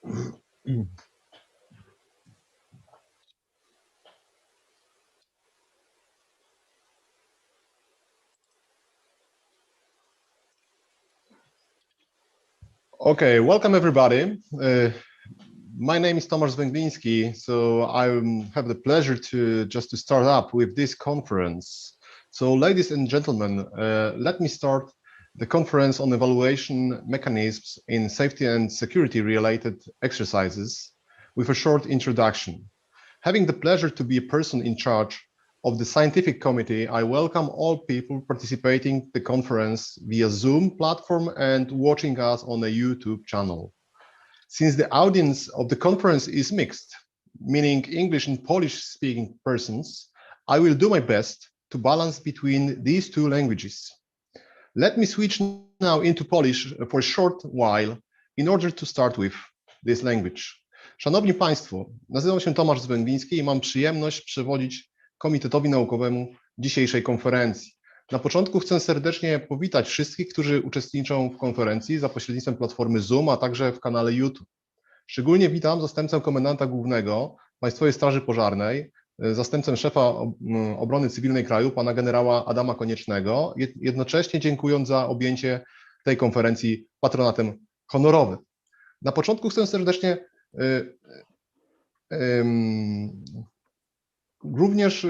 Okay, welcome everybody. My name is Tomasz Węgliński, so I have the pleasure to start up with this conference. So ladies and gentlemen, let me start the conference on evaluation mechanisms in safety and security related exercises with a short introduction. Having the pleasure to be a person in charge of the scientific committee, I welcome all people participating the conference via Zoom platform and watching us on a YouTube channel. Since the audience of the conference is mixed, meaning English and Polish speaking persons, I will do my best to balance between these two languages. Let me switch now into Polish for a short while in order to start with this language. Szanowni Państwo, nazywam się Tomasz Węgliński i mam przyjemność przewodzić Komitetowi Naukowemu dzisiejszej konferencji. Na początku chcę serdecznie powitać wszystkich, którzy uczestniczą w konferencji za pośrednictwem platformy Zoom, a także w kanale YouTube. Szczególnie witam zastępcę komendanta głównego Państwowej Straży Pożarnej, zastępcę szefa obrony cywilnej kraju, pana generała Adama Koniecznego, jednocześnie dziękując za objęcie tej konferencji patronatem honorowym. Na początku chcę serdecznie również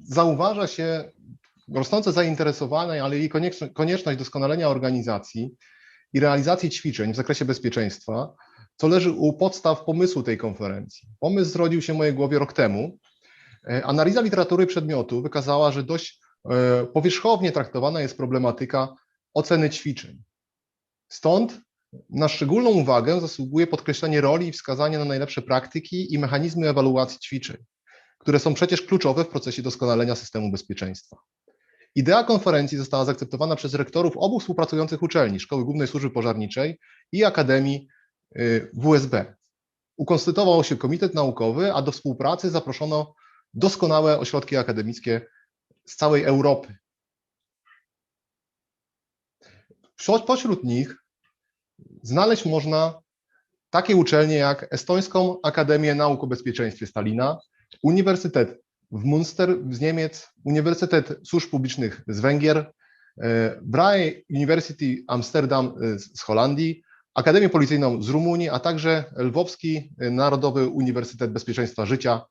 zauważa się rosnące zainteresowanie, ale i konieczność doskonalenia organizacji i realizacji ćwiczeń w zakresie bezpieczeństwa, co leży u podstaw pomysłu tej konferencji. Pomysł zrodził się w mojej głowie rok temu. Analiza literatury przedmiotu wykazała, że dość powierzchownie traktowana jest problematyka oceny ćwiczeń. Stąd na szczególną uwagę zasługuje podkreślenie roli i wskazanie na najlepsze praktyki i mechanizmy ewaluacji ćwiczeń, które są przecież kluczowe w procesie doskonalenia systemu bezpieczeństwa. Idea konferencji została zaakceptowana przez rektorów obu współpracujących uczelni, Szkoły Głównej Służby Pożarniczej i Akademii WSB. Ukonstytuował się komitet naukowy, a do współpracy zaproszono doskonałe ośrodki akademickie z całej Europy. Pośród nich znaleźć można takie uczelnie jak Estońską Akademię Nauk o Bezpieczeństwie Stalina, Uniwersytet w Münster z Niemiec, Uniwersytet Służb Publicznych z Węgier, Vrije University Amsterdam z Holandii, Akademię Policyjną z Rumunii, a także Lwowski Narodowy Uniwersytet Bezpieczeństwa Życia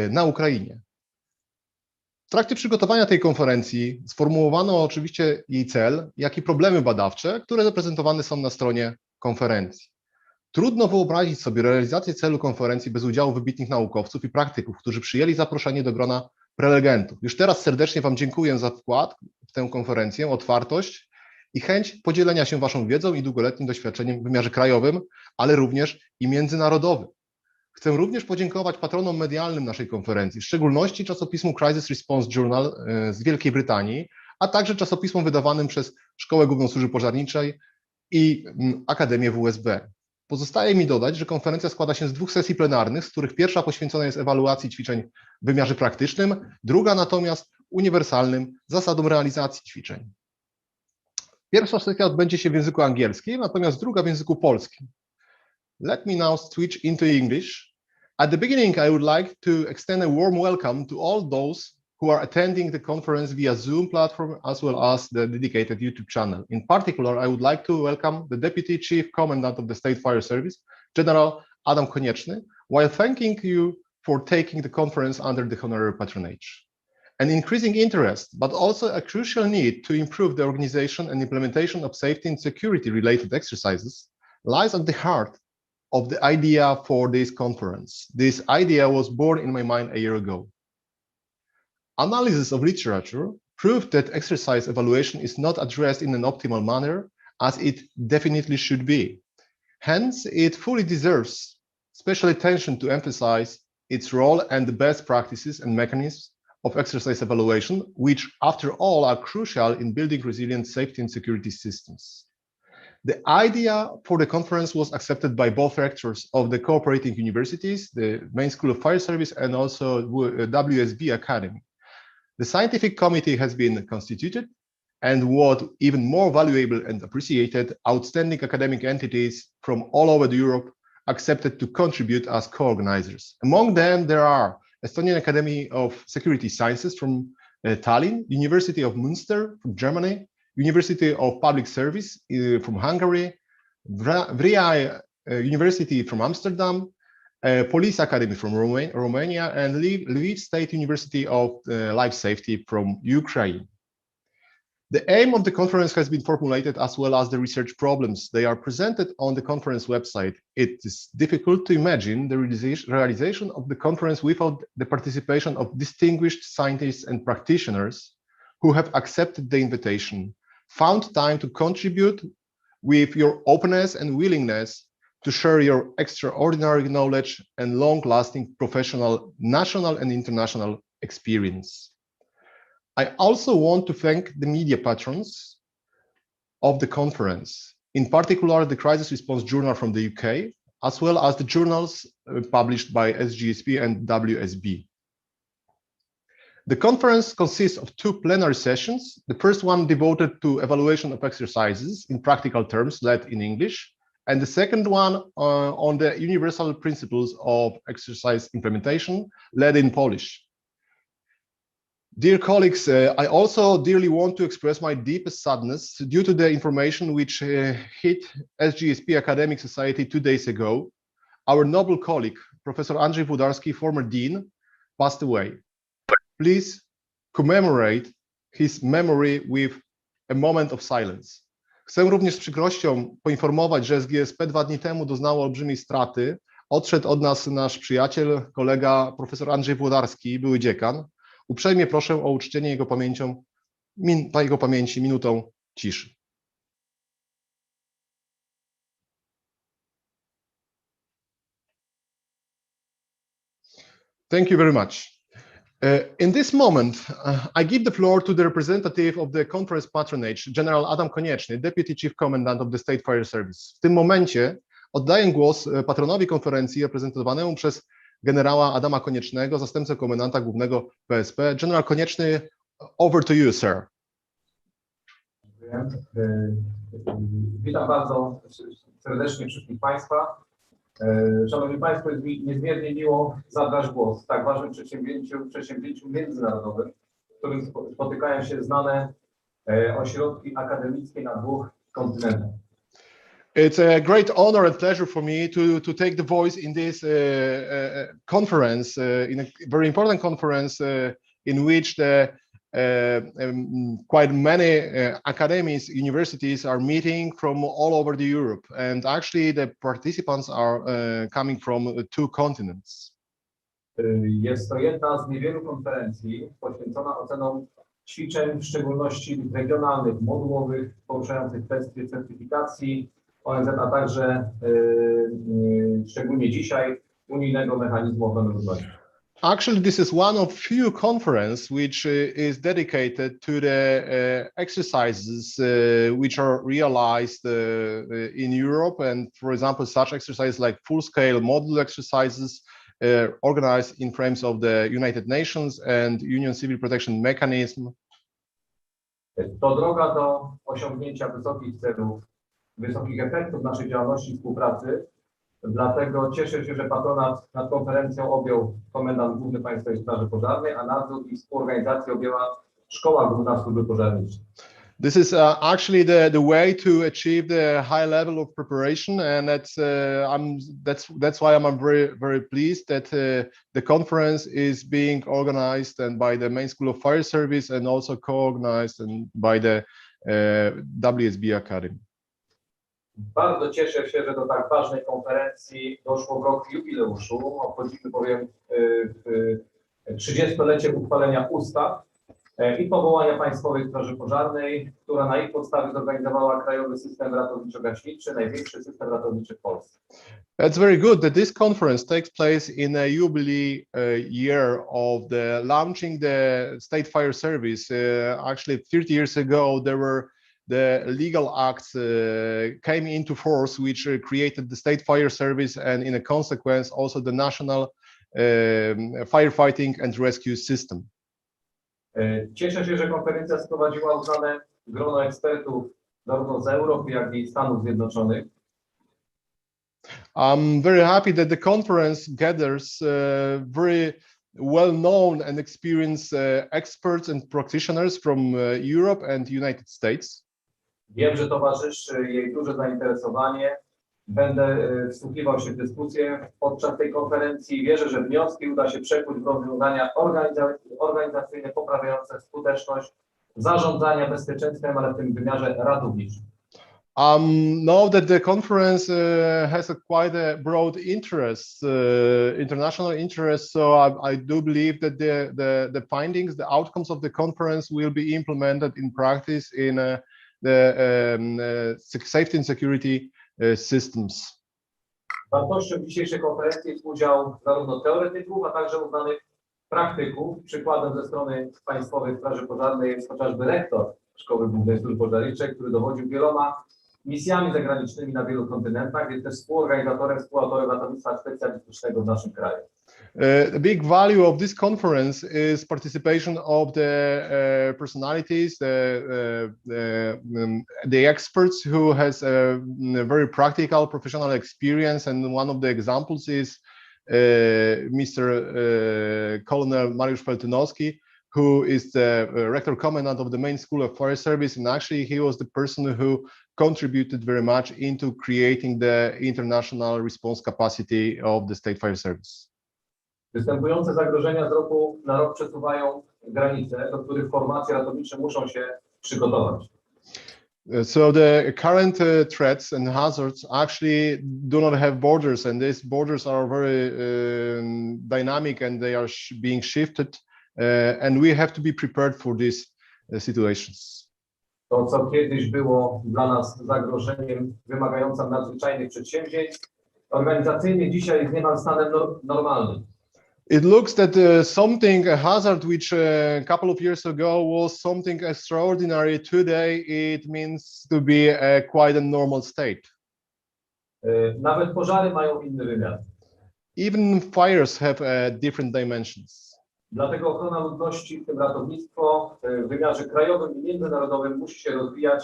na Ukrainie. W trakcie przygotowania tej konferencji sformułowano oczywiście jej cel, jak i problemy badawcze, które zaprezentowane są na stronie konferencji. Trudno wyobrazić sobie realizację celu konferencji bez udziału wybitnych naukowców i praktyków, którzy przyjęli zaproszenie do grona prelegentów. Już teraz serdecznie Wam dziękuję za wkład w tę konferencję, otwartość i chęć podzielenia się Waszą wiedzą i długoletnim doświadczeniem w wymiarze krajowym, ale również i międzynarodowym. Chcę również podziękować patronom medialnym naszej konferencji, w szczególności czasopismu Crisis Response Journal z Wielkiej Brytanii, a także czasopismom wydawanym przez Szkołę Główną Służby Pożarniczej i Akademię WSB. Pozostaje mi dodać, że konferencja składa się z 2 sesji plenarnych, z których pierwsza poświęcona jest ewaluacji ćwiczeń w wymiarze praktycznym, druga natomiast uniwersalnym zasadom realizacji ćwiczeń. Pierwsza sesja odbędzie się w języku angielskim, natomiast druga w języku polskim. Let me now switch into English. At the beginning, I would like to extend a warm welcome to all those who are attending the conference via Zoom platform as well as the dedicated YouTube channel. In particular, I would like to welcome the Deputy Chief Commandant of the State Fire Service, General Adam Konieczny, while thanking you for taking the conference under the honorary patronage. An increasing interest, but also a crucial need to improve the organization and implementation of safety and security related exercises lies at the heart of the idea for this conference. This idea was born in my mind a year ago. Analysis of literature proved that exercise evaluation is not addressed in an optimal manner, as it definitely should be. Hence, it fully deserves special attention to emphasize its role and the best practices and mechanisms of exercise evaluation, which, after all, are crucial in building resilient safety and security systems. The idea for the conference was accepted by both rectors of the cooperating universities, the Main School of Fire Service, and also WSB Academy. The scientific committee has been constituted, and what even more valuable and appreciated, outstanding academic entities from all over Europe accepted to contribute as co-organizers. Among them, there are Estonian Academy of Security Sciences from Tallinn, University of Münster from Germany, University of Public Service from Hungary, Vrea University from Amsterdam, Police Academy from Romania, and Lviv State University of Life Safety from Ukraine. The aim of the conference has been formulated as well as the research problems. They are presented on the conference website. It is difficult to imagine the realization of the conference without the participation of distinguished scientists and practitioners who have accepted the invitation, found time to contribute with your openness and willingness to share your extraordinary knowledge and long-lasting professional, national and international experience. I also want to thank the media patrons of the conference, in particular the Crisis Response Journal from the UK, as well as the journals published by SGSP and WSB. The conference consists of 2 plenary sessions, the first one devoted to evaluation of exercises in practical terms, led in English, and the second one on the universal principles of exercise implementation, led in Polish. Dear colleagues, I also dearly want to express my deepest sadness due to the information which hit SGSP Academic Society 2 days ago. Our noble colleague, Professor Andrzej Włodarski, former dean, passed away. Please commemorate his memory with a moment of silence. Chcę również z przykrością poinformować, że SGSP 2 dni temu doznało olbrzymiej straty. Odszedł od nas nasz przyjaciel, kolega profesor Andrzej Włodarski, były dziekan. Uprzejmie proszę o uczczenie jego pamięci minutą ciszy. Thank you very much. In this moment, I give the floor to the representative of the conference patronage, General Adam Konieczny, Deputy Chief Commandant of the State Fire Service. W tym momencie oddaję głos patronowi konferencji reprezentowanemu przez generała Adama Koniecznego, zastępcę komendanta głównego PSP. General Konieczny, over to you, sir. Witam bardzo serdecznie wszystkich Państwa. Szanowni Państwo, jest mi niezmiernie miło zabrać głos w tak ważnym przedsięwzięciu międzynarodowym, w którym spotykają się znane ośrodki akademickie na 2 kontynentach. It's a great honor and pleasure for me to take the voice in this conference, in a very important conference in which quite many academies, universities are meeting from all over the Europe, and actually the participants are coming from 2 continents. Jest to jedna z niewielu konferencji poświęcona ocenom ćwiczeń, w szczególności regionalnych, modułowych, poruszających kwestie certyfikacji ONZ, a także szczególnie dzisiaj unijnego mechanizmu ochrony ludności. Actually, this is one of few conferences which is dedicated to the exercises which are realized in Europe, and for example, such exercises like full-scale module exercises organized in frames of the United Nations and Union Civil Protection Mechanism. To droga do osiągnięcia wysokich celów, wysokich efektów naszej działalności i współpracy. Dlatego cieszę się, że patronat nad konferencją objął komendant główny Państwowej Straży Pożarnej, a nadzór i współorganizację objęła Szkoła Główna Służby Pożarniczej. This is actually the way to achieve the high level of preparation, and that's why I'm very pleased that the conference is being organized and by the Main School of Fire Service and also co-organized and by the WSB Academy. Bardzo cieszę się, że do tak ważnej konferencji doszło w roku jubileuszu. Obchodzimy bowiem 30-lecie uchwalenia ustaw i powołania Państwowej Straży Pożarnej, która na ich podstawie zorganizowała Krajowy System Ratowniczo-Gaśniczy, największy system ratowniczy w Polsce. That's very good that this conference takes place in a jubilee year of the launching the State Fire Service. Actually, 30 years ago, the legal acts came into force, which created the State Fire Service and in a consequence also the National Firefighting and Rescue System. Cieszę się, że konferencja sprowadziła uznane grono ekspertów zarówno z Europy, jak i Stanów Zjednoczonych. I'm very happy that the conference gathers very well-known and experienced experts and practitioners from Europe and United States. Wiem, że towarzyszy jej duże zainteresowanie. Będę wsłuchiwał się w dyskusję podczas tej konferencji. Wierzę, że wnioski uda się przekuć w rozwiązania organizacyjne poprawiające skuteczność zarządzania bezpieczeństwem, ale w tym wymiarze ratowniczym. Know that the conference has quite a broad interest, international interest. So I do believe that the findings, the outcomes of the conference will be implemented in practice in the safety and security systems. Wartością dzisiejszej konferencji jest udział zarówno teoretyków, a także uznanych praktyków. Przykładem ze strony Państwowej Straży Pożarnej jest chociażby rektor Szkoły Głównej Służby Pożarniczej, który dowodził wieloma misjami zagranicznymi na wielu kontynentach, jest też współautorem ratownictwa specjalistycznego w naszym kraju. The big value of this conference is participation of the personalities, the experts who has a very practical professional experience, and one of the examples is Mr. Colonel Mariusz Feltynowski, who is the rector commandant of the main school of fire service, and actually he was the person who contributed very much into creating the international response capacity of the State Fire Service. Występujące zagrożenia z roku na rok przesuwają granice, do których formacje ratownicze muszą się przygotować. So the current threats and hazards actually do not have borders, and these borders are very dynamic, and they are being shifted, and we have to be prepared for these situations. To, co kiedyś było dla nas zagrożeniem wymagającym nadzwyczajnych przedsięwzięć, organizacyjnie dzisiaj jest niemal stanem normalnym. It looks that something, a hazard which a couple of years ago was something extraordinary, today it means to be quite a normal state. Nawet pożary mają inny wymiar. Even fires have different dimensions. Dlatego ochrona ludności, w tym ratownictwo w wymiarze krajowym i międzynarodowym musi się rozwijać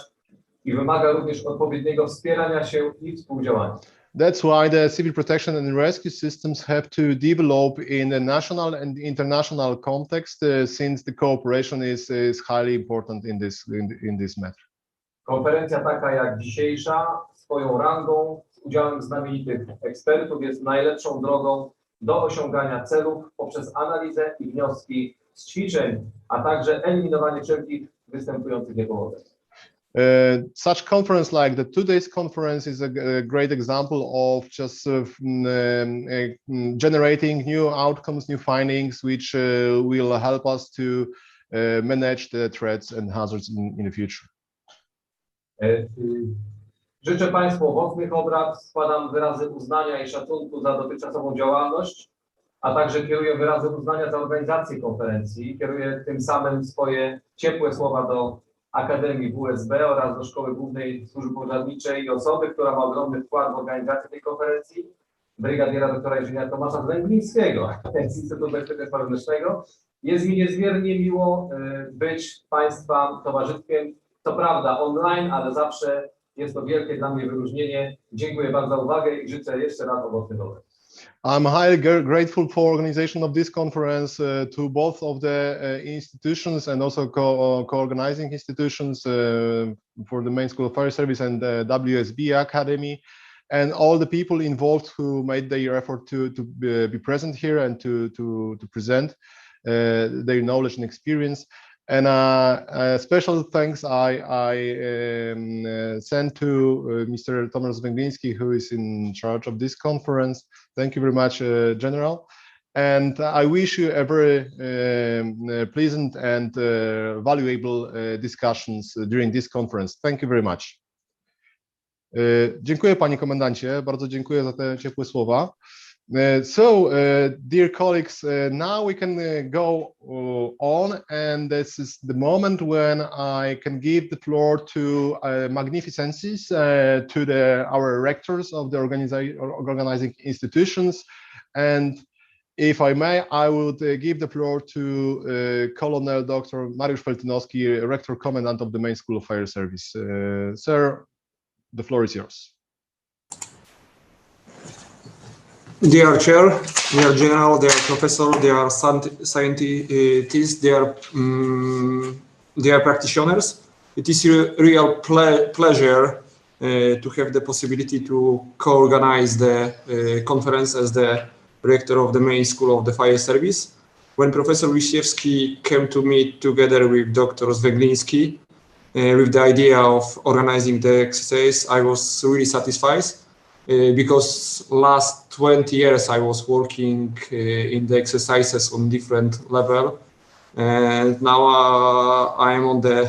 i wymaga również odpowiedniego wspierania się i współdziałania. That's why the civil protection and rescue systems have to develop in a national and international context, since the cooperation is highly important in this matter. Konferencja taka jak dzisiejsza, swoją rangą, z udziałem znamienitych ekspertów, jest najlepszą drogą do osiągania celów poprzez analizę i wnioski z ćwiczeń, a także eliminowanie wszelkich występujących niepowodzeń. Such conference like the today's conference is a great example of just generating new outcomes, new findings, which will help us to manage the threats and hazards in the future. Życzę Państwu owocnych obrad, składam wyrazy uznania i szacunku za dotychczasową działalność, a także kieruję wyrazy uznania za organizację konferencji. Kieruję tym samym swoje ciepłe słowa do Akademii WSB oraz do Szkoły Głównej Służby Pożarniczej i osoby, która ma ogromny wkład w organizację tej konferencji, brygadiera doktora inżyniera Tomasza Zlęglińskiego z Instytutu Bezpieczeństwa Wewnętrznego. Jest mi niezmiernie miło być Państwa towarzystwem, co prawda online, ale zawsze jest to wielkie dla mnie wyróżnienie. Dziękuję bardzo za uwagę i życzę jeszcze raz owocnych obrad. I'm highly grateful for organization of this conference to both of the institutions and also co-organizing institutions for the main school of fire service and the WSB Academy, and all the people involved who made their effort to be present here and to present their knowledge and experience. And special thanks I send to Mr. Tomasz Zlęgliński, who is in charge of this conference. Thank you very much, General. And I wish you a very pleasant and valuable discussions during this conference. Thank you very much. Dziękuję, panie komendancie. Bardzo dziękuję za te ciepłe słowa. Dear colleagues, now we can go on, and this is the moment when I can give the floor to magnificencies, to our rectors of the organizing institutions. And if I may, I would give the floor to Colonel Dr. Mariusz Feltynowski, Rector Commandant of the Main School of Fire Service. Sir, the floor is yours. Dear Chair, dear General, dear Professor, dear scientists, dear practitioners, it is a real pleasure to have the possibility to co-organize the conference as the rector of the main school of the fire service. When Professor Wiśniewski came to me together with Dr. Zwegliński with the idea of organizing the exercise, I was really satisfied. Because last 20 years I was working in the exercises on different level, and now I am on the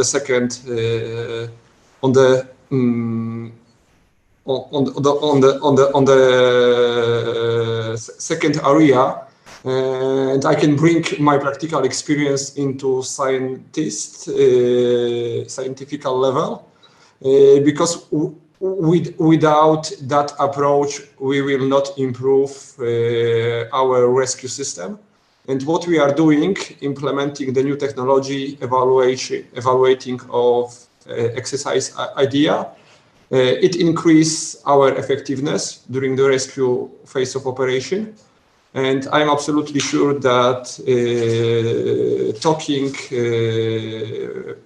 second second area, and I can bring my practical experience into scientific level, because without that approach, we will not improve our rescue system. And what we are doing, implementing the new technology, evaluating of exercise idea, it increases our effectiveness during the rescue phase of operation. And I'm absolutely sure that talking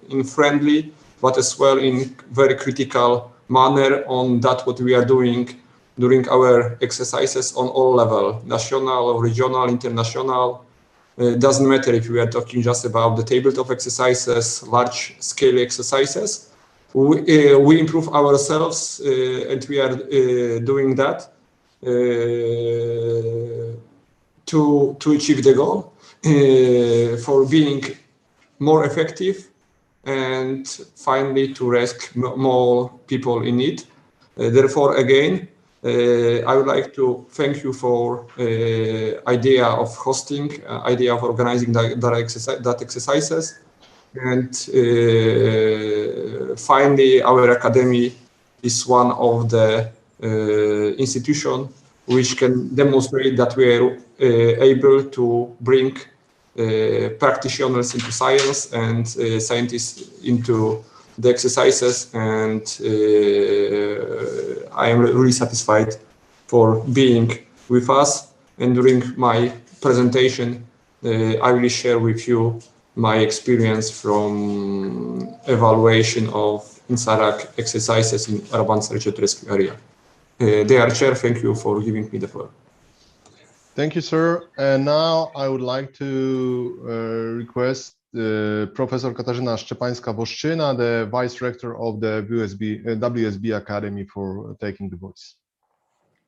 in friendly, but as well in very critical manner on that what we are doing during our exercises on all level, national, regional, international. Doesn't matter if we are talking just about the tabletop exercises, large scale exercises. We improve ourselves and we are doing that to achieve the goal for being more effective and finally to rescue more people in need. Therefore, again, I would like to thank you for idea of hosting, idea of organizing that exercises. And finally, our academy is one of the institutions which can demonstrate that we are able to bring practitioners into science and scientists into the exercises, and I am really satisfied for being with us. And during my presentation, I will share with you my experience from evaluation of INSARAG exercises in urban search and rescue area. Dear Chair, thank you for giving me the floor. Thank you, sir. And now I would like to request Professor Katarzyna Szczepańska-Woszczyna, the Vice Rector of the WSB Academy, for taking the voice.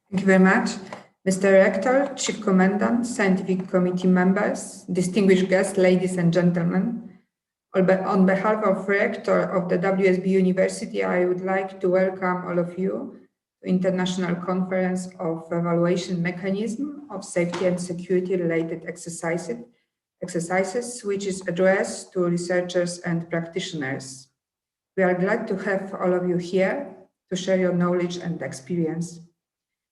Thank you very much. Mr. Rector, Chief Commandant, Scientific Committee members, distinguished guests, ladies and gentlemen. On behalf of Rector of the WSB University, I would like to welcome all of you to International Conference of Evaluation Mechanism of Safety and Security Related Exercises, which is addressed to researchers and practitioners. We are glad to have all of you here to share your knowledge and experience.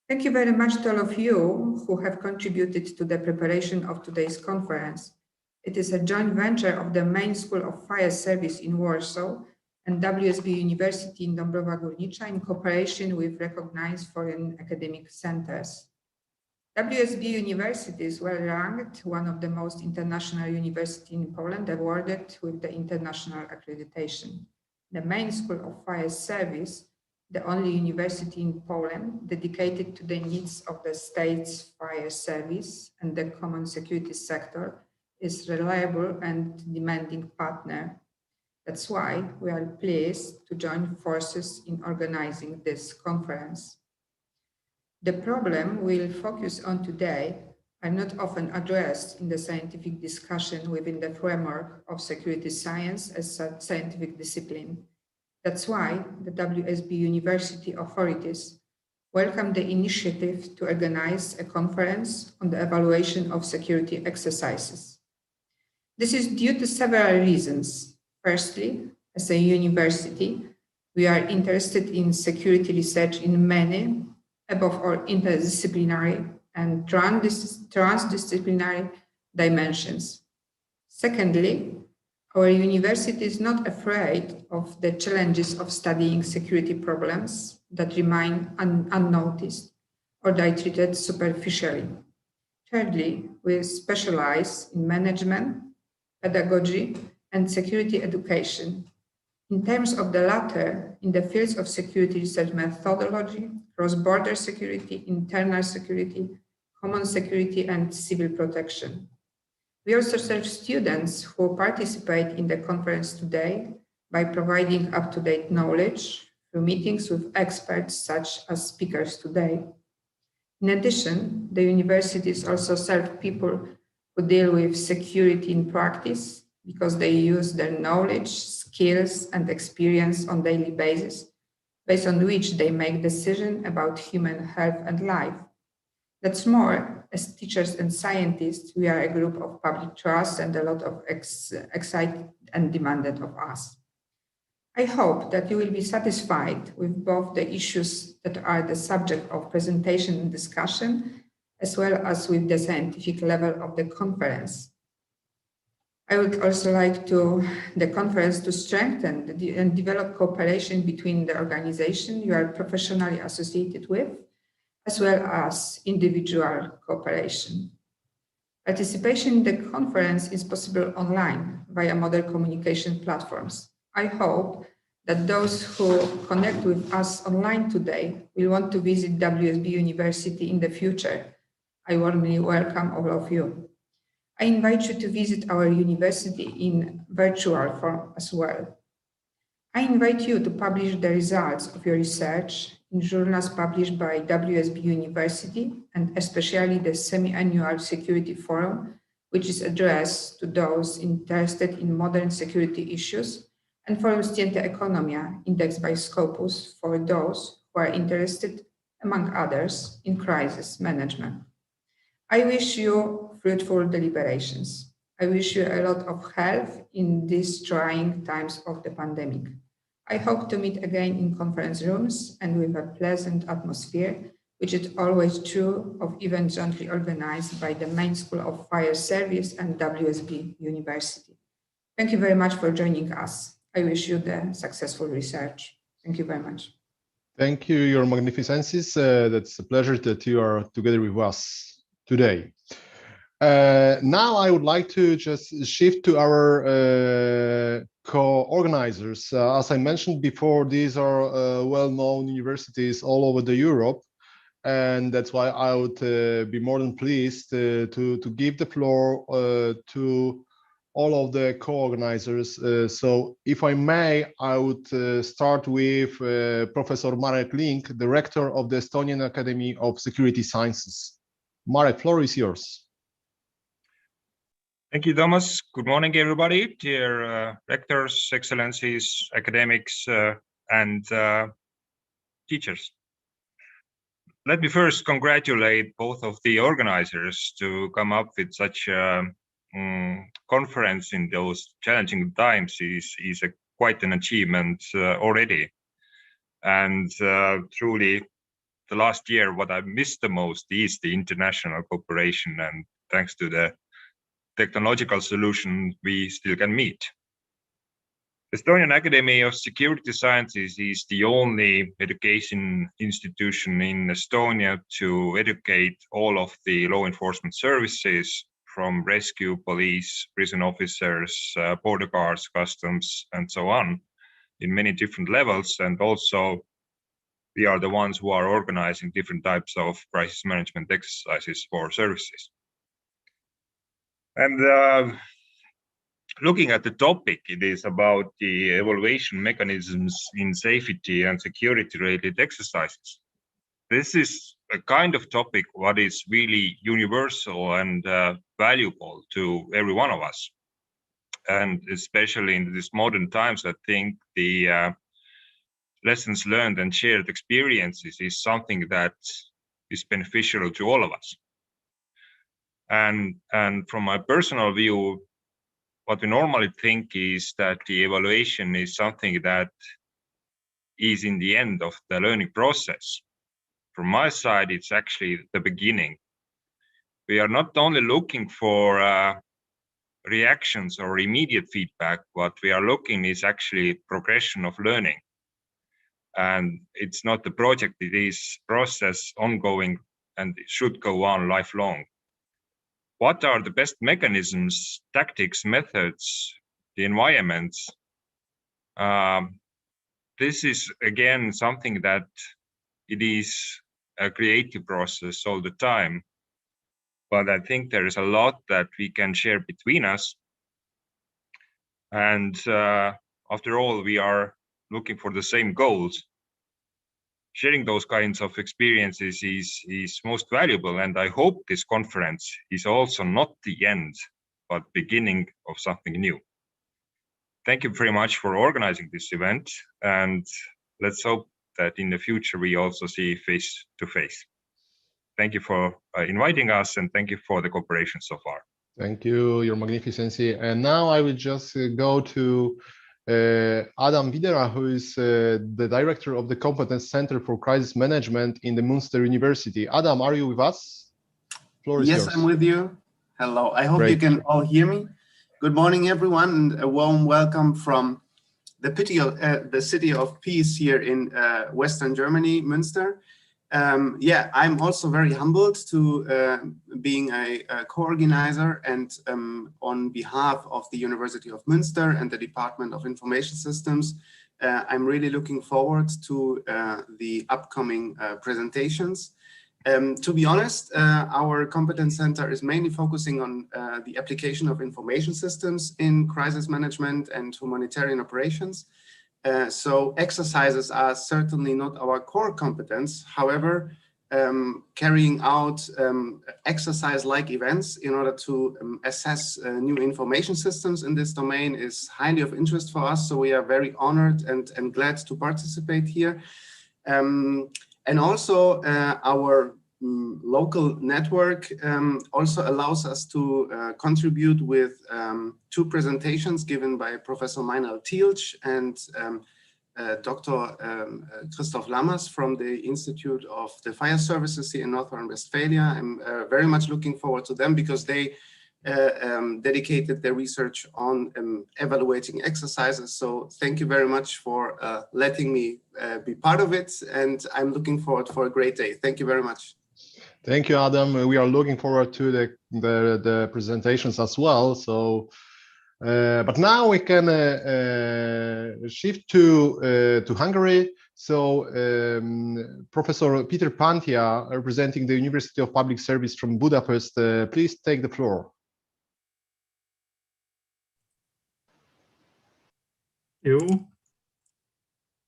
Thank you very much to all of you who have contributed to the preparation of today's conference. It is a joint venture of the Main School of Fire Service in Warsaw and WSB University in Dąbrowa Górnicza in cooperation with recognized foreign academic centers. WSB University is well ranked, one of the most international universities in Poland, awarded with the international accreditation. The Main School of Fire Service, the only university in Poland dedicated to the needs of the state's fire service and the common security sector, is a reliable and demanding partner. That's why we are pleased to join forces in organizing this conference. The problem we'll focus on today are not often addressed in the scientific discussion within the framework of security science as a scientific discipline. That's why the WSB University authorities welcome the initiative to organize a conference on the evaluation of security exercises. This is due to several reasons. Firstly, as a university, we are interested in security research in many, above all, interdisciplinary and transdisciplinary dimensions. Secondly, our university is not afraid of the challenges of studying security problems that remain unnoticed, or they are treated superficially. Thirdly, we specialize in management, pedagogy, and security education. In terms of the latter, in the fields of security research methodology, cross-border security, internal security, common security, and civil protection. We also serve students who participate in the conference today by providing up-to-date knowledge through meetings with experts such as speakers today. In addition, the universities also serve people who deal with security in practice because they use their knowledge, skills, and experience on a daily basis, based on which they make decisions about human health and life. That's more, as teachers and scientists, we are a group of public trust and a lot of excited and demanded of us. I hope that you will be satisfied with both the issues that are the subject of presentation and discussion, as well as with the scientific level of the conference. I would also like the conference to strengthen and develop cooperation between the organization you are professionally associated with, as well as individual cooperation. Participation in the conference is possible online via modern communication platforms. I hope that those who connect with us online today will want to visit WSB University in the future. I warmly welcome all of you. I invite you to visit our university in virtual form as well. I invite you to publish the results of your research in journals published by WSB University, and especially the semi-annual security forum, which is addressed to those interested in modern security issues, and Forum Scientia Economia, indexed by Scopus for those who are interested, among others, in crisis management. I wish you fruitful deliberations. I wish you a lot of health in these trying times of the pandemic. I hope to meet again in conference rooms and with a pleasant atmosphere, which is always true of events jointly organized by the Main School of Fire Service and WSB University. Thank you very much for joining us. I wish you the successful research. Thank you very much. Thank you, Your Magnificencies. That's a pleasure that you are together with us today. Now I would like to just shift to our co-organizers. As I mentioned before, these are well-known universities all over the Europe, and that's why I would be more than pleased to give the floor to all of the co-organizers. So if I may, I would start with Professor Marek Link, Director of the Estonian Academy of Security Sciences. Marek, floor is yours. Thank you, Thomas. Good morning, everybody, dear rectors, excellencies, academics, and teachers. Let me first congratulate both of the organizers to come up with such a conference in those challenging times is quite an achievement already. And truly, the last year, what I missed the most is the international cooperation, and thanks to the technological solution, we still can meet. Estonian Academy of Security Sciences is the only education institution in Estonia to educate all of the law enforcement services, from rescue, police, prison officers, border guards, customs, and so on, in many different levels. And also, we are the ones who are organizing different types of crisis management exercises for services. And looking at the topic, it is about the evaluation mechanisms in safety and security-related exercises. This is a kind of topic what is really universal and valuable to every one of us. And especially in these modern times, I think the lessons learned and shared experiences is something that is beneficial to all of us. And from my personal view, what we normally think is that the evaluation is something that is in the end of the learning process. From my side, it's actually the beginning. We are not only looking for reactions or immediate feedback. What we are looking is actually progression of learning. And it's not a project, it is process ongoing and it should go on lifelong. What are the best mechanisms, tactics, methods, the environments? This is again something that it is a creative process all the time, but I think there is a lot that we can share between us. And after all, we are looking for the same goals. Sharing those kinds of experiences is most valuable, and I hope this conference is also not the end, but beginning of something new. Thank you very much for organizing this event, and let's hope that in the future we also see face to face. Thank you for inviting us, and thank you for the cooperation so far. Thank you, Your Magnificency. And now I will just go to Adam Widera, who is the director of the Competence Center for Crisis Management in the Münster University. Adam, are you with us? Floor is yours. Yes, I'm with you. Hello. I hope Great. you can all hear me. Good morning, everyone, and a warm welcome from the city of peace here in Western Germany, Münster. Yeah, I'm also very humbled to being a co-organizer, and on behalf of the University of Münster and the Department of Information Systems, I'm really looking forward to the upcoming presentations. To be honest, our competence center is mainly focusing on the application of information systems in crisis management and humanitarian operations. So exercises are certainly not our core competence. However, carrying out exercise-like events in order to assess new information systems in this domain is highly of interest for us. So we are very honored and glad to participate here. And also our local network also allows us to contribute with two presentations given by Professor Meinald Thielsch and Dr. Christoph Lammers from the Institute of the Fire Services here in North Rhine-Westphalia. I'm very much looking forward to them because they dedicated their research on evaluating exercises. So thank you very much for letting me be part of it, and I'm looking forward for a great day. Thank you very much. Thank you, Adam. We are looking forward to the presentations as well. So, but now we can shift to Hungary. So, Professor Peter Pantia, representing the University of Public Service from Budapest, please take the floor.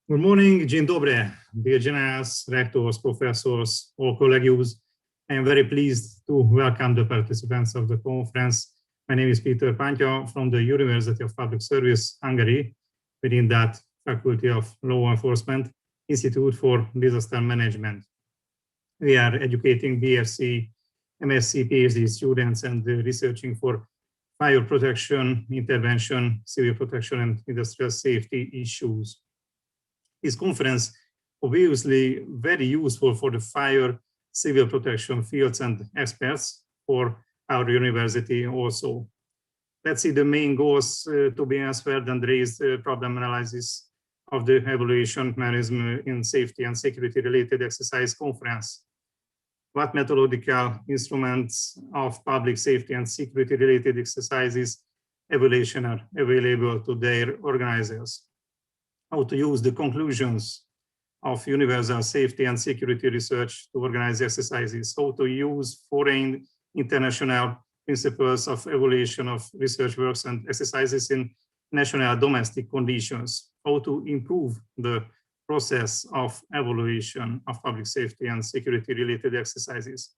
Good morning, dzień dobry, dear generals, rectors, professors, all colleagues. I am very pleased to welcome the participants of the conference. My name is Peter Pantia from the University of Public Service, Hungary, within that Faculty of Law Enforcement, Institute for Disaster Management. We are educating BSc, MSc, PhD students and researching for fire protection, intervention, civil protection, and industrial safety issues. This conference obviously very useful for the fire, civil protection fields and experts for our university also. Let's see the main goals to be answered and raise the problem analysis of the evaluation mechanism in safety and security related exercise conference. What methodological instruments of public safety and security related exercises evaluation are available to their organizers? How to use the conclusions of universal safety and security research to organize exercises, how to use foreign international principles of evaluation of research works and exercises in national domestic conditions, how to improve the process of evaluation of public safety and security related exercises.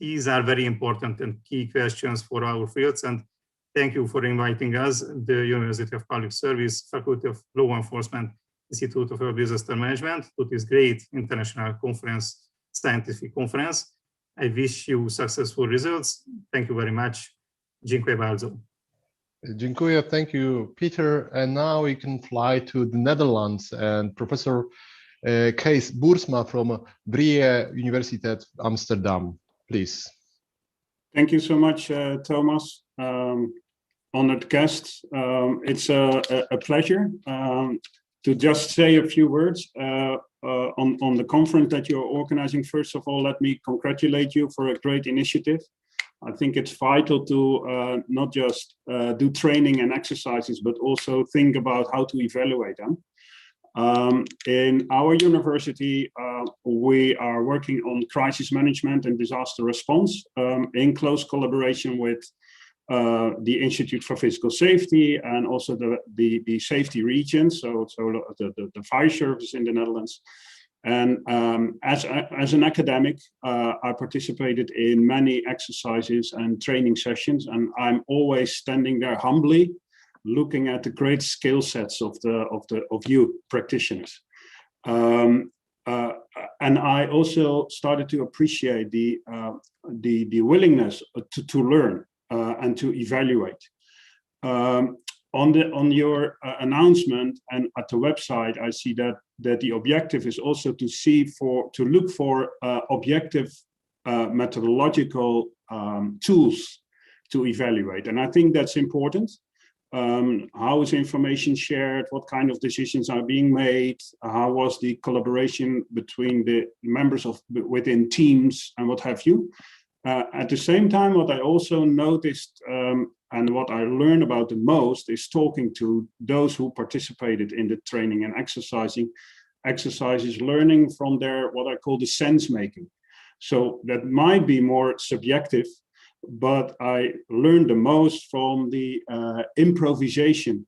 These are very important and key questions for our fields, and thank you for inviting us, the University of Public Service, Faculty of Law Enforcement, Institute of Disaster Management, to this great international conference, scientific conference. I wish you successful results. Thank you very much. Dziękuję bardzo. Dziękuję. Thank you, Peter. And now we can fly to the Netherlands and Professor Kees Boersma from Vrije Universiteit Amsterdam, please. Thank you so much, Thomas. Honored guests. It's a pleasure to just say a few words on the conference that you're organizing. First of all, let me congratulate you for a great initiative. I think it's vital to not just do training and exercises, but also think about how to evaluate them. In our university, we are working on crisis management and disaster response in close collaboration with the Institute for Physical Safety and also the safety region, so the fire service in the Netherlands. And as an academic, I participated in many exercises and training sessions, and I'm always standing there humbly, looking at the great skill sets of you practitioners. And I also started to appreciate the willingness to learn and to evaluate. On your announcement and at the website, I see that the objective is also to look for objective methodological tools to evaluate, and I think that's important. How is information shared? What kind of decisions are being made? How was the collaboration between the members within teams and what have you? At the same time, what I also noticed and what I learned about the most is talking to those who participated in the training and exercises, learning from their, what I call the sense making. So that might be more subjective, but I learned the most from the improvisation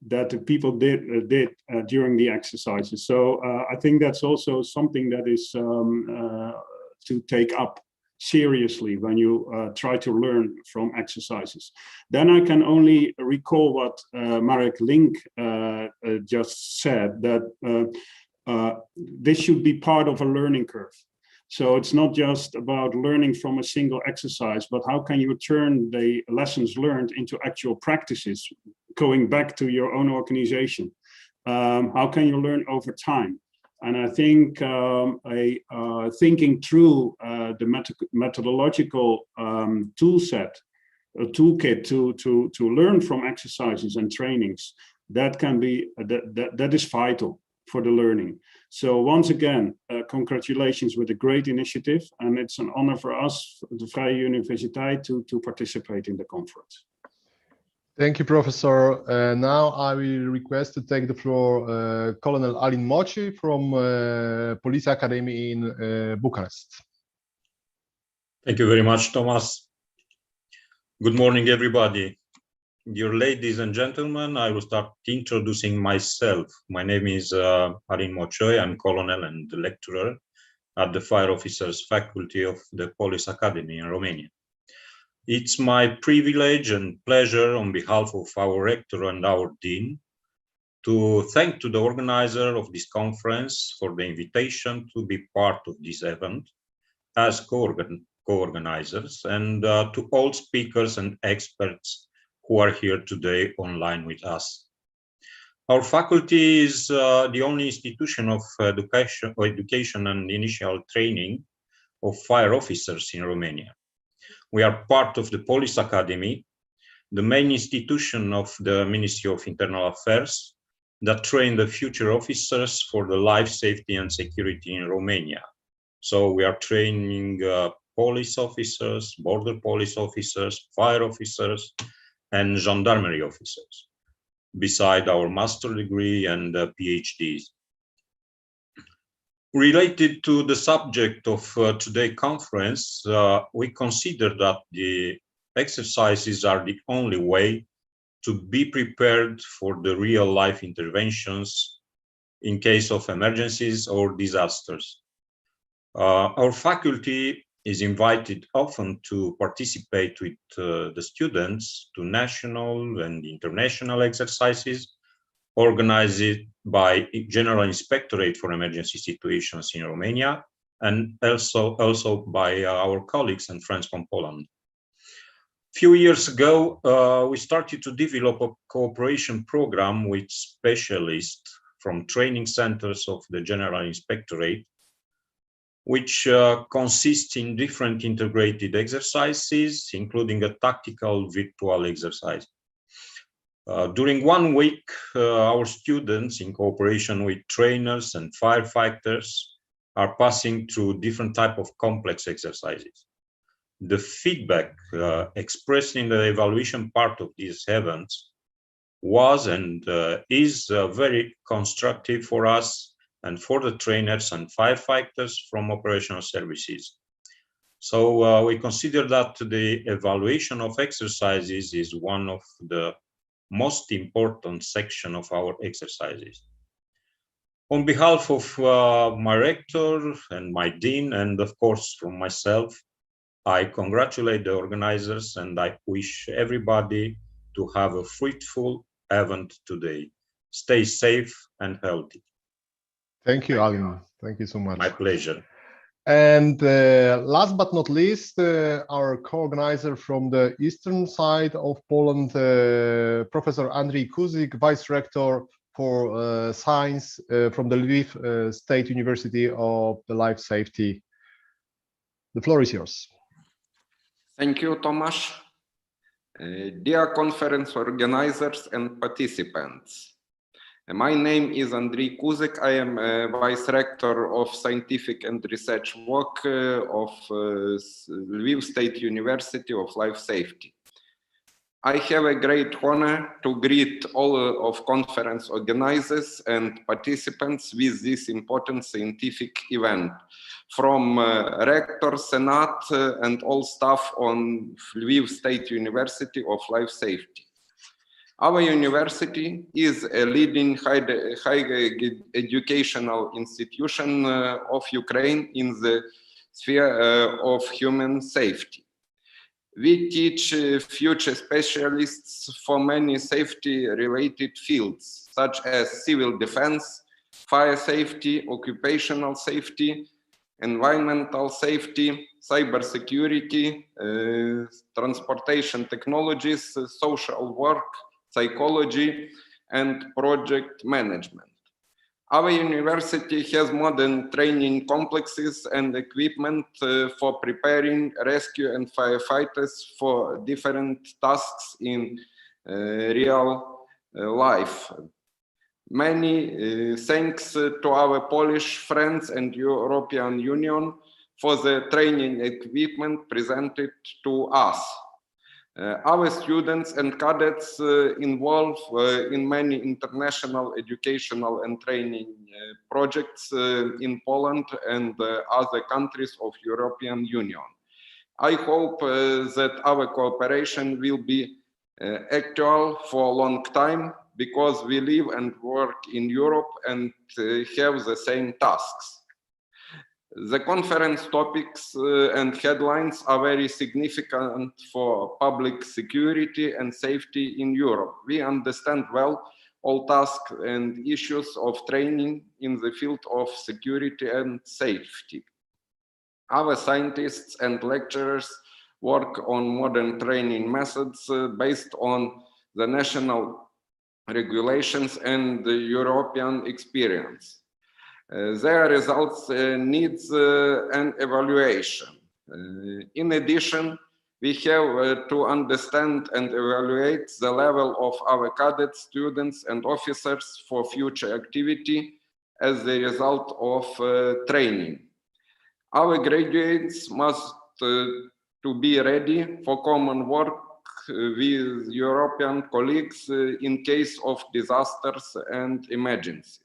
that the people did during the exercises. So I think that's also something that is to take up seriously when you try to learn from exercises. Then I can only recall what Marek Link just said, that this should be part of a learning curve. So it's not just about learning from a single exercise, but how can you turn the lessons learned into actual practices, going back to your own organization? How can you learn over time? And I think thinking through the methodological toolkit to learn from exercises and trainings, that can be that is vital for the learning. So once again, congratulations with a great initiative, and it's an honor for us, the Vrije Universiteit, to participate in the conference. Thank you, Professor. Now I will request to take the floor Colonel Alin Moci from Police Academy in Bucharest. Thank you very much, Thomas. Good morning, everybody. Dear ladies and gentlemen, I will start introducing myself. My name is Alin Moci. I'm Colonel and lecturer at the Fire Officers Faculty of the Police Academy in Romania. It's my privilege and pleasure on behalf of our rector and our dean to thank to the organizer of this conference for the invitation to be part of this event as co-organizers, and to all speakers and experts who are here today online with us. Our faculty is the only institution of education and initial training of fire officers in Romania. We are part of the Police Academy, the main institution of the Ministry of Internal Affairs that train the future officers for the life safety and security in Romania. So we are training police officers, border police officers, fire officers, and gendarmerie officers, beside our master degree and PhDs. Related to the subject of today's conference, we consider that the exercises are the only way to be prepared for the real life interventions in case of emergencies or disasters. Our faculty is invited often to participate with the students to national and international exercises organized by General Inspectorate for Emergency Situations in Romania, and also by our colleagues and friends from Poland. A few years ago, we started to develop a cooperation program with specialists from training centers of the General Inspectorate, which consists in different integrated exercises, including a tactical virtual exercise. During 1 week, our students, in cooperation with trainers and firefighters, are passing through different types of complex exercises. The feedback expressed in the evaluation part of these events was and is very constructive for us and for the trainers and firefighters from operational services. So we consider that the evaluation of exercises is one of the most important section of our exercises. On behalf of my rector and my dean, and of course from myself, I congratulate the organizers and I wish everybody to have a fruitful event today. Stay safe and healthy. Thank you, Alin. Thank you so much. My pleasure. And last but not least, our co-organizer from the eastern side of Poland, Professor Andrzej Kuzik, Vice Rector for Science from the Lviv State University of the Life Safety. The floor is yours. Thank you, Tomasz. Dear conference organizers and participants, my name is Andrzej Kuzik. I am Vice Rector of Scientific and Research Work of Lviv State University of Life Safety. I have a great honor to greet all of conference organizers and participants with this important scientific event, from Rector, Senate, and all staff on Lviv State University of Life Safety. Our university is a leading higher educational institution of Ukraine in the sphere of human safety. We teach future specialists for many safety-related fields, such as civil defense, fire safety, occupational safety, environmental safety, cybersecurity, transportation technologies, social work, psychology, and project management. Our university has modern training complexes and equipment for preparing rescue and firefighters for different tasks in real life. Many thanks to our Polish friends and European Union for the training equipment presented to us. Our students and cadets involved in many international educational and training projects in Poland and other countries of European Union. I hope that our cooperation will be actual for a long time, because we live and work in Europe and have the same tasks. The conference topics and headlines are very significant for public security and safety in Europe. We understand well all tasks and issues of training in the field of security and safety. Our scientists and lecturers work on modern training methods based on the national regulations and the European experience. Their results needs an evaluation. In addition, we have to understand and evaluate the level of our cadets, students, and officers for future activity as the result of training. Our graduates must to be ready for common work with European colleagues in case of disasters and emergencies.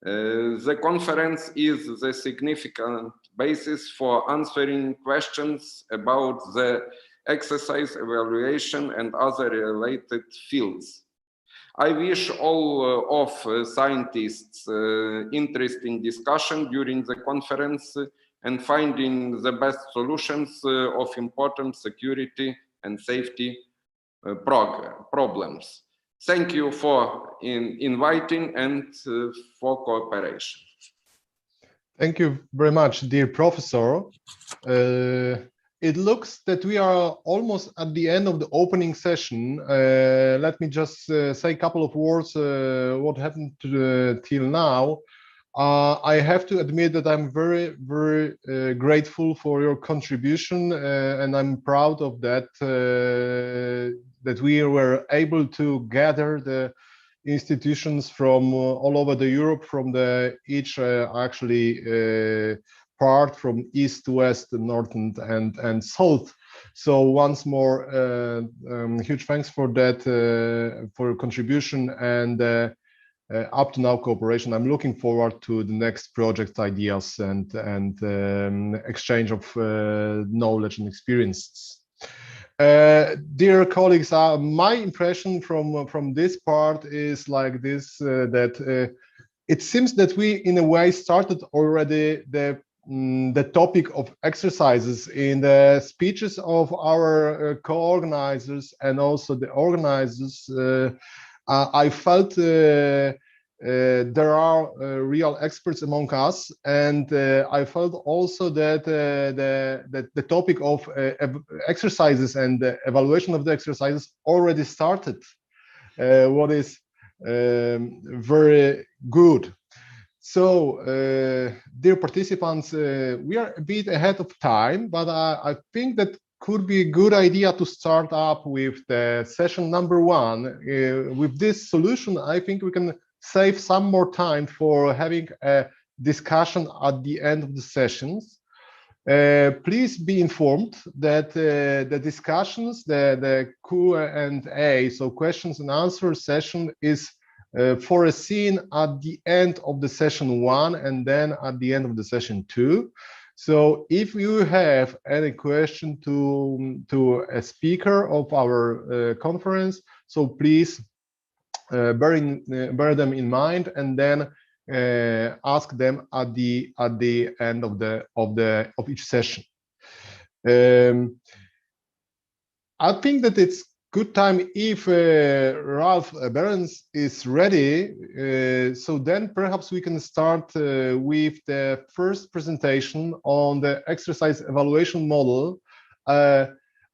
The conference is the significant basis for answering questions about the exercise evaluation and other related fields. I wish all of scientists interesting discussion during the conference and finding the best solutions of important security and safety problems. Thank you for inviting and for cooperation. Thank you very much, dear professor. It looks that we are almost at the end of the opening session. Let me just say a couple of words what happened till now. I have to admit that I'm very, very grateful for your contribution, and I'm proud of that. that we were able to gather the institutions from all over the Europe, from the each part from east to west, north and south. So once more, huge thanks for that, for your contribution and up to now cooperation. I'm looking forward to the next project ideas and exchange of knowledge and experiences. Dear colleagues, my impression from this part is like this, that it seems that we in a way started already the topic of exercises in the speeches of our co-organizers and also the organizers. I felt there are real experts among us, and I felt also that the topic of exercises and the evaluation of the exercises already started, what is very good. So, dear participants, we are a bit ahead of time, but I think that could be a good idea to start up with the session number 1. With this solution, I think we can save some more time for having a discussion at the end of the sessions. Please be informed that the discussions, the Q&A, so questions and answers session, is foreseen at the end of the session 1 and then at the end of the session 2. So if you have any question to a speaker of our conference, so please bear them in mind and then ask them at the end of each session. I think that it's good time if Ralph Behrens is ready. So then perhaps we can start with the first presentation on the exercise evaluation model.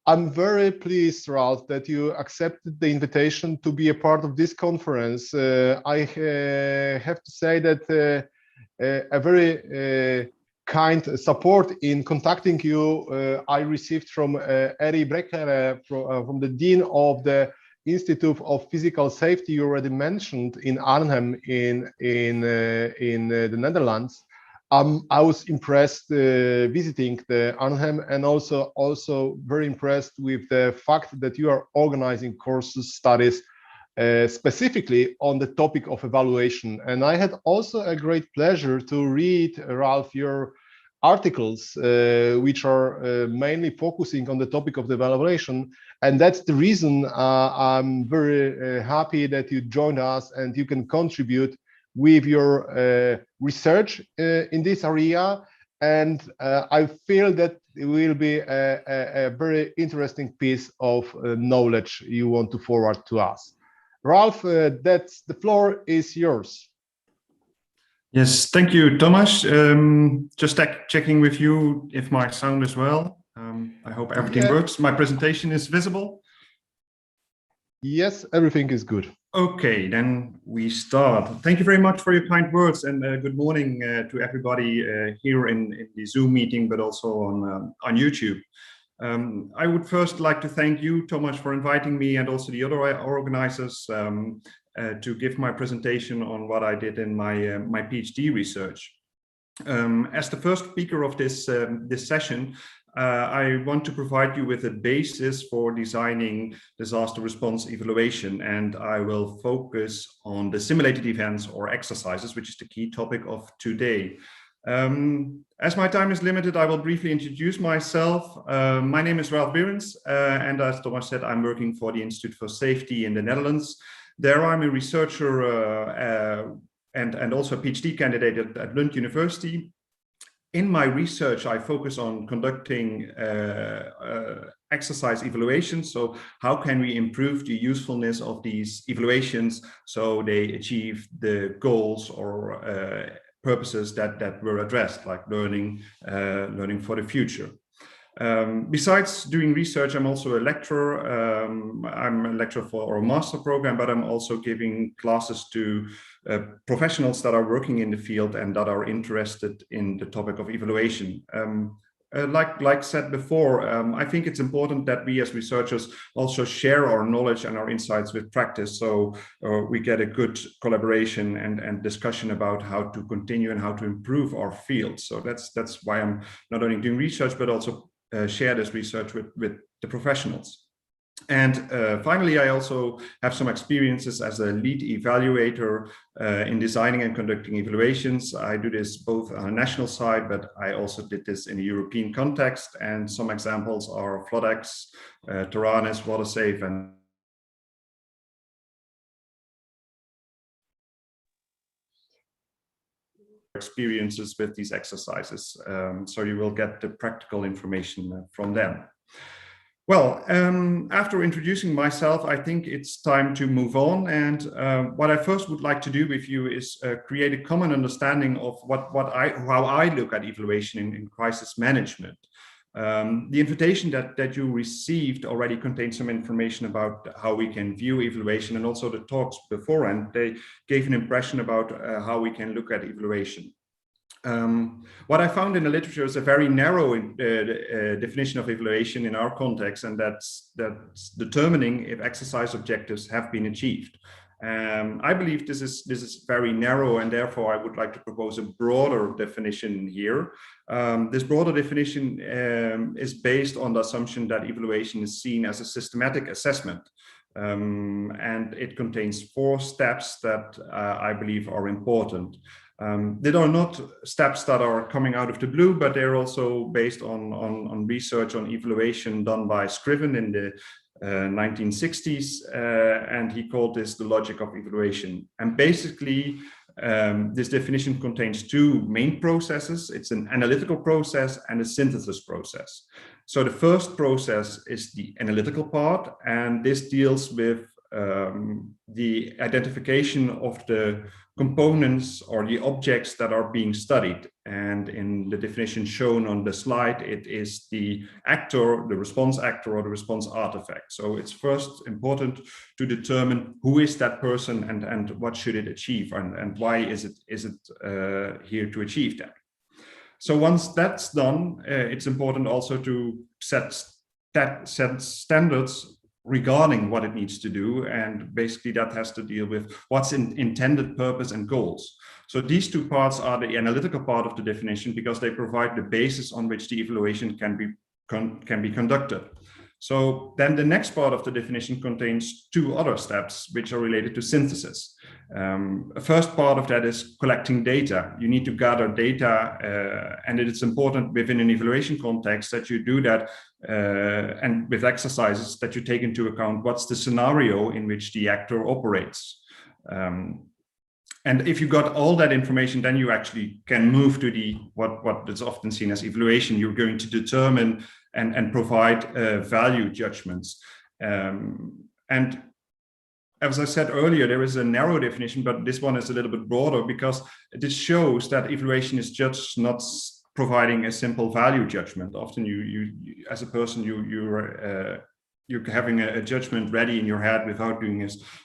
I'm very pleased, Ralph, that you accepted the invitation to be a part of this conference. I have to say that a very kind support in contacting you I received from Eri Brekker, from the Dean of the Institute of Physical Safety you already mentioned in Arnhem in the Netherlands. I was impressed visiting the Arnhem, and also very impressed with the fact that you are organizing courses, studies, specifically on the topic of evaluation. And I had also a great pleasure to read, Ralph, your articles, which are mainly focusing on the topic of the evaluation. And that's the reason I'm very happy that you joined us and you can contribute with your research in this area. And I feel that it will be a very interesting piece of knowledge you want to forward to us. Ralph, the floor is yours. Yes, thank you, Thomas. Just checking with you if my sound is well. I hope everything works. My presentation is visible. Yes, everything is good. Okay, then we start. Thank you very much for your kind words, and good morning to everybody here in the Zoom meeting, but also on YouTube. I would first like to thank you, Thomas, for inviting me, and also the other organizers to give my presentation on what I did in my PhD research. As the first speaker of this session, I want to provide you with a basis for designing disaster response evaluation, and I will focus on the simulated events or exercises, which is the key topic of today. As my time is limited, I will briefly introduce myself. My name is Ralph Behrens, and as Thomas said, I'm working for the Institute for Safety in the Netherlands. There I'm a researcher and also a PhD candidate at Lund University. In my research, I focus on conducting exercise evaluations. So how can we improve the usefulness of these evaluations so they achieve the goals or purposes that were addressed, like learning for the future. Besides doing research, I'm also a lecturer. I'm a lecturer for a master program, but I'm also giving classes to professionals that are working in the field and that are interested in the topic of evaluation. Like said before, I think it's important that we as researchers also share our knowledge and our insights with practice, so we get a good collaboration and discussion about how to continue and how to improve our field. So that's why I'm not only doing research, but also share this research with the professionals. And finally, I also have some experiences as a lead evaluator in designing and conducting evaluations. I do this both on a national side, but I also did this in a European context. And some examples are Flodex, Taranis, WaterSafe, and experiences with these exercises. So you will get the practical information from them. Well, after introducing myself, I think it's time to move on. And what I first would like to do with you is create a common understanding of how I look at evaluation in crisis management. The invitation that you received already contains some information about how we can view evaluation, and also the talks beforehand, they gave an impression about how we can look at evaluation. What I found in the literature is a very narrow definition of evaluation in our context, and that's determining if exercise objectives have been achieved. I believe this is very narrow, and therefore I would like to propose a broader definition here. This broader definition is based on the assumption that evaluation is seen as a systematic assessment. And it contains 4 steps that I believe are important. They are not steps that are coming out of the blue, but they're also based on research on evaluation done by Scriven in the 1960s, and he called this the logic of evaluation. And basically, this definition contains 2 main processes. It's an analytical process and a synthesis process. So the first process is the analytical part, and this deals with the identification of the components or the objects that are being studied. And in the definition shown on the slide, it is the actor, the response actor, or the response artifact. So it's first important to determine who is that person and what should it achieve, and why is it here to achieve that. So once that's done, it's important also to set standards regarding what it needs to do, and basically that has to deal with what's intended purpose and goals. So these 2 parts are the analytical part of the definition, because they provide the basis on which the evaluation can be conducted. So then the next part of the definition contains 2 other steps which are related to synthesis. A first part of that is collecting data. You need to gather data, and it is important within an evaluation context that you do that, and with exercises that you take into account what's the scenario in which the actor operates. And if you got all that information, then you actually can move to the what is often seen as evaluation. You're going to determine and provide value judgments. And as I said earlier, there is a narrow definition, but this one is a little bit broader, because this shows that evaluation is just not providing a simple value judgment. Often you as a person, you're having a judgment ready in your head without doing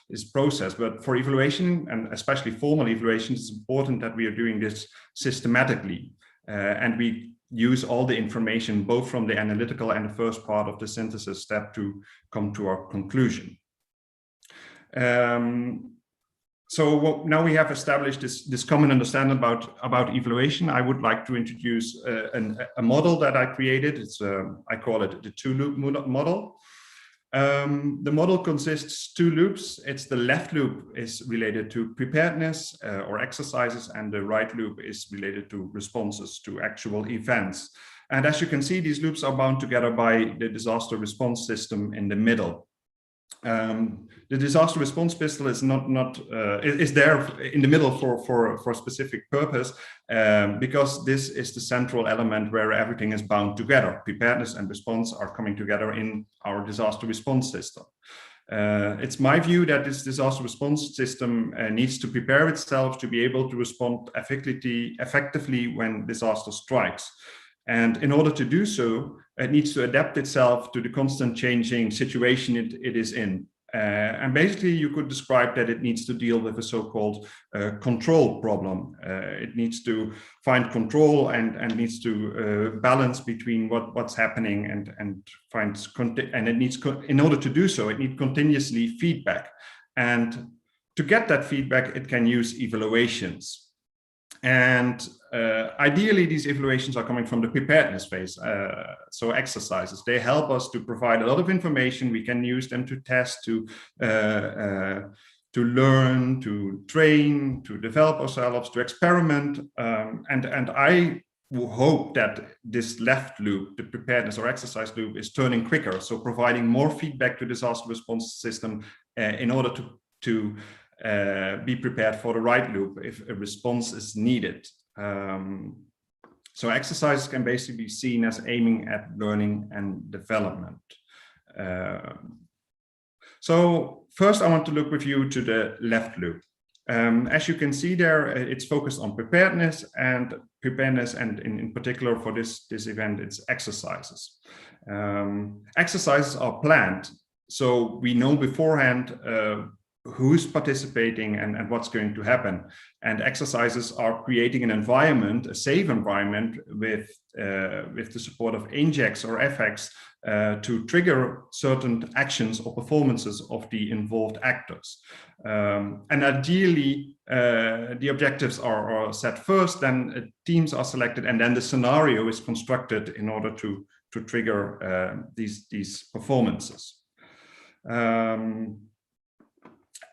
this process. But for evaluation, and especially formal evaluation, it's important that we are doing this systematically, and we use all the information both from the analytical and the first part of the synthesis step to come to our conclusion. So now we have established this common understanding about evaluation. I would like to introduce a model that I created. I call it the 2-loop model. The model consists 2 loops. It's the left loop is related to preparedness or exercises, and the right loop is related to responses to actual events. And as you can see, these loops are bound together by the disaster response system in the middle. The disaster response pistol is is there in the middle for a specific purpose, because this is the central element where everything is bound together. Preparedness and response are coming together in our disaster response system. It's my view that this disaster response system needs to prepare itself to be able to respond effectively when disaster strikes. And in order to do so, it needs to adapt itself to the constant changing situation it is in. And basically, you could describe that it needs to deal with a so-called control problem. It needs to find control and needs to balance between what's happening and it needs, in order to do so, it needs continuously feedback. And to get that feedback, it can use evaluations. And ideally, these evaluations are coming from the preparedness phase, so exercises. They help us to provide a lot of information. We can use them to test, to learn, to train, to develop ourselves, to experiment. And I hope that this left loop, the preparedness or exercise loop, is turning quicker. So providing more feedback to disaster response system in order to be prepared for the right loop if a response is needed. So exercises can basically be seen as aiming at learning and development. So first I want to look with you to the left loop. As you can see there, it's focused on preparedness and in particular for this event, it's exercises. Exercises are planned, so we know beforehand who's participating and what's going to happen. And exercises are creating an environment, a safe environment with the support of NGEx or FX to trigger certain actions or performances of the involved actors. And ideally, the objectives are set first, then teams are selected, and then the scenario is constructed in order to trigger these performances.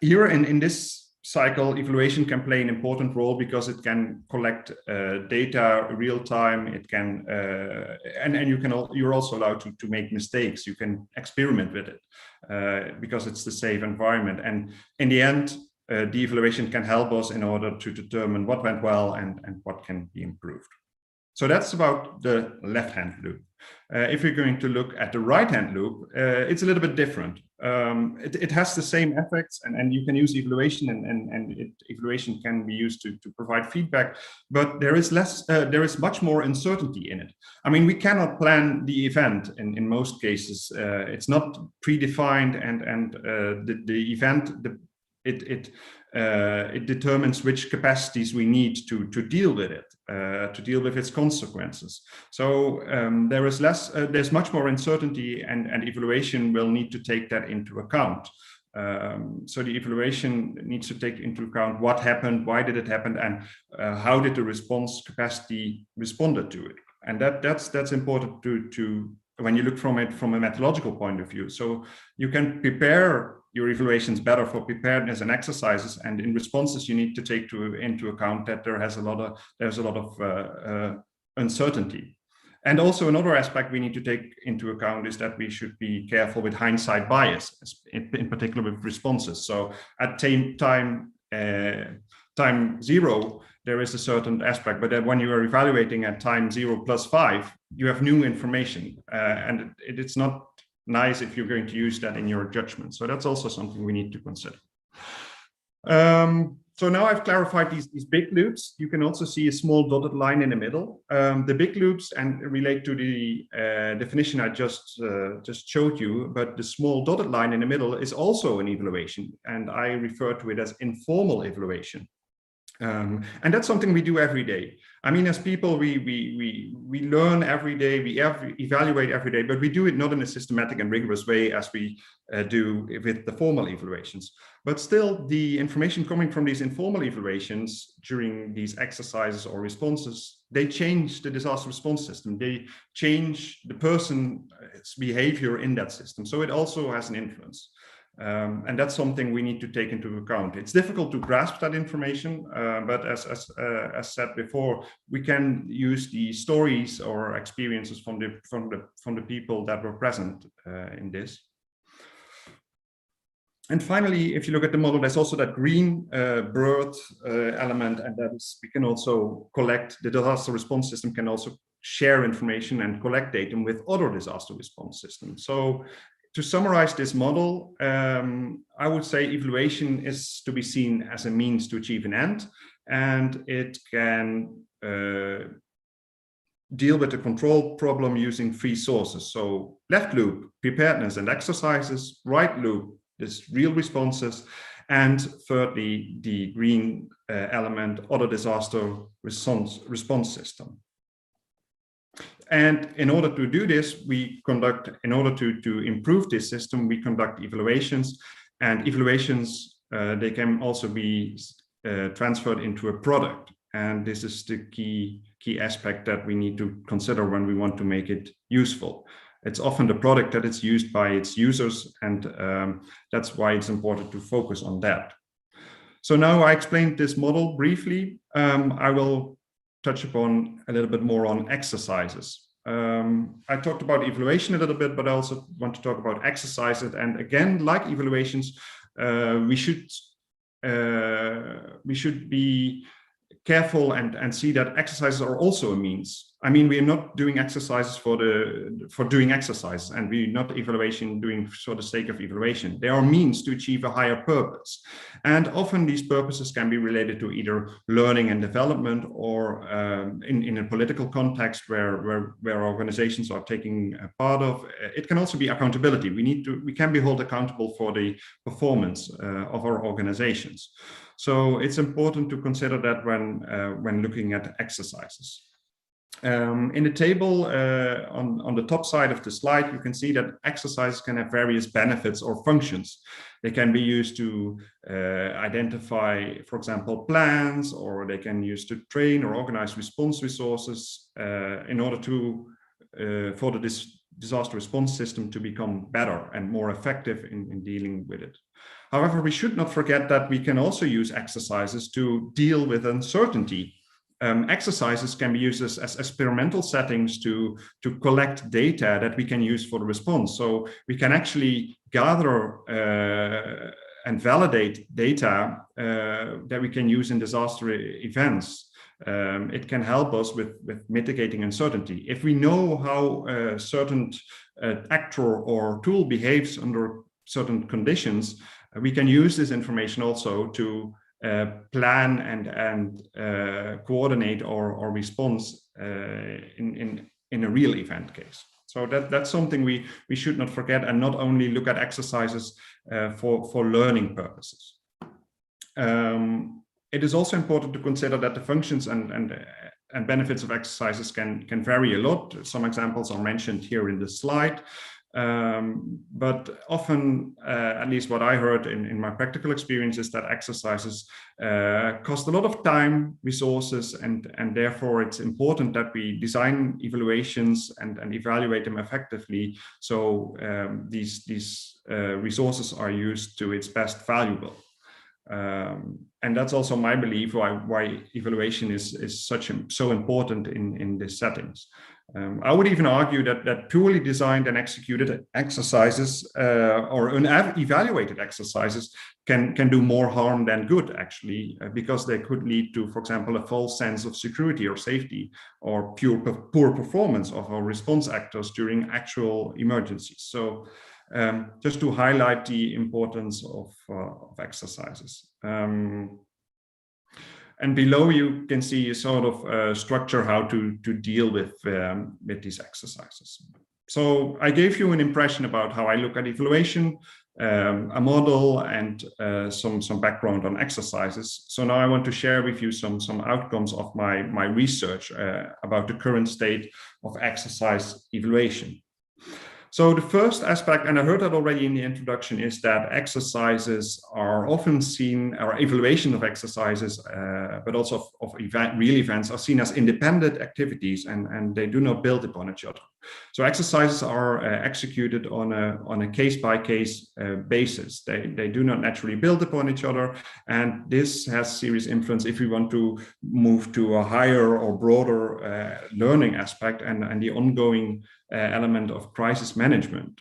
Here in this cycle, evaluation can play an important role because it can collect data real time. It can and you're also allowed to make mistakes. You can experiment with it because it's the safe environment. And in the end, the evaluation can help us in order to determine what went well and what can be improved. So that's about the left-hand loop. If we're going to look at the right-hand loop, it's a little bit different. It has the same effects, and you can use evaluation, and evaluation can be used to provide feedback, but there is much more uncertainty in it. I mean, we cannot plan the event in most cases. It's not predefined, and the event, it determines which capacities we need to deal with it, to deal with its consequences. So there's much more uncertainty, and evaluation will need to take that into account. So the evaluation needs to take into account what happened, why did it happen, and how did the response capacity responded to it. And that's important to when you look from it from a methodological point of view. So you can prepare your evaluations better for preparedness and exercises, and in responses you need to take into account that there's a lot of uncertainty. And also another aspect we need to take into account is that we should be careful with hindsight bias, in particular with responses. So at time zero, there is a certain aspect, but then when you are evaluating at time 0 + 5, you have new information, and it's not nice if you're going to use that in your judgment. So that's also something we need to consider. So now I've clarified these big loops. You can also see a small dotted line in the middle. The big loops and relate to the definition I just showed you, but the small dotted line in the middle is also an evaluation, and I refer to it as informal evaluation. And that's something we do every day. I mean, as people, we learn every day, we evaluate every day, but we do it not in a systematic and rigorous way as we do with the formal evaluations. But still, the information coming from these informal evaluations during these exercises or responses, they change the disaster response system. They change the person's behavior in that system. So it also has an influence. And that's something we need to take into account. It's difficult to grasp that information, but as said before, we can use the stories or experiences from the people that were present in this. And finally, if you look at the model, there's also that green bird element, and that is, we can also collect, the disaster response system can also share information and collect data with other disaster response systems. So to summarize this model, I would say evaluation is to be seen as a means to achieve an end, and it can deal with the control problem using 3 sources. So left loop, preparedness and exercises; right loop, this real responses. And thirdly, the green element, other disaster response system. And in order to do this, in order to improve this system, we conduct evaluations, and evaluations, they can also be transferred into a product. And this is the key aspect that we need to consider when we want to make it useful. It's often the product that is used by its users, and that's why it's important to focus on that. So now I explained this model briefly. I will touch upon a little bit more on exercises. I talked about evaluation a little bit, but I also want to talk about exercises. And again, like evaluations, we should be careful and see that exercises are also a means. I mean, we are not doing exercises for doing exercise, and we're not evaluation doing for the sake of evaluation. They are means to achieve a higher purpose. And often these purposes can be related to either learning and development, or in a political context where organizations are taking a part of. It can also be accountability. We can be held accountable for the performance of our organizations. So it's important to consider that when looking at exercises. In the table on the top side of the slide, you can see that exercises can have various benefits or functions. They can be used to identify, for example, plans, or they can use to train or organize response resources in order for the disaster response system to become better and more effective in dealing with it. However, we should not forget that we can also use exercises to deal with uncertainty. Exercises can be used as experimental settings to collect data that we can use for the response. So we can actually gather and validate data that we can use in disaster events. It can help us with mitigating uncertainty. If we know how a certain actor or tool behaves under certain conditions, we can use this information also to plan and coordinate our response in a real event case. So that's something we should not forget, and not only look at exercises for learning purposes. It is also important to consider that the functions and benefits of exercises can vary a lot. Some examples are mentioned here in the slide. But often, at least what I heard in my practical experience, is that exercises cost a lot of time, resources, and therefore it's important that we design evaluations and evaluate them effectively, so these resources are used to its best valuable. And that's also my belief why evaluation is so important in these settings. I would even argue that purely designed and executed exercises or unevaluated exercises can do more harm than good, actually, because they could lead to, for example, a false sense of security or safety, or poor performance of our response actors during actual emergencies. So just to highlight the importance of exercises. And below you can see a sort of structure how to deal with these exercises. So I gave you an impression about how I look at evaluation, a model, and some background on exercises. So now I want to share with you some outcomes of my research about the current state of exercise evaluation. So the first aspect, and I heard that already in the introduction, is that exercises are often seen, or evaluation of exercises, but also of real events, are seen as independent activities, and they do not build upon each other. So exercises are executed on a case-by-case basis. They do not naturally build upon each other, and this has serious influence if we want to move to a higher or broader learning aspect and the ongoing element of crisis management.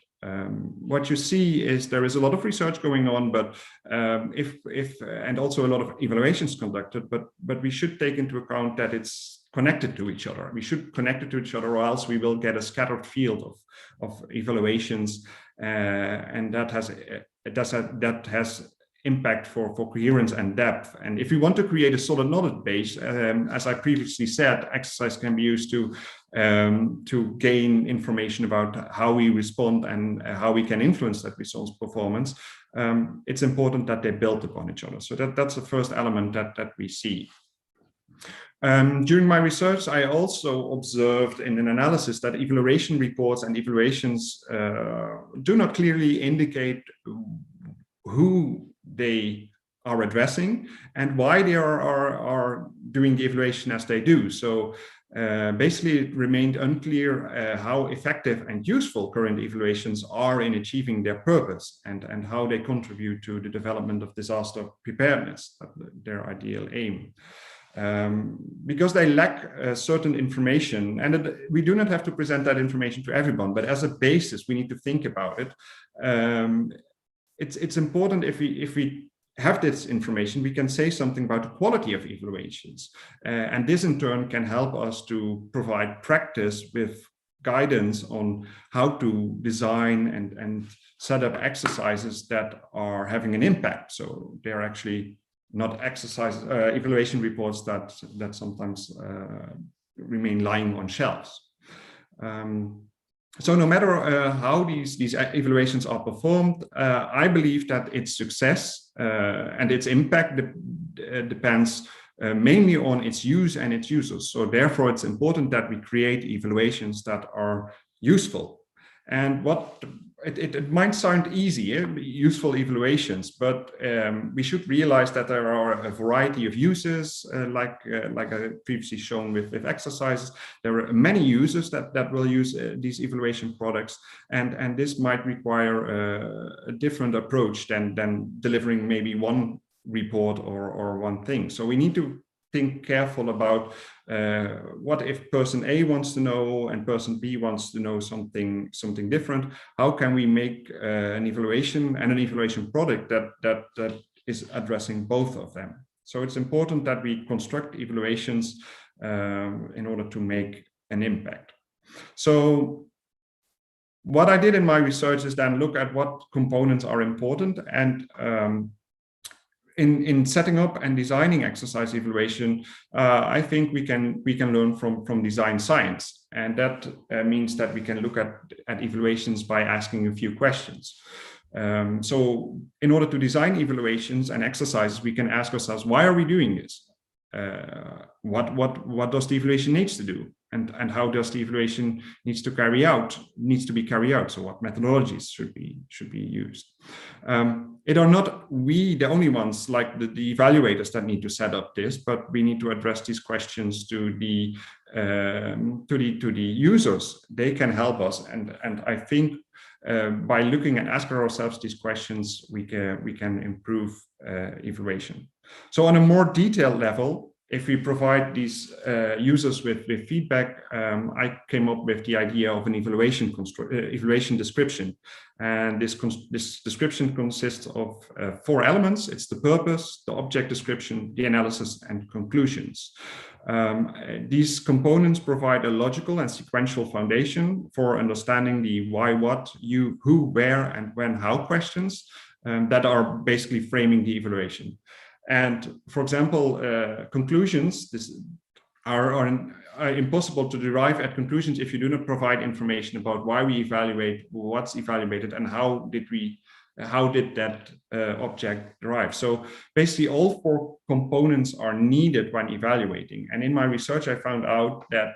What you see is there is a lot of research going on, but and also a lot of evaluations conducted, but we should take into account that it's connected to each other. We should connect it to each other, or else we will get a scattered field of evaluations, and that has impact for coherence and depth. And if we want to create a solid knowledge base, as I previously said, exercise can be used to gain information about how we respond and how we can influence that response performance. It's important that they build upon each other. So that's the first element that we see. During my research, I also observed in an analysis that evaluation reports and evaluations do not clearly indicate who they are addressing and why they are doing the evaluation as they do. So basically, it remained unclear how effective and useful current evaluations are in achieving their purpose and how they contribute to the development of disaster preparedness, their ideal aim. Because they lack certain information, and we do not have to present that information to everyone, but as a basis, we need to think about it. It's important if we have this information, we can say something about the quality of evaluations. And this in turn can help us to provide practice with guidance on how to design and set up exercises that are having an impact. So they're actually not evaluation reports that sometimes remain lying on shelves. So no matter how these evaluations are performed, I believe that its success and its impact depends mainly on its use and its users. So therefore, it's important that we create evaluations that are useful. And it might sound easy, useful evaluations, but we should realize that there are a variety of uses, like I previously shown with exercises. There are many users that will use these evaluation products, and this might require a different approach than delivering maybe one report or one thing. So we need to think careful about what if person A wants to know and person B wants to know something different. How can we make an evaluation and an evaluation product that is addressing both of them? So it's important that we construct evaluations in order to make an impact. So what I did in my research is then look at what components are important, and in setting up and designing exercise evaluation, I think we can learn from design science, and that means that we can look at evaluations by asking a few questions. So in order to design evaluations and exercises, we can ask ourselves, why are we doing this? What does the evaluation needs to do? And how does the evaluation needs to be carried out? So what methodologies should be used? It are not we the only ones, like the evaluators, that need to set up this, but we need to address these questions to the users. They can help us, and I think by looking and asking ourselves these questions, we can improve evaluation. So on a more detailed level, if we provide these users with feedback, I came up with the idea of an evaluation description. And this description consists of 4 elements. It's the purpose, the object description, the analysis, and conclusions. These components provide a logical and sequential foundation for understanding the why, what, you, who, where, and when, how questions that are basically framing the evaluation. And for example, conclusions are impossible to derive at conclusions if you do not provide information about why we evaluate, what's evaluated, and how did that object derive. So basically all 4 components are needed when evaluating. And in my research, I found out that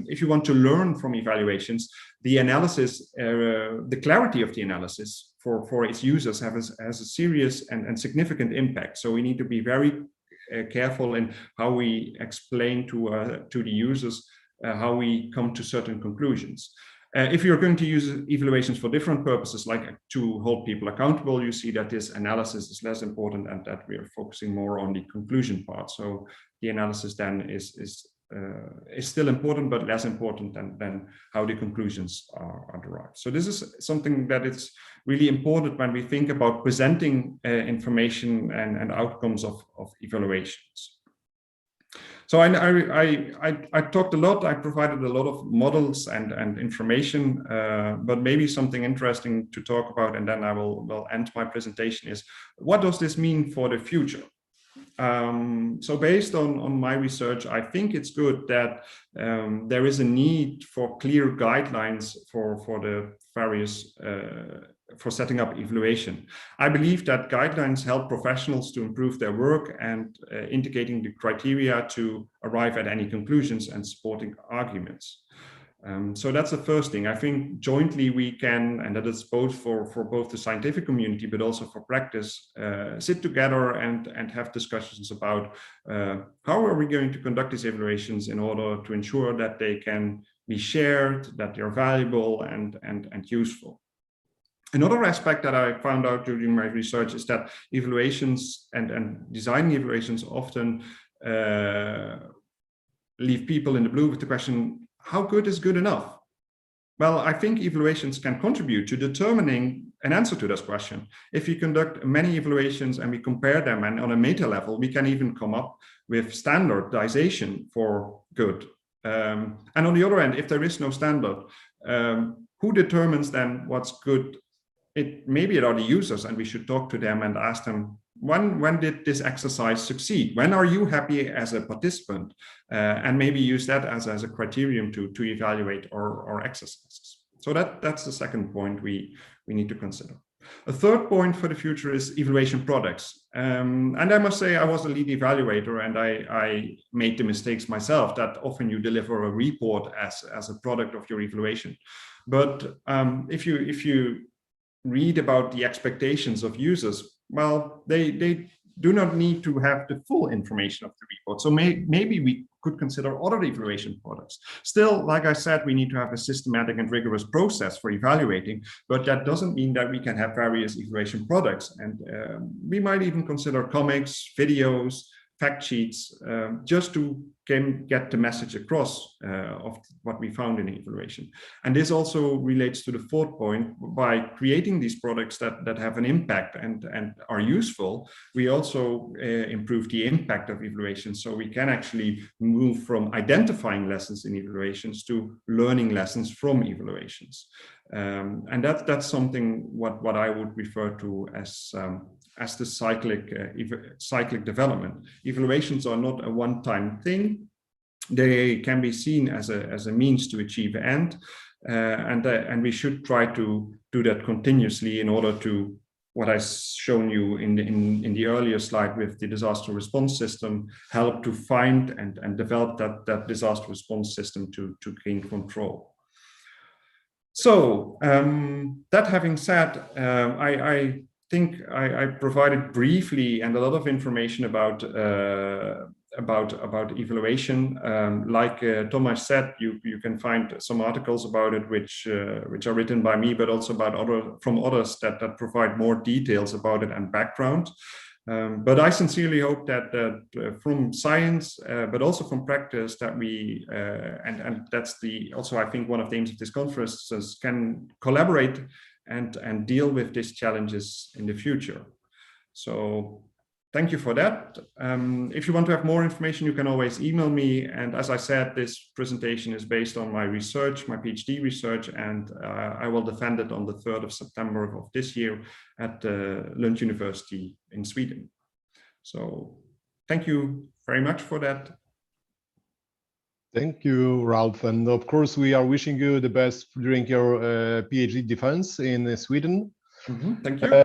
if you want to learn from evaluations, the analysis, the clarity of the analysis for its users has a serious and significant impact. So we need to be very careful in how we explain to the users how we come to certain conclusions. If you're going to use evaluations for different purposes, like to hold people accountable, you see that this analysis is less important and that we are focusing more on the conclusion part. So the analysis then is still important, but less important than how the conclusions are derived. So this is something that is really important when we think about presenting information and outcomes of evaluations. So I talked a lot, I provided a lot of models and information, but maybe something interesting to talk about, and then I will end my presentation, is what does this mean for the future? So based on my research, I think it's good that there is a need for clear guidelines for the various for setting up evaluation. I believe that guidelines help professionals to improve their work and indicating the criteria to arrive at any conclusions and supporting arguments. So that's the first thing. I think jointly we can, and that is both for both the scientific community, but also for practice, sit together and have discussions about how are we going to conduct these evaluations in order to ensure that they can be shared, that they're valuable and useful. Another aspect that I found out during my research is that evaluations and designing evaluations often leave people in the blue with the question, how good is good enough? Well, I think evaluations can contribute to determining an answer to this question. If you conduct many evaluations and we compare them, and on a meta level, we can even come up with standardization for good. And on the other end, if there is no standard, who determines then what's good? Maybe it are the users, and we should talk to them and ask them, when did this exercise succeed? When are you happy as a participant? And maybe use that as a criterion to evaluate our exercises. So that's the second point we need to consider. A third point for the future is evaluation products. And I must say I was a lead evaluator, and I made the mistakes myself that often you deliver a report as a product of your evaluation. But if you read about the expectations of users, well, they do not need to have the full information of the report. So maybe we could consider other evaluation products. Still, like I said, we need to have a systematic and rigorous process for evaluating, but that doesn't mean that we can have various evaluation products. And we might even consider comics, videos, fact sheets, just to get the message across of what we found in evaluation. And this also relates to the fourth point. By creating these products that have an impact and are useful, we also improve the impact of evaluation. So we can actually move from identifying lessons in evaluations to learning lessons from evaluations. And that's something what I would refer to as the cyclic development. Evaluations are not a one-time thing. They can be seen as a means to achieve an end, and we should try to do that continuously in order to, what I've shown you in the earlier slide with the disaster response system, help to find and develop that disaster response system to gain control. So that having said, I think I provided briefly and a lot of information about evaluation. Like Thomas said, you can find some articles about it which are written by me, but also from others that provide more details about it and background. But I sincerely hope that from science, but also from practice, that we and that's also I think one of the aims of this conference can collaborate and deal with these challenges in the future. So thank you for that. If you want to have more information, you can always email me. And as I said, this presentation is based on my research, my PhD research, and I will defend it on the 3rd of September of this year at Lund University in Sweden. So thank you very much for that. Thank you, Ralph. And of course, we are wishing you the best during your PhD defense in Sweden. Mm-hmm. Thank you.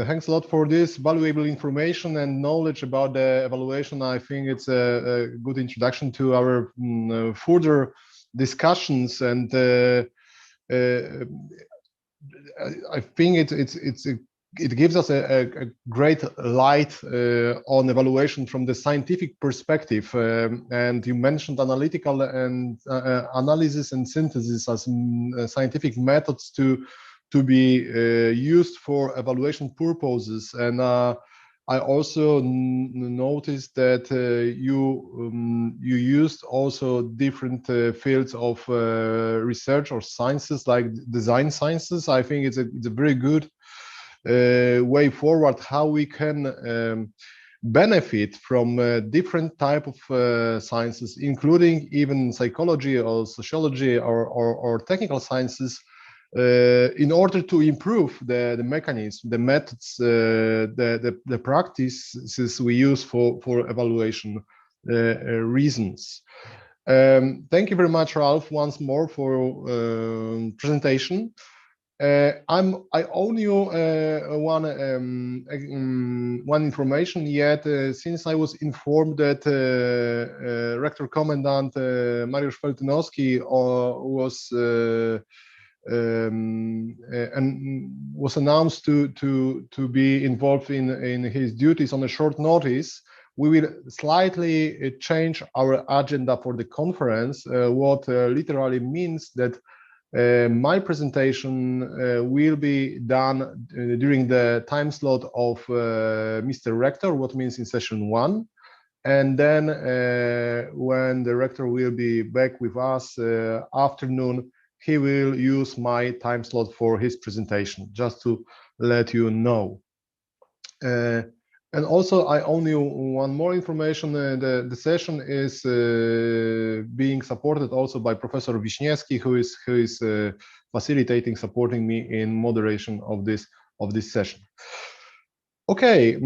Thanks a lot for this valuable information and knowledge about the evaluation. I think it's a good introduction to our further discussions, and I think it gives us a great light on evaluation from the scientific perspective. And you mentioned analytical and analysis and synthesis as scientific methods to be used for evaluation purposes. And I also noticed that you used also different fields of research or sciences, like design sciences. I think it's a very good way forward how we can benefit from different type of sciences, including even psychology or sociology or technical sciences, in order to improve the mechanism, the methods, the practices we use for evaluation reasons. Thank you very much, Ralph, once more for presentation. I owe you one information yet, since I was informed that Rector Commandant Mariusz Feltynowski was announced to be involved in his duties on a short notice. We will slightly change our agenda for the conference, what literally means that my presentation will be done during the time slot of Mr. Rector, what means in session 1. And then when the rector will be back with us afternoon, he will use my time slot for his presentation, just to let you know. And also, I owe you one more information. The session is being supported also by Professor Wiśniewski, who is facilitating, supporting me in moderation of this session. Okay,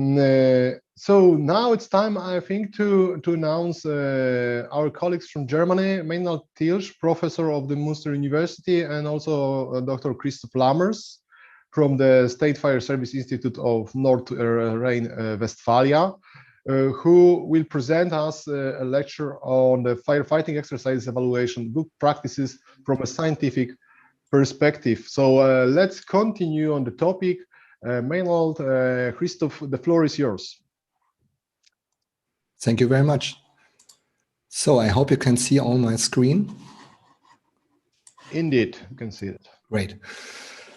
so now it's time, I think, to announce our colleagues from Germany, Meinald Tilsch, professor of the Münster University, and also Dr. Christoph Lammers from the State Fire Service Institute of North Rhine-Westphalia, who will present us a lecture on the firefighting exercise evaluation, good practices from a scientific perspective. So let's continue on the topic. Meinald, Christoph, the floor is yours. Thank you very much. So I hope you can see on my screen. Indeed, you can see it. Great.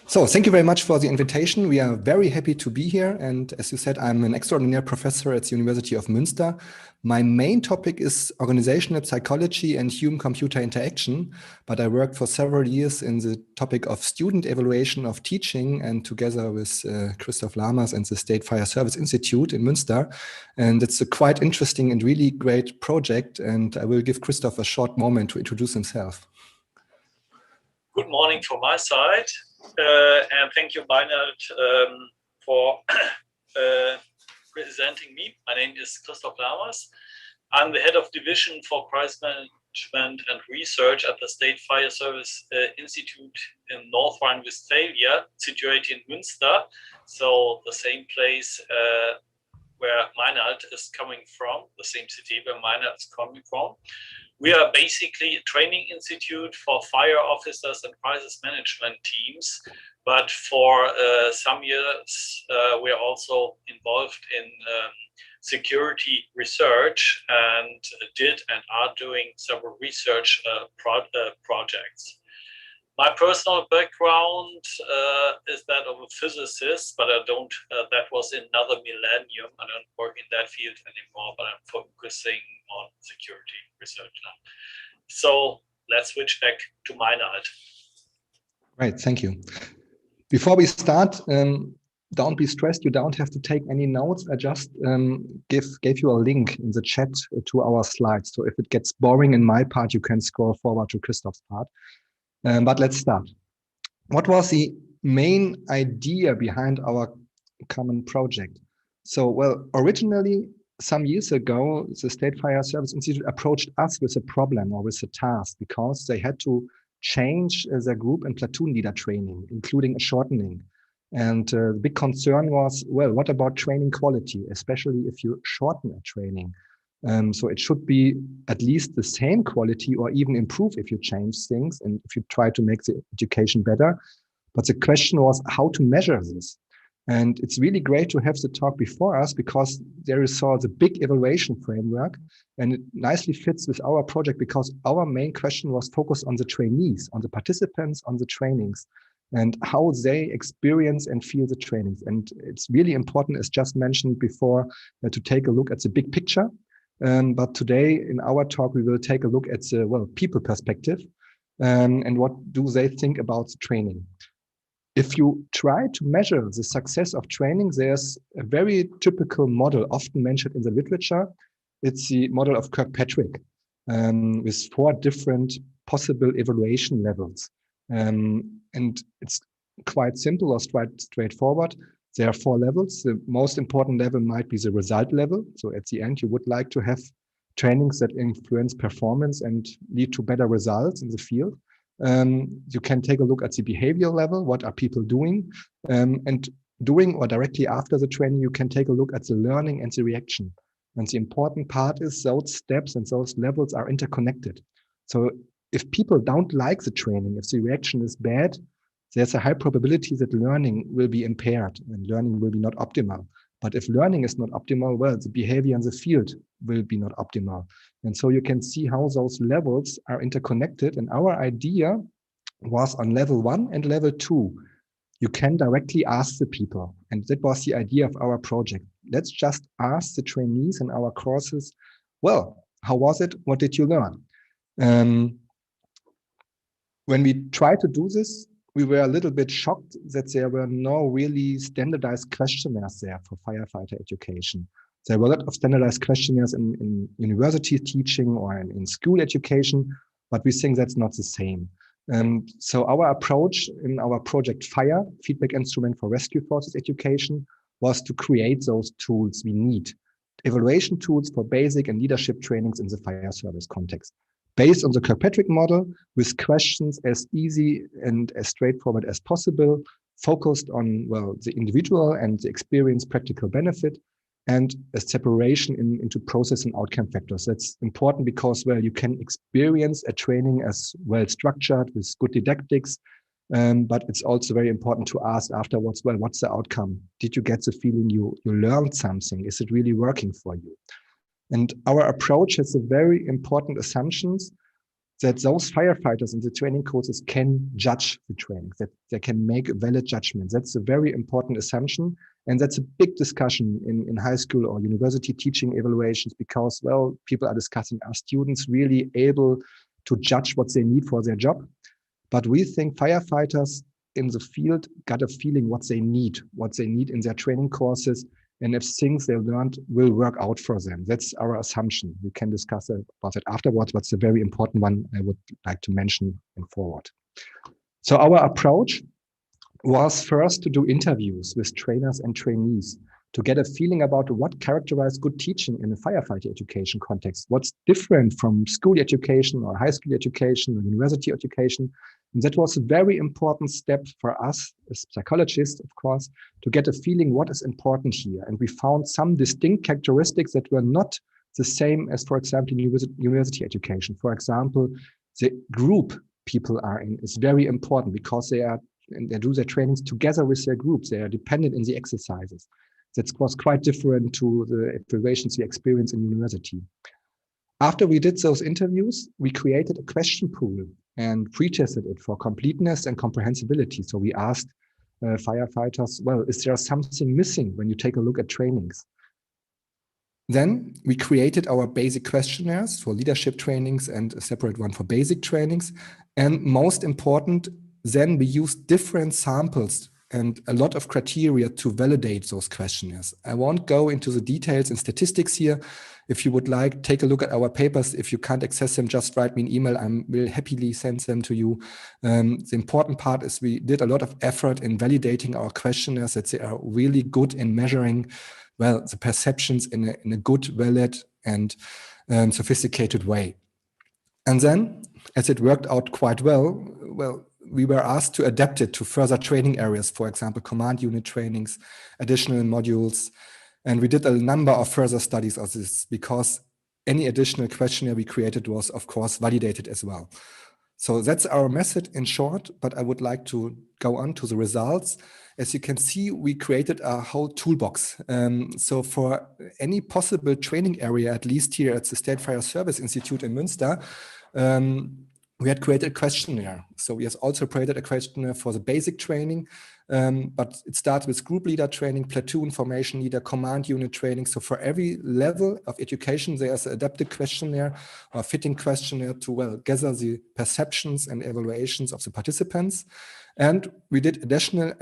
So thank you very much for the invitation. We are very happy to be here. And as you said, I'm an extraordinary professor at the University of Münster. My main topic is organizational psychology and human-computer interaction, but I worked for several years in the topic of student evaluation of teaching, and together with Christoph Lammers and the State Fire Service Institute in Münster. And it's a quite interesting and really great project. And I will give Christoph a short moment to introduce himself. Good morning from my side. And thank you, Meinald, for presenting me. My name is Christoph Lammers. I'm the head of division for crisis management and research at the State Fire Service Institute in North Rhine-Westphalia, situated in Münster. So the same place where Meinald is coming from, the same city where Meinald is coming from. We are basically a training institute for fire officers and crisis management teams, but for some years we are also involved in security research and did and are doing several research projects. My personal background is that of a physicist, but I don't, that was in another millennium. I don't work in that field anymore, but I'm focusing on security research now. So let's switch back to Meinald. Right, thank you. Before we start, don't be stressed. You don't have to take any notes. I just gave you a link in the chat to our slides. So if it gets boring in my part, you can scroll forward to Christoph's part. But let's start. What was the main idea behind our common project? So, well, originally, some years ago, the State Fire Service Institute approached us with a problem or with a task because they had to change their group and platoon leader training, including a shortening. And the big concern was, well, what about training quality, especially if you shorten a training? So it should be at least the same quality or even improve if you change things and if you try to make the education better. But the question was how to measure this. And it's really great to have the talk before us because there you saw the big evaluation framework and it nicely fits with our project because our main question was focused on the trainees, on the participants, on the trainings and how they experience and feel the trainings. And it's really important, as just mentioned before, to take a look at the big picture. But today in our talk, we will take a look at the, well, people perspective and what do they think about the training. If you try to measure the success of training, there's a very typical model often mentioned in the literature. It's the model of Kirkpatrick with 4 different possible evaluation levels. And it's quite simple or straightforward. There are 4 levels. The most important level might be the result level. So at the end, you would like to have trainings that influence performance and lead to better results in the field. You can take a look at the behavioral level. What are people doing? And during or directly after the training, you can take a look at the learning and the reaction. And the important part is those steps and those levels are interconnected. So if people don't like the training, if the reaction is bad, there's a high probability that learning will be impaired and learning will be not optimal. But if learning is not optimal, well, the behavior in the field will be not optimal. And so you can see how those levels are interconnected. And our idea was on level 1 and level 2. You can directly ask the people. And that was the idea of our project. Let's just ask the trainees in our courses, well, how was it? What did you learn? When we tried to do this, we were a little bit shocked that there were no really standardized questionnaires there for firefighter education. There were a lot of standardized questionnaires in university teaching or in school education, but we think that's not the same. So our approach in our project FIRE, Feedback Instrument for Rescue Forces Education, was to create those tools we need. Evaluation tools for basic and leadership trainings in the fire service context, based on the Kirkpatrick model, with questions as easy and as straightforward as possible, focused on, well, the individual and the experience practical benefit, and a separation into process and outcome factors. That's important because, well, you can experience a training as well structured with good didactics, but it's also very important to ask afterwards, well, what's the outcome? Did you get the feeling you learned something? Is it really working for you? And our approach has a very important assumptions that those firefighters in the training courses can judge the training, that they can make a valid judgment. That's a very important assumption. And that's a big discussion in high school or university teaching evaluations because, well, people are discussing, are students really able to judge what they need for their job? But we think firefighters in the field got a feeling what they need in their training courses, and if things they learned will work out for them. That's our assumption. We can discuss about it afterwards, but it's a very important one I would like to mention and forward. So our approach was first to do interviews with trainers and trainees to get a feeling about what characterized good teaching in a firefighter education context, what's different from school education or high school education or university education. And that was a very important step for us as psychologists, of course, to get a feeling what is important here. And we found some distinct characteristics that were not the same as, for example, university education. For example, the group people are in is very important because they do their trainings together with their groups. They are dependent in the exercises. That was quite different to the evaluations we experience in university. After we did those interviews, we created a question pool and pre-tested it for completeness and comprehensibility. So we asked firefighters, well, is there something missing when you take a look at trainings? Then we created our basic questionnaires for leadership trainings and a separate one for basic trainings. And most important, then we used different samples and a lot of criteria to validate those questionnaires. I won't go into the details and statistics here. If you would like, take a look at our papers. If you can't access them, just write me an email. I will happily send them to you. The important part is we did a lot of effort in validating our questionnaires, that they are really good in measuring, well, the perceptions in a good, valid, and sophisticated way. And then, as it worked out quite well, we were asked to adapt it to further training areas, for example, command unit trainings, additional modules. And we did a number of further studies of this because any additional questionnaire we created was, of course, validated as well. So that's our method in short, but I would like to go on to the results. As you can see, we created a whole toolbox. So for any possible training area, at least here at the State Fire Service Institute in Münster, we had created a questionnaire. So we have also created a questionnaire for the basic training, but it starts with group leader training, platoon formation leader, command unit training. So for every level of education, there's an adapted questionnaire or fitting questionnaire to, well, gather the perceptions and evaluations of the participants. And we did additional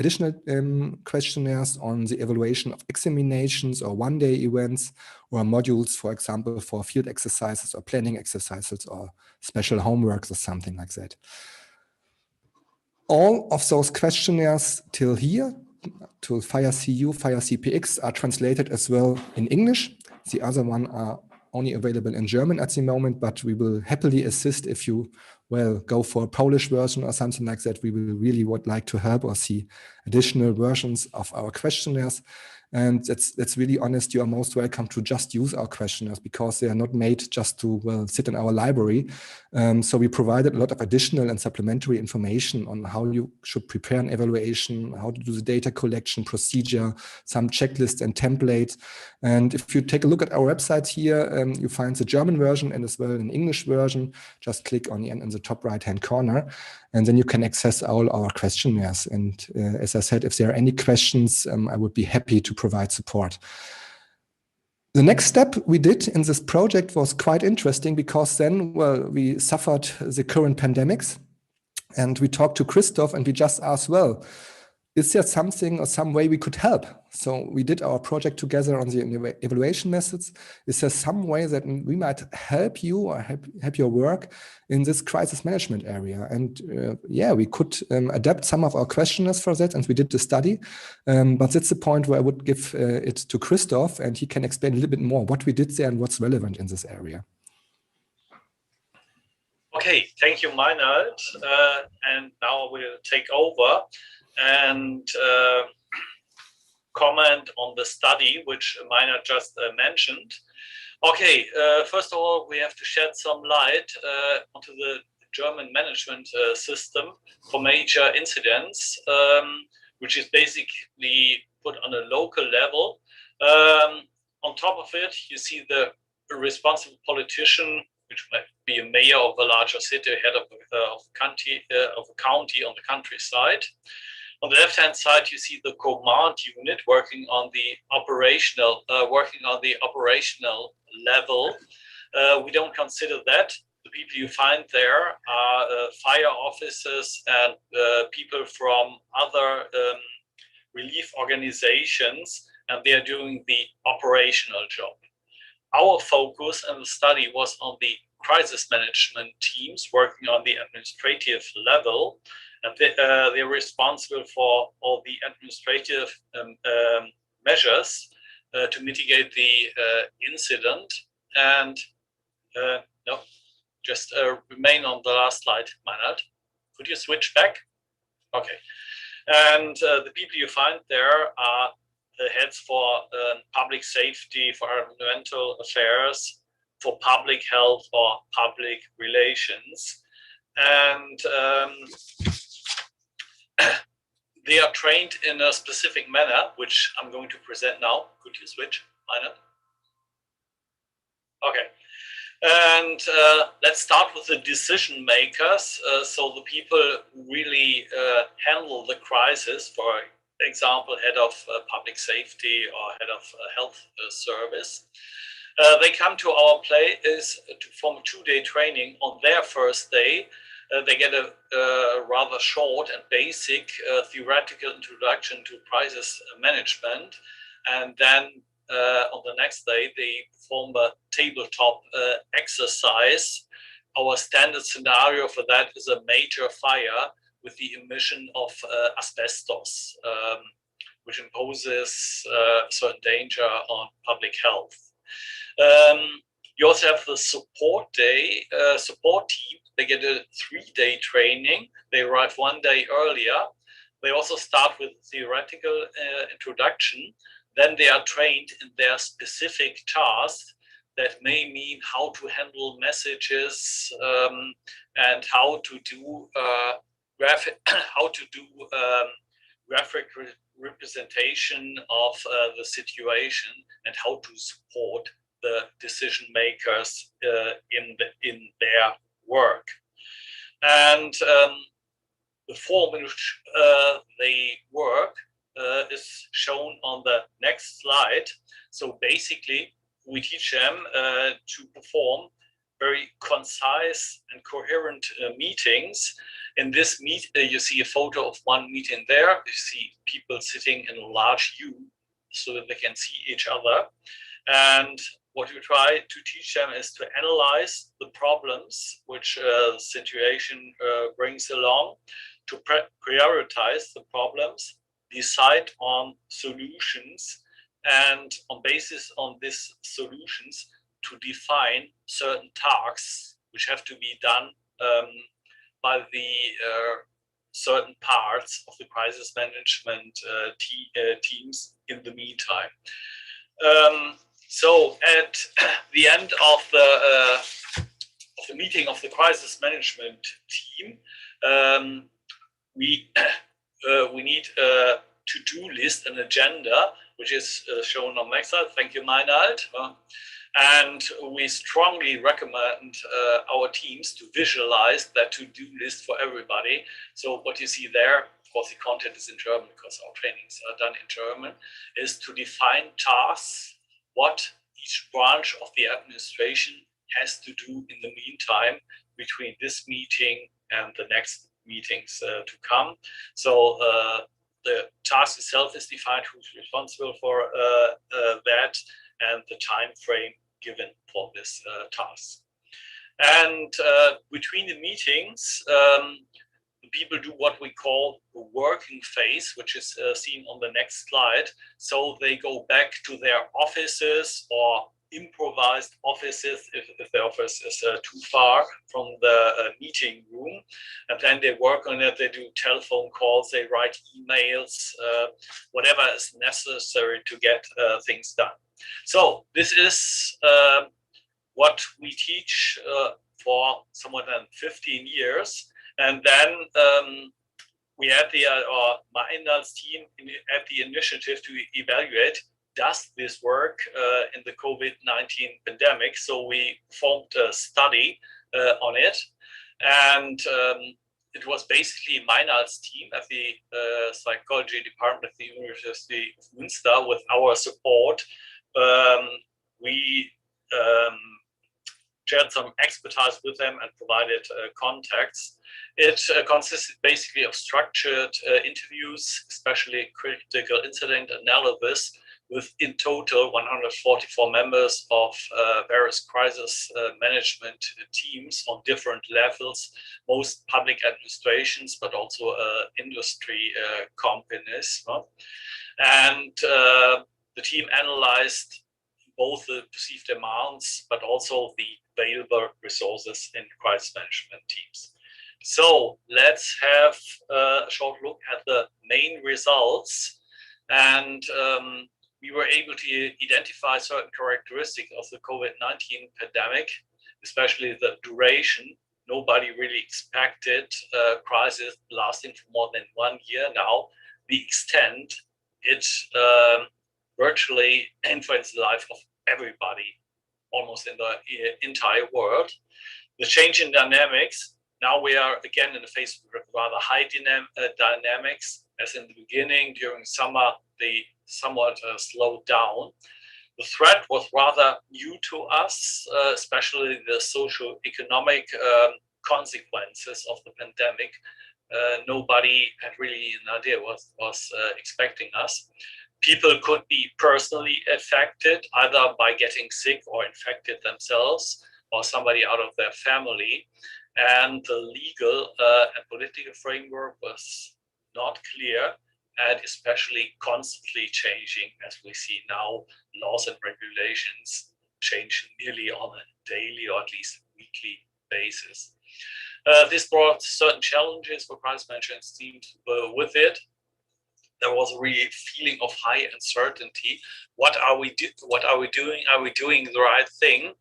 questionnaires on the evaluation of examinations or one-day events or modules, for example, for field exercises or planning exercises or special homeworks or something like that. All of those questionnaires till here, to FIRE CU, FIRE CPX, are translated as well in English. The other one are only available in German at the moment, but we will happily assist if you, well, go for a Polish version or something like that. We will really would like to help or see additional versions of our questionnaires. And that's really honest. You are most welcome to just use our questionnaires because they are not made just to, well, sit in our library. So we provided a lot of additional and supplementary information on how you should prepare an evaluation, how to do the data collection procedure, some checklists and templates. And if you take a look at our website here, you find the German version and as well an English version. Just click on the end in the top right-hand corner, and then you can access all our questionnaires. And as I said, if there are any questions, I would be happy to provide support. The next step we did in this project was quite interesting because then, well, we suffered the current pandemics and we talked to Christoph and we just asked, well, is there something or some way we could help? So we did our project together on the evaluation methods. Is there some way that we might help you or help your work in this crisis management area? And yeah, we could adapt some of our questionnaires for that, and we did the study. But that's the point where I would give it to Christoph, and he can explain a little bit more what we did there and what's relevant in this area. Okay, thank you, Meinert. And now we'll take over and comment on the study which Meinert just mentioned. Okay, first of all, we have to shed some light onto the German management system for major incidents, which is basically put on a local level. On top of it, you see the responsible politician, which might be a mayor of a larger city, head of a county on the countryside. On the left-hand side, you see the command unit working on the operational level. We don't consider that. The people you find there are fire officers and people from other relief organizations, and they are doing the operational job. Our focus in the study was on the crisis management teams working on the administrative level, and they're responsible for all the administrative measures to mitigate the incident. And no, just remain on the last slide, Meinert. Could you switch back? Okay. And the people you find there are the heads for public safety, for environmental affairs, for public health, or public relations. And they are trained in a specific manner, which I'm going to present now. Could you switch, Meinert? Okay. And let's start with the decision makers. So the people who really handle the crisis, for example, head of public safety or head of health service. They come to our place to form a two-day training. On their first day, they get a rather short and basic theoretical introduction to crisis management. And then on the next day, they perform a tabletop exercise. Our standard scenario for that is a major fire with the emission of asbestos, which imposes certain danger on public health. You also have the support day, support team. They get a 3-day training. They arrive 1 day earlier. They also start with theoretical introduction. Then they are trained in their specific tasks that may mean how to handle messages and how to do graphic representation of the situation and how to support the decision makers in their work. And the form in which they work is shown on the next slide. So basically, we teach them to perform very concise and coherent meetings In this you see a photo of one meeting there. You see people sitting in a large U so that they can see each other. And what we try to teach them is to analyze the problems which the situation brings along, to prioritize the problems, decide on solutions, and on basis on these solutions to define certain tasks which have to be done by the certain parts of the crisis management teams in the meantime. So at the end of the meeting of the crisis management team, we need a to-do list, an agenda, which is shown on the next slide. Thank you, Meinald. And we strongly recommend our teams to visualize that to-do list for everybody. So what you see there, of course, the content is in German because our trainings are done in German, is to define tasks, what each branch of the administration has to do in the meantime between this meeting and the next meetings to come. So the task itself is defined, who's responsible for that, and the time frame given for this task. And between the meetings, people do what we call a working phase, which is seen on the next slide. So they go back to their offices or improvised offices if the office is too far from the meeting room, and then they work on it. They do telephone calls, they write emails, whatever is necessary to get things done. So this is what we teach for somewhat than 15 years. And then we had Meinald's team had the initiative to evaluate, does this work in the COVID-19 pandemic? So we formed a study on it. And it was basically Meinald's team at the psychology department at the University of Münster with our support. We shared some expertise with them and provided contacts. It consisted basically of structured interviews, especially critical incident analysis, with in total 144 members of various crisis management teams on different levels, most public administrations, but also industry companies. And the team analyzed both the perceived demands, but also the available resources in crisis management teams. So let's have a short look at the main results. And we were able to identify certain characteristics of the COVID-19 pandemic, especially the duration. Nobody really expected a crisis lasting for more than 1 year now. The extent it virtually influenced the life of everybody, almost in the entire world. The change in dynamics, now we are again in the phase of rather high dynamics, as in the beginning, during summer, they somewhat slowed down. The threat was rather new to us, especially the socio-economic consequences of the pandemic. Nobody had really an idea what was expecting us. People could be personally affected, either by getting sick or infected themselves, or somebody out of their family. And the legal and political framework was not clear, and especially constantly changing, as we see now. Laws and regulations change nearly on a daily or at least weekly basis. This brought certain challenges for crisis management teams with it. There was a really feeling of high uncertainty. What are we doing? Are we doing the right thing?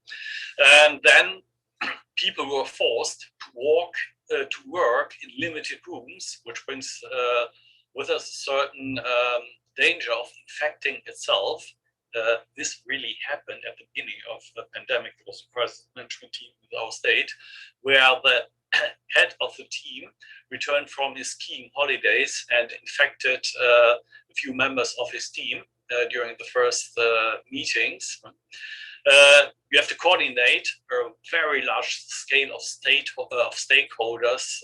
And then people were forced to work in limited rooms, which brings with us a certain danger of infecting itself. This really happened at the beginning of the pandemic. It was a crisis management team with our state, where the head of the team returned from his skiing holidays and infected a few members of his team during the first meetings. You have to coordinate a very large scale of stakeholders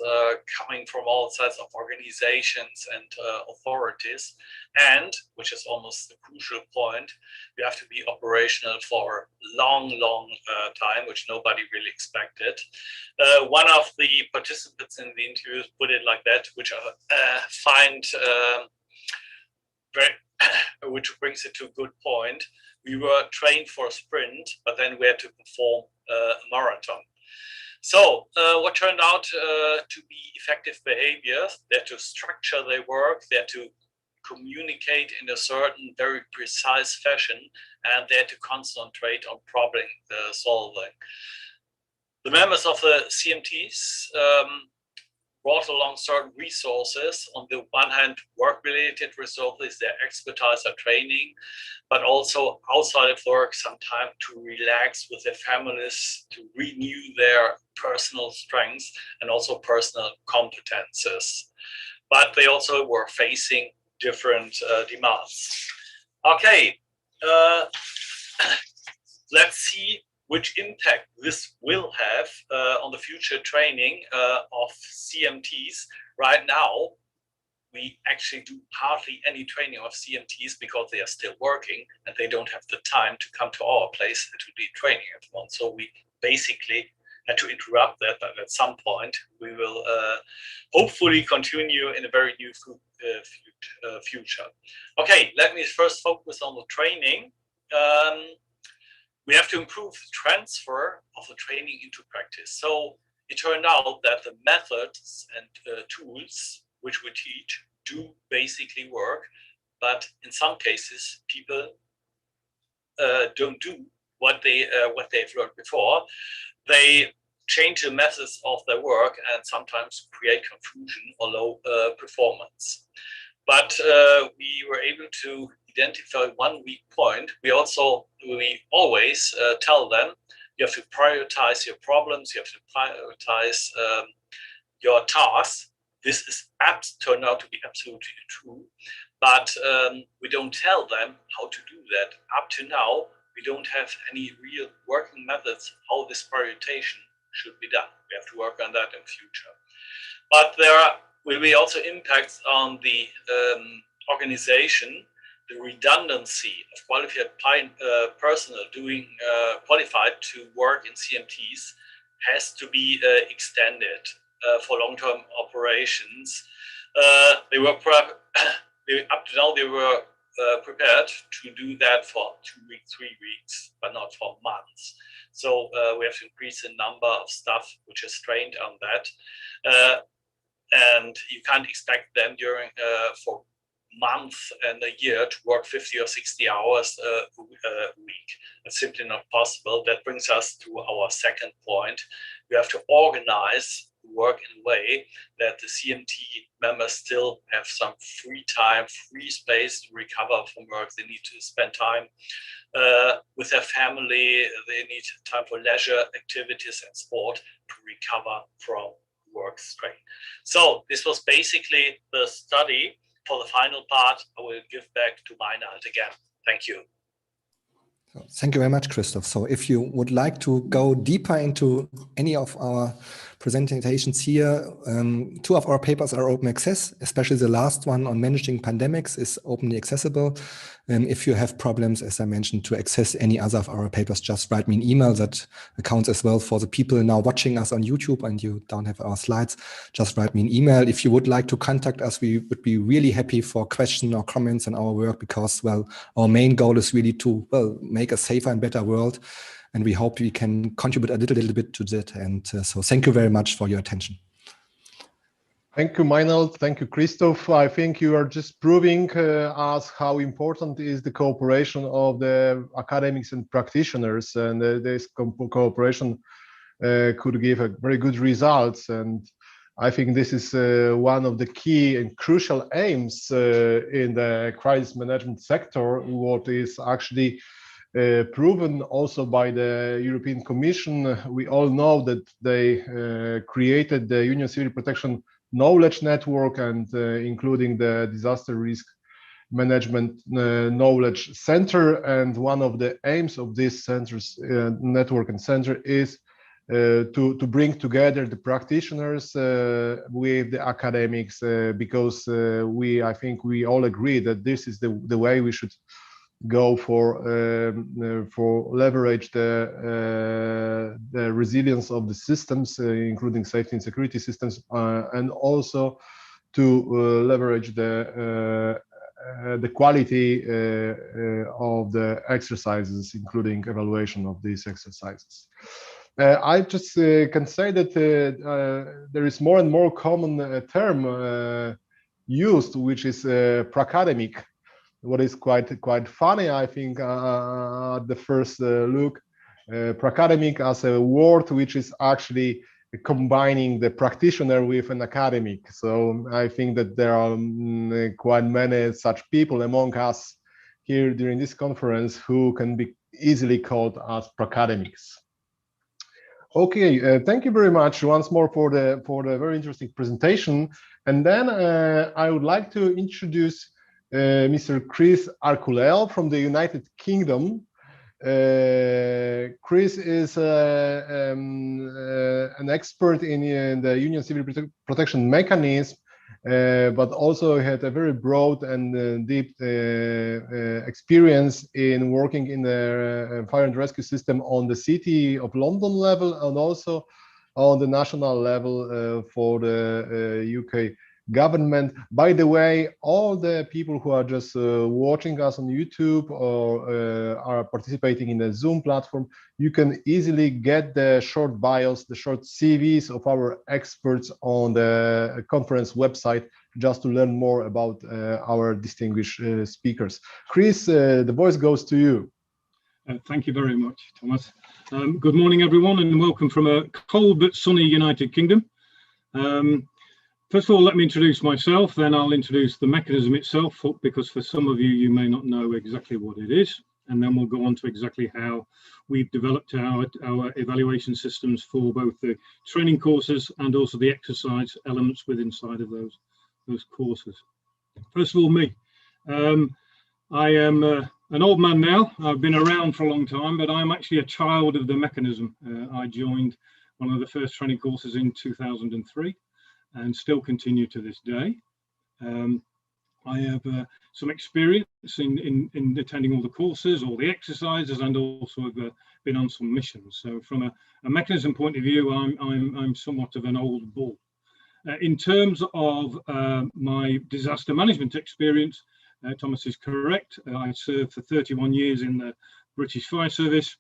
coming from all sides of organizations and authorities. And, which is almost the crucial point, you have to be operational for a long time, which nobody really expected. One of the participants in the interview put it like that, which I find which brings it to a good point. We were trained for a sprint, but then we had to perform a marathon. So what turned out to be effective behaviors, they had to structure their work, they had to communicate in a certain very precise fashion, and they had to concentrate on problem solving. The members of the CMTs brought along certain resources. On the one hand, work-related resources, their expertise or training, but also outside of work, some time to relax with their families, to renew their personal strengths and also personal competences. But they also were facing different demands. Okay, let's see which impact this will have on the future training of CMTs. Right now, we actually do hardly any training of CMTs because they are still working and they don't have the time to come to our place to do training at once. So we basically had to interrupt that, but at some point we will hopefully continue in a very near future. Okay, let me first focus on the training. We have to improve the transfer of the training into practice. So it turned out that the methods and tools which we teach do basically work, but in some cases people don't do what they've learned before. They change the methods of their work and sometimes create confusion or low performance. But we were able to identify one weak point. We always tell them you have to prioritize your problems, you have to prioritize your tasks. This is turned out to be absolutely true, but we don't tell them how to do that. Up to now, we don't have any real working methods how this prioritization should be done. We have to work on that in future. But there will be also impacts on the organization. The redundancy of qualified personnel qualified to work in CMTs has to be extended for long-term operations. Up to now, they were prepared to do that for 2 weeks, 3 weeks, but not for months. So we have to increase the number of staff which is trained on that. And you can't expect them during for month and a year to work 50 or 60 hours a week. It's simply not possible. That brings us to our second point. We have to organize work in a way that the CMT members still have some free time, free space to recover from work. They need to spend time with their family. They need time for leisure activities and sport to recover from work strain. So this was basically the study. For the final part, I will give back to Meinald again. Thank you. Thank you very much, Christoph. So if you would like to go deeper into any of our presentations here, 2 of our papers are open access, especially the last one on managing pandemics is openly accessible. If you have problems, as I mentioned, to access any other of our papers, just write me an email. That accounts as well for the people now watching us on YouTube and you don't have our slides. Just write me an email. If you would like to contact us, we would be really happy for questions or comments on our work because, well, our main goal is really to, well, make a safer and better world. And we hope we can contribute a little bit to that. And so thank you very much for your attention. Thank you, Meinald. Thank you, Christoph. I think you are just proving us how important is the cooperation of the academics and practitioners, and this cooperation could give a very good results. And I think this is one of the key and crucial aims in the crisis management sector, what is actually proven also by the European Commission. We all know that they created the Union Civil Protection Knowledge Network and including the disaster risk Management Knowledge Center, and one of the aims of this center's network and center is to bring together the practitioners with the academics, because I think we all agree that this is the way we should go for leverage the resilience of the systems, including safety and security systems, and also to leverage the quality of the exercises, including evaluation of these exercises. I just can say that there is more and more common term used, which is pracademic. What is quite funny, I think, at the first look, pracademic as a word which is actually combining the practitioner with an academic. So I think that there are quite many such people among us here during this conference who can be easily called as pracademics. Okay, thank you very much once more for the very interesting presentation. And then I would like to introduce Mr. Chris Arculeo from the United Kingdom. Chris is an expert in the Union Civil Protection Mechanism, but also had a very broad and deep experience in working in the fire and rescue system on the City of London level and also on the national level for the UK government. By the way, all the people who are just watching us on YouTube or are participating in the Zoom platform, you can easily get the short bios, the short CVs of our experts on the conference website, just to learn more about our distinguished speakers. Chris, the voice goes to you. Thank you very much, Thomas. Good morning, everyone, and welcome from a cold but sunny United Kingdom. First of all, let me introduce myself, then I'll introduce the mechanism itself, because for some of you, you may not know exactly what it is, and then we'll go on to exactly how we've developed our evaluation systems for both the training courses and also the exercise elements inside of those courses. First of all, me. I am an old man now. I've been around for a long time, but I'm actually a child of the mechanism. I joined one of the first training courses in 2003. And still continue to this day. I have some experience in attending all the courses, all the exercises, and also have been on some missions. So from a mechanism point of view, I'm somewhat of an old bull. In terms of my disaster management experience, Thomas is correct. I served for 31 years in the British Fire Service,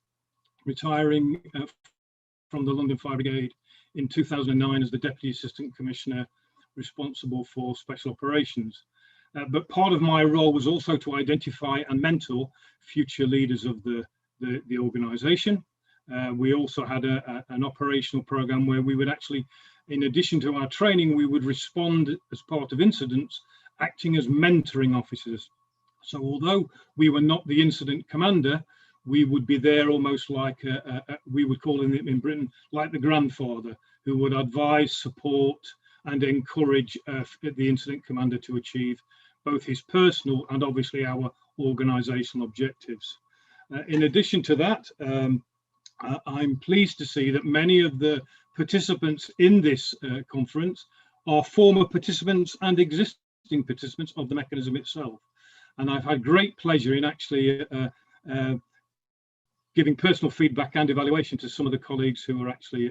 retiring from the London Fire Brigade in 2009 as the Deputy Assistant Commissioner responsible for Special Operations. But part of my role was also to identify and mentor future leaders of the organisation. We also had an operational programme where we would actually, in addition to our training, we would respond as part of incidents, acting as mentoring officers. So although we were not the incident commander, we would be there almost like, we would call it in Britain, like the grandfather, who would advise, support, and encourage the incident commander to achieve both his personal and obviously our organisational objectives. In addition to that, I'm pleased to see that many of the participants in this conference are former participants and existing participants of the mechanism itself. And I've had great pleasure in actually giving personal feedback and evaluation to some of the colleagues who are actually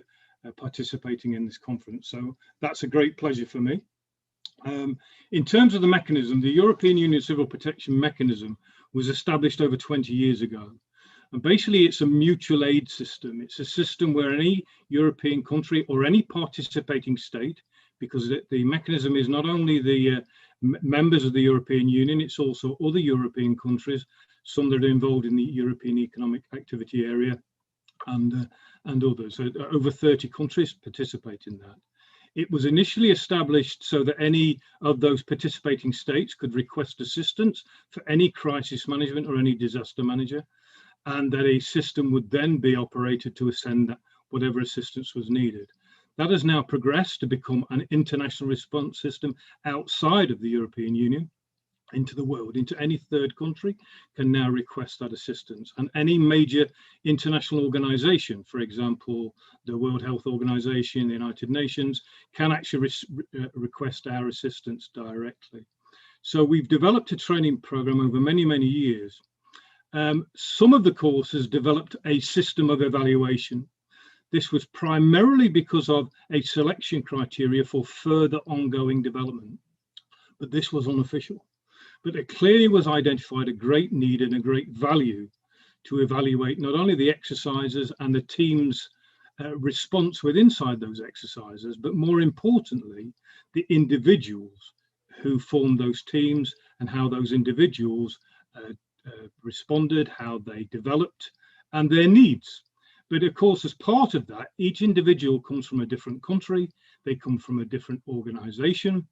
participating in this conference. So that's a great pleasure for me. In terms of the mechanism, the European Union Civil Protection Mechanism was established over 20 years ago. And basically it's a mutual aid system. It's a system where any European country or any participating state, because the mechanism is not only the members of the European Union, it's also other European countries, some that are involved in the European Economic Activity Area and others. So over 30 countries participate in that. It was initially established so that any of those participating states could request assistance for any crisis management or any disaster manager, and that a system would then be operated to send whatever assistance was needed. That has now progressed to become an international response system outside of the European Union. into the world, into any third country, can now request that assistance. And any major international organization, for example, the World Health Organization, the United Nations, can actually request our assistance directly. So we've developed a training program over many, many years. Some of the courses developed a system of evaluation. This was primarily because of a selection criteria for further ongoing development, but this was unofficial. But it clearly was identified a great need and a great value to evaluate not only the exercises and the team's response inside those exercises, but more importantly, the individuals who formed those teams and how those individuals responded, how they developed, and their needs. But of course, as part of that, each individual comes from a different country, they come from a different organization,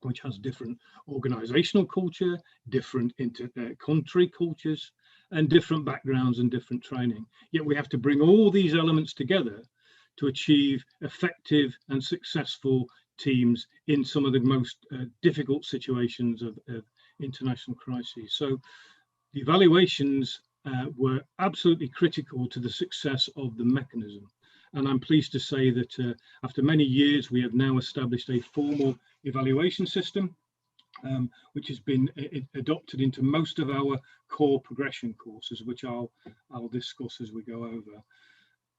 which has different organizational culture, different country cultures, and different backgrounds and different training. Yet we have to bring all these elements together to achieve effective and successful teams in some of the most difficult situations of international crises. So the evaluations were absolutely critical to the success of the mechanism. And I'm pleased to say that after many years, we have now established a formal evaluation system, which has been adopted into most of our core progression courses, which I'll discuss as we go over.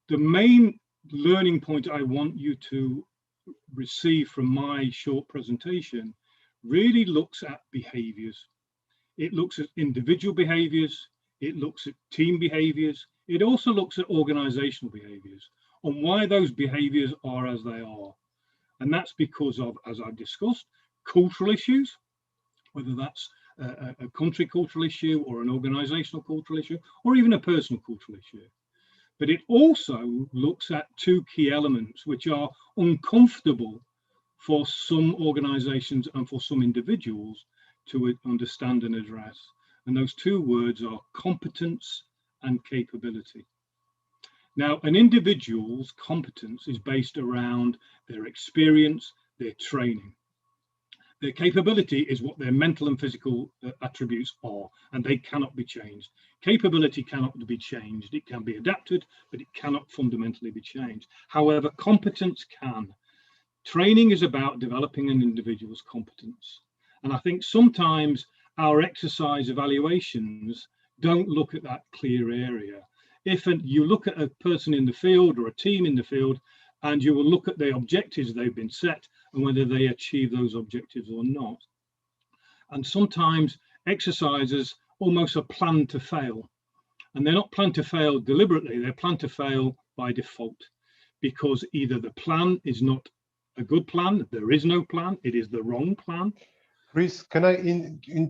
The main learning point I want you to receive from my short presentation really looks at behaviors. It looks at individual behaviors, it looks at team behaviors, it also looks at organizational behaviors and why those behaviors are as they are. And that's because of, as I've discussed, cultural issues, whether that's a country cultural issue or an organizational cultural issue, or even a personal cultural issue. But it also looks at two key elements which are uncomfortable for some organizations and for some individuals to understand and address. And those two words are competence and capability. Now, an individual's competence is based around their experience, their training. Their capability is what their mental and physical attributes are, and they cannot be changed. Capability cannot be changed. It can be adapted, but it cannot fundamentally be changed. However, competence can. Training is about developing an individual's competence. And I think sometimes our exercise evaluations don't look at that clear area. If you look at a person in the field or a team in the field, and you will look at the objectives they've been set and whether they achieve those objectives or not. And sometimes exercises almost are planned to fail. And they're not planned to fail deliberately, they're planned to fail by default, because either the plan is not a good plan, there is no plan, it is the wrong plan. Chris, can I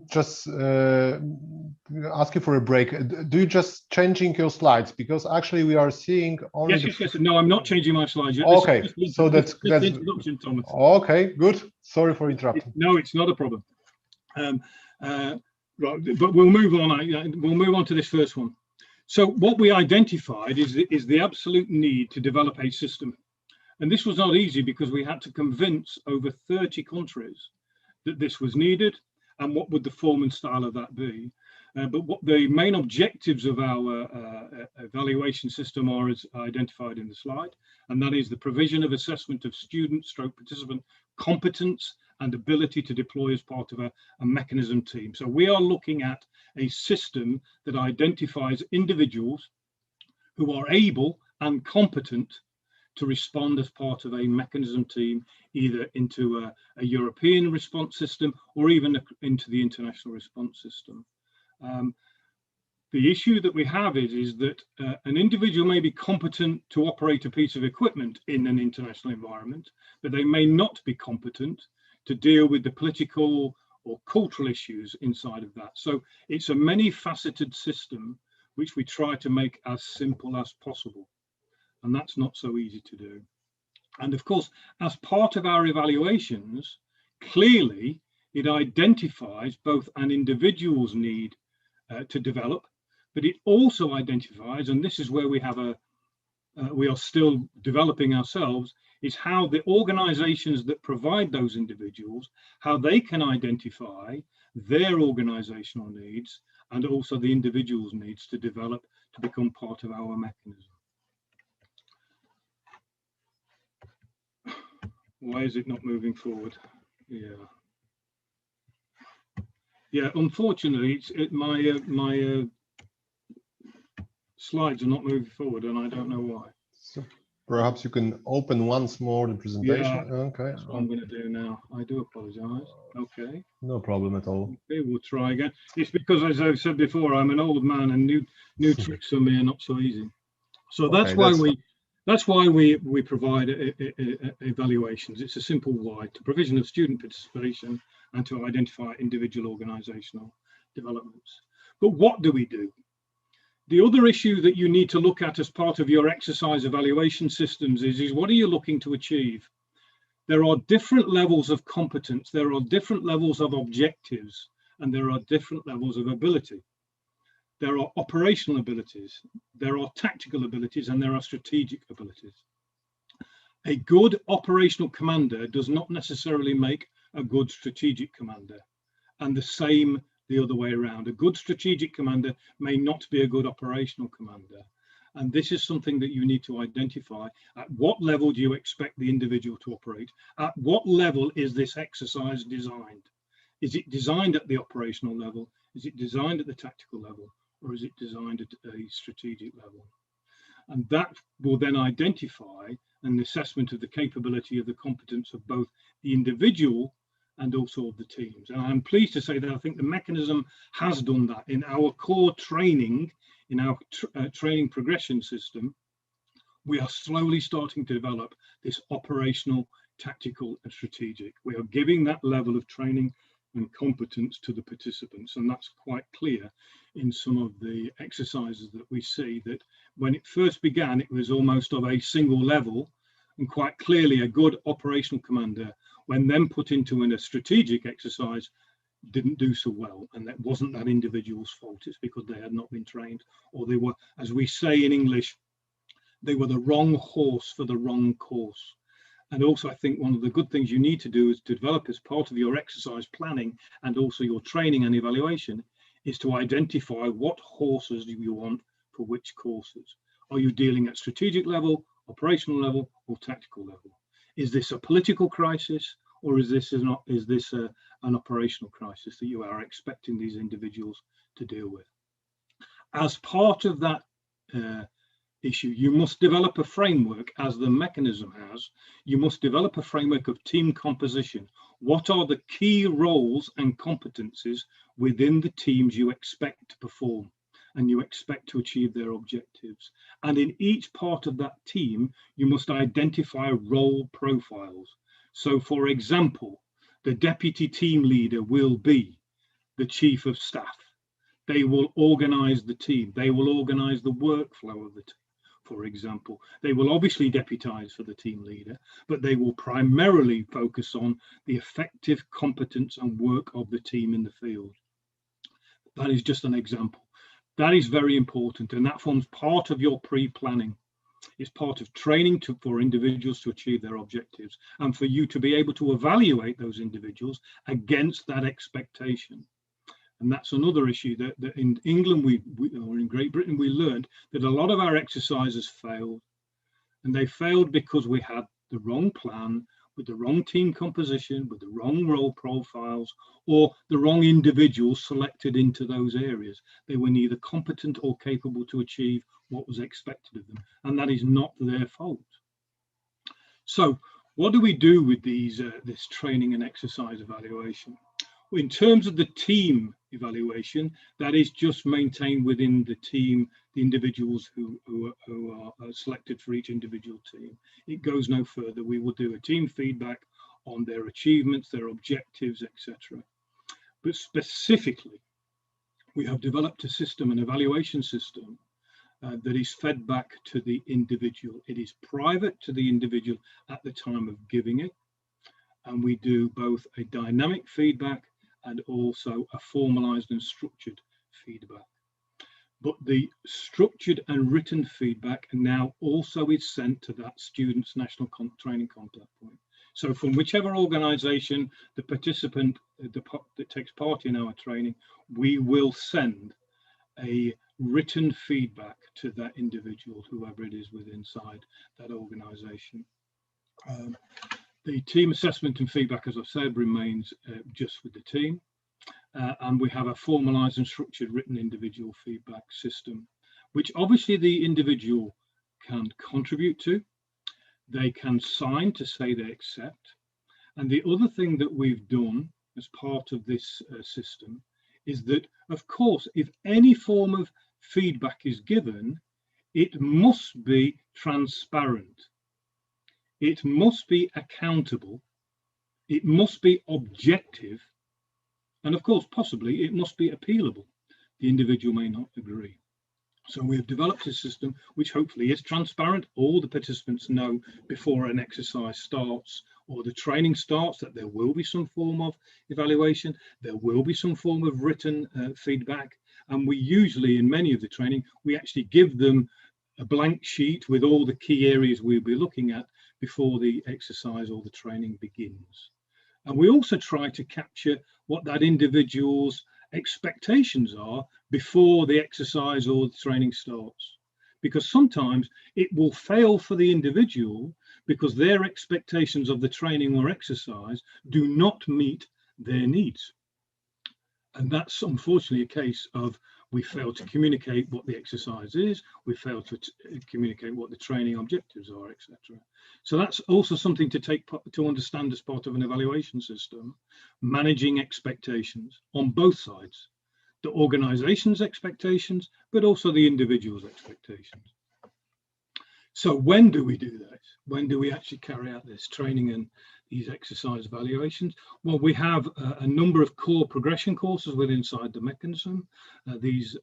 just ask you for a break? Do you just changing your slides? Because actually we are seeing only... Yes. No, I'm not changing my slides yet. Okay, so that's introduction, Thomas. Okay, good. Sorry for interrupting. No, it's not a problem. Right, but we'll move on. We'll move on to this first one. So what we identified is the absolute need to develop a system. And this was not easy because we had to convince over 30 countries that this was needed, and what would the form and style of that be. But what the main objectives of our evaluation system are is identified in the slide, and that is the provision of assessment of student/participant competence and ability to deploy as part of a mechanism team. So we are looking at a system that identifies individuals who are able and competent to respond as part of a mechanism team, either into a European response system or even into the international response system. The issue that we have is that an individual may be competent to operate a piece of equipment in an international environment, but they may not be competent to deal with the political or cultural issues inside of that. So it's a many-faceted system which we try to make as simple as possible. And that's not so easy to do. And of course, as part of our evaluations, clearly it identifies both an individual's need to develop, but it also identifies, and this is where we have we are still developing ourselves, is how the organizations that provide those individuals, how they can identify their organizational needs and also the individual's needs to develop to become part of our mechanism. Why is it not moving forward? Yeah, unfortunately, my slides are not moving forward, and I don't know why. So perhaps you can open once more the presentation. Yeah, okay. That's what I'm going to do now. I do apologize. Okay. No problem at all. Okay, we'll try again. It's because, as I've said before, I'm an old man, and new tricks for me are not so easy. So that's why we provide evaluations. It's a simple why: to provision of student participation and to identify individual organizational developments. But what do we do? The other issue that you need to look at as part of your exercise evaluation systems is what are you looking to achieve? There are different levels of competence, there are different levels of objectives, and there are different levels of ability. There are operational abilities, there are tactical abilities, and there are strategic abilities. A good operational commander does not necessarily make a good strategic commander, and the same the other way around. A good strategic commander may not be a good operational commander. And this is something that you need to identify. At what level do you expect the individual to operate? At what level is this exercise designed? Is it designed at the operational level? Is it designed at the tactical level? Or is it designed at a strategic level? And that will then identify an assessment of the capability of the competence of both the individual and also of the teams. And I'm pleased to say that I think the mechanism has done that in our core training, in our training progression system. We are slowly starting to develop this operational, tactical and strategic. We are giving that level of training and competence to the participants, and that's quite clear in some of the exercises that we see, that when it first began it was almost of a single level, and quite clearly a good operational commander, when then put into a strategic exercise, didn't do so well. And that wasn't that individual's fault. It's because they had not been trained, or they were, as we say in English, they were the wrong horse for the wrong course. And also, I think one of the good things you need to do is to develop as part of your exercise planning and also your training and evaluation is to identify what horses do you want for which courses. Are you dealing at strategic level, operational level, or tactical level? Is this a political crisis, or is this an operational crisis that you are expecting these individuals to deal with? As part of that issue, you must develop a framework, as the mechanism has. You must develop a framework of team composition. What are the key roles and competencies within the teams you expect to perform and you expect to achieve their objectives? And in each part of that team, you must identify role profiles. So, for example, the deputy team leader will be the chief of staff. They will organize the team. They will organize the workflow of the team. For example, they will obviously deputize for the team leader, but they will primarily focus on the effective competence and work of the team in the field. That is just an example. That is very important, and that forms part of your pre-planning. It's part of training for individuals to achieve their objectives and for you to be able to evaluate those individuals against that expectation. And that's another issue that in England, or in Great Britain, we learned that a lot of our exercises failed. And they failed because we had the wrong plan, with the wrong team composition, with the wrong role profiles, or the wrong individuals selected into those areas. They were neither competent or capable to achieve what was expected of them. And that is not their fault. So what do we do with this training and exercise evaluation? In terms of the team evaluation, that is just maintained within the team, the individuals who are selected for each individual team. It goes no further. We will do a team feedback on their achievements, their objectives, etc. But specifically, we have developed a system, an evaluation system, that is fed back to the individual. It is private to the individual at the time of giving it. And we do both a dynamic feedback and also a formalized and structured feedback. but the structured and written feedback now also is sent to that student's national training contact point. So from whichever organisation the participant that takes part in our training, we will send a written feedback to that individual, whoever it is within inside that organisation. The team assessment and feedback, as I've said, remains just with the team. And we have a formalised and structured written individual feedback system, which obviously the individual can contribute to. They can sign to say they accept. And the other thing that we've done as part of this system is that, of course, if any form of feedback is given, it must be transparent. It must be accountable. It must be objective. And of course, possibly it must be appealable. The individual may not agree. So we have developed a system which hopefully is transparent. All the participants know before an exercise starts or the training starts that there will be some form of evaluation. There will be some form of written feedback. And we usually, in many of the training, we actually give them a blank sheet with all the key areas we'll be looking at before the exercise or the training begins. And we also try to capture what that individual's expectations are before the exercise or the training starts. Because sometimes it will fail for the individual because their expectations of the training or exercise do not meet their needs. And that's unfortunately a case of we fail to communicate what the exercise is, we fail to communicate what the training objectives are, etc. So that's also something to understand as part of an evaluation system, managing expectations on both sides, the organization's expectations, but also the individual's expectations. So when do we do that? When do we actually carry out this training and these exercise evaluations? Well, we have a number of core progression courses within inside the mechanism. These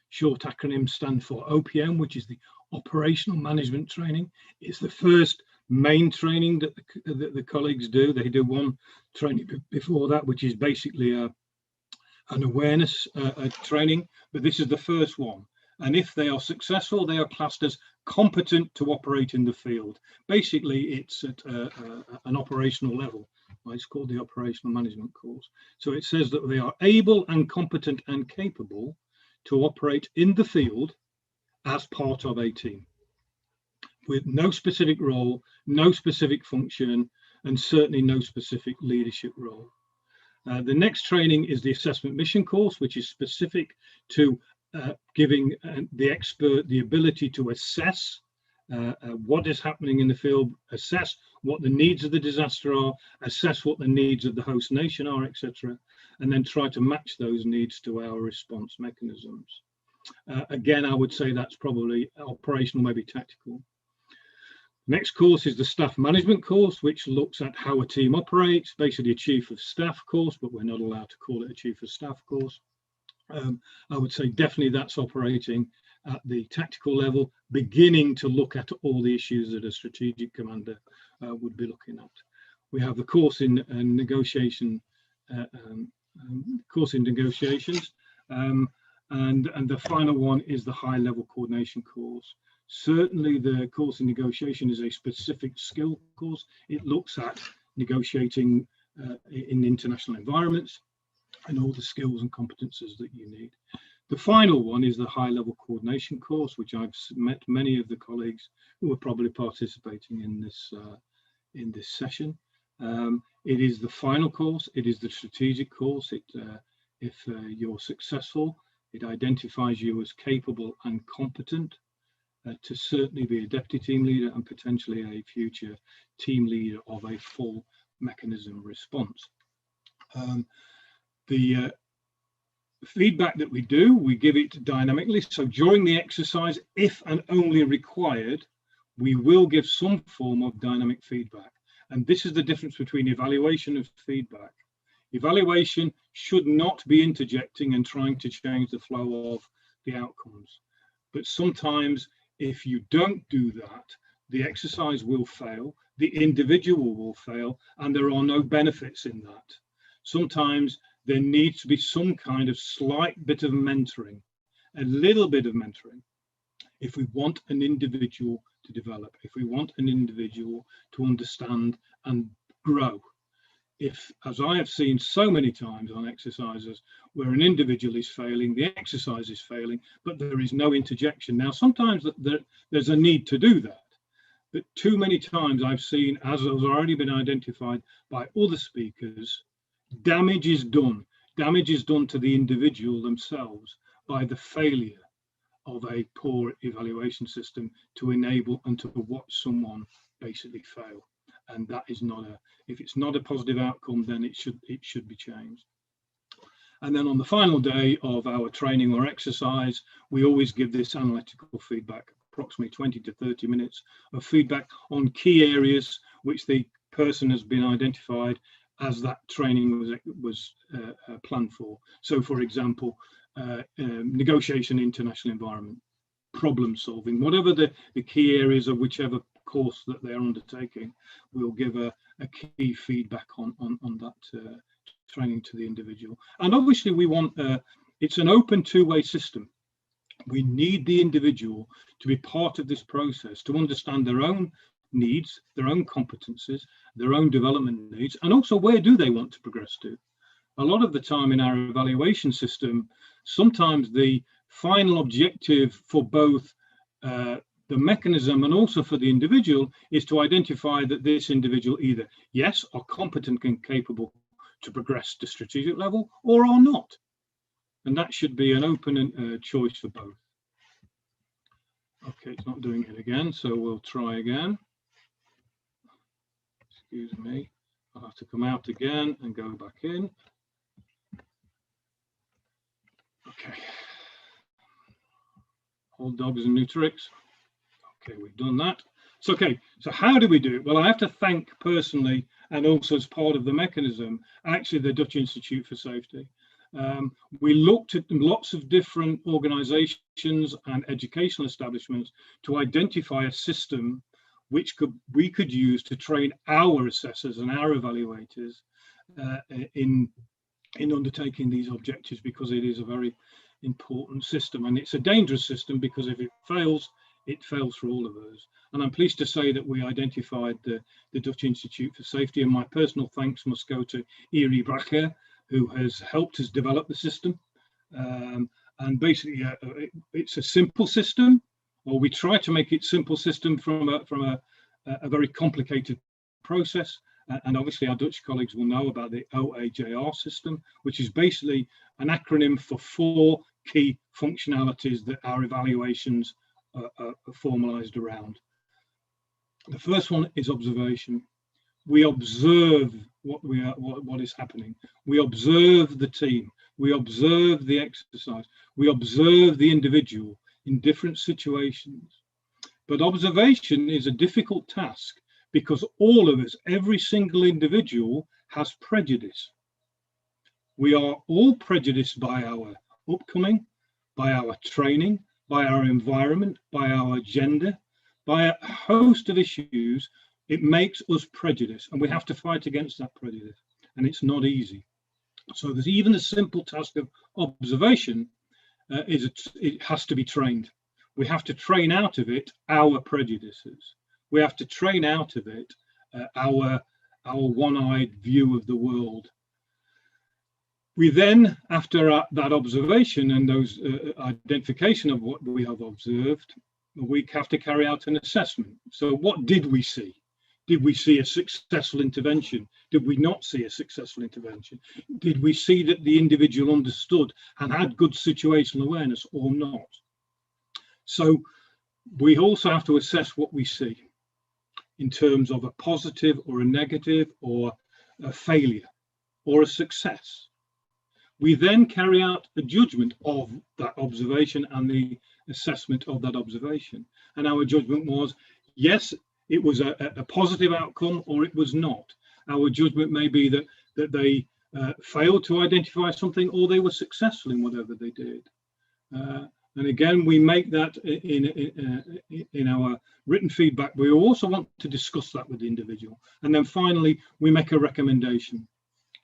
short acronyms stand for OPM, which is the Operational Management Training. It's the first main training that the colleagues do. They do one training before that, which is basically an awareness training, but this is the first one. And if they are successful, they are classed as competent to operate in the field. Basically, it's at an operational level. It's called the Operational Management course. So it says that they are able and competent and capable to operate in the field as part of a team, with no specific role, no specific function, and certainly no specific leadership role. The next training is the Assessment Mission course, which is specific to giving the expert the ability to assess what is happening in the field, assess what the needs of the disaster are, assess what the needs of the host nation are, etc., and then try to match those needs to our response mechanisms. Again, I would say that's probably operational, maybe tactical. Next course is the Staff Management course, which looks at how a team operates, basically a Chief of Staff course, but we're not allowed to call it a Chief of Staff course. I would say definitely that's operating at the tactical level, beginning to look at all the issues that a strategic commander would be looking at. We have the course in negotiations, and the final one is the high-level coordination course. Certainly the course in negotiation is a specific skill course. It looks at negotiating in international environments and all the skills and competences that you need. The final one is the high-level coordination course, which I've met many of the colleagues who are probably participating in this session. It is the final course. It is the strategic course. If you're successful, it identifies you as capable and competent to certainly be a deputy team leader and potentially a future team leader of a full mechanism response. The feedback that we do, we give it dynamically. So during the exercise, if and only required, we will give some form of dynamic feedback. And this is the difference between evaluation and feedback. Evaluation should not be interjecting and trying to change the flow of the outcomes. But sometimes if you don't do that, the exercise will fail, the individual will fail, and there are no benefits in that. Sometimes there needs to be some kind of slight bit of mentoring a little bit of mentoring. If we want an individual to develop, if we want an individual to understand and grow, if, as I have seen so many times on exercises, where an individual is failing, the exercise is failing, but there is no interjection. Now, sometimes there's a need to do that, but too many times I've seen, as has already been identified by other speakers, damage is done. Damage is done to the individual themselves by the failure of a poor evaluation system to enable and to watch someone basically fail. And that is not a, if it's not a positive outcome, then it should be changed. And then on the final day of our training or exercise, we always give this analytical feedback, approximately 20 to 30 minutes of feedback on key areas which the person has been identified as that training was planned for. So, for example, negotiation in international environment, problem solving, whatever the key areas of whichever course that they're undertaking, we'll give a key feedback on that training to the individual. And obviously we want, it's an open two-way system. We need the individual to be part of this process, to understand their own needs, their own competencies, their own development needs, and also where do they want to progress to. A lot of the time in our evaluation system, sometimes the final objective for both the mechanism and also for the individual is to identify that this individual either, yes, are competent and capable to progress to strategic level or are not. And that should be an open choice for both. Okay, it's not doing it again, so we'll try again. Excuse me, I'll have to come out again and go back in. Okay. Old dogs and new tricks. Okay, we've done that. So, okay, so how do we do it? Well, I have to thank personally, and also as part of the mechanism, actually the Dutch Institute for Safety. We looked at lots of different organizations and educational establishments to identify a system which we could use to train our assessors and our evaluators in undertaking these objectives, because it is a very important system, and it's a dangerous system because if it fails for all of us. And I'm pleased to say that we identified the Dutch Institute for Safety, and my personal thanks must go to Iri Bracher, who has helped us develop the system. And basically, it's a simple system, or we try to make it simple system from a very complicated process. And obviously our Dutch colleagues will know about the OAJR system, which is basically an acronym for 4 key functionalities that our evaluations are formalized around. The first one is observation. We observe what is happening. We observe the team. We observe the exercise. We observe the individual in different situations. But observation is a difficult task because all of us, every single individual, has prejudice. We are all prejudiced by our upcoming, by our training, by our environment, by our gender, by a host of issues. It makes us prejudiced, and we have to fight against that prejudice, and it's not easy. So there's even the simple task of observation it has to be trained. We have to train out of it our prejudices. We have to train out of it our one-eyed view of the world. We then, after that observation and those identification of what we have observed, we have to carry out an assessment. So what did we see? Did we see a successful intervention? Did we not see a successful intervention? Did we see that the individual understood and had good situational awareness or not? So we also have to assess what we see in terms of a positive or a negative or a failure or a success. We then carry out a judgment of that observation and the assessment of that observation. And our judgment was, yes, it was a positive outcome or it was not. Our judgment may be that they failed to identify something or they were successful in whatever they did. And again, we make that in our written feedback. We also want to discuss that with the individual. And then finally, we make a recommendation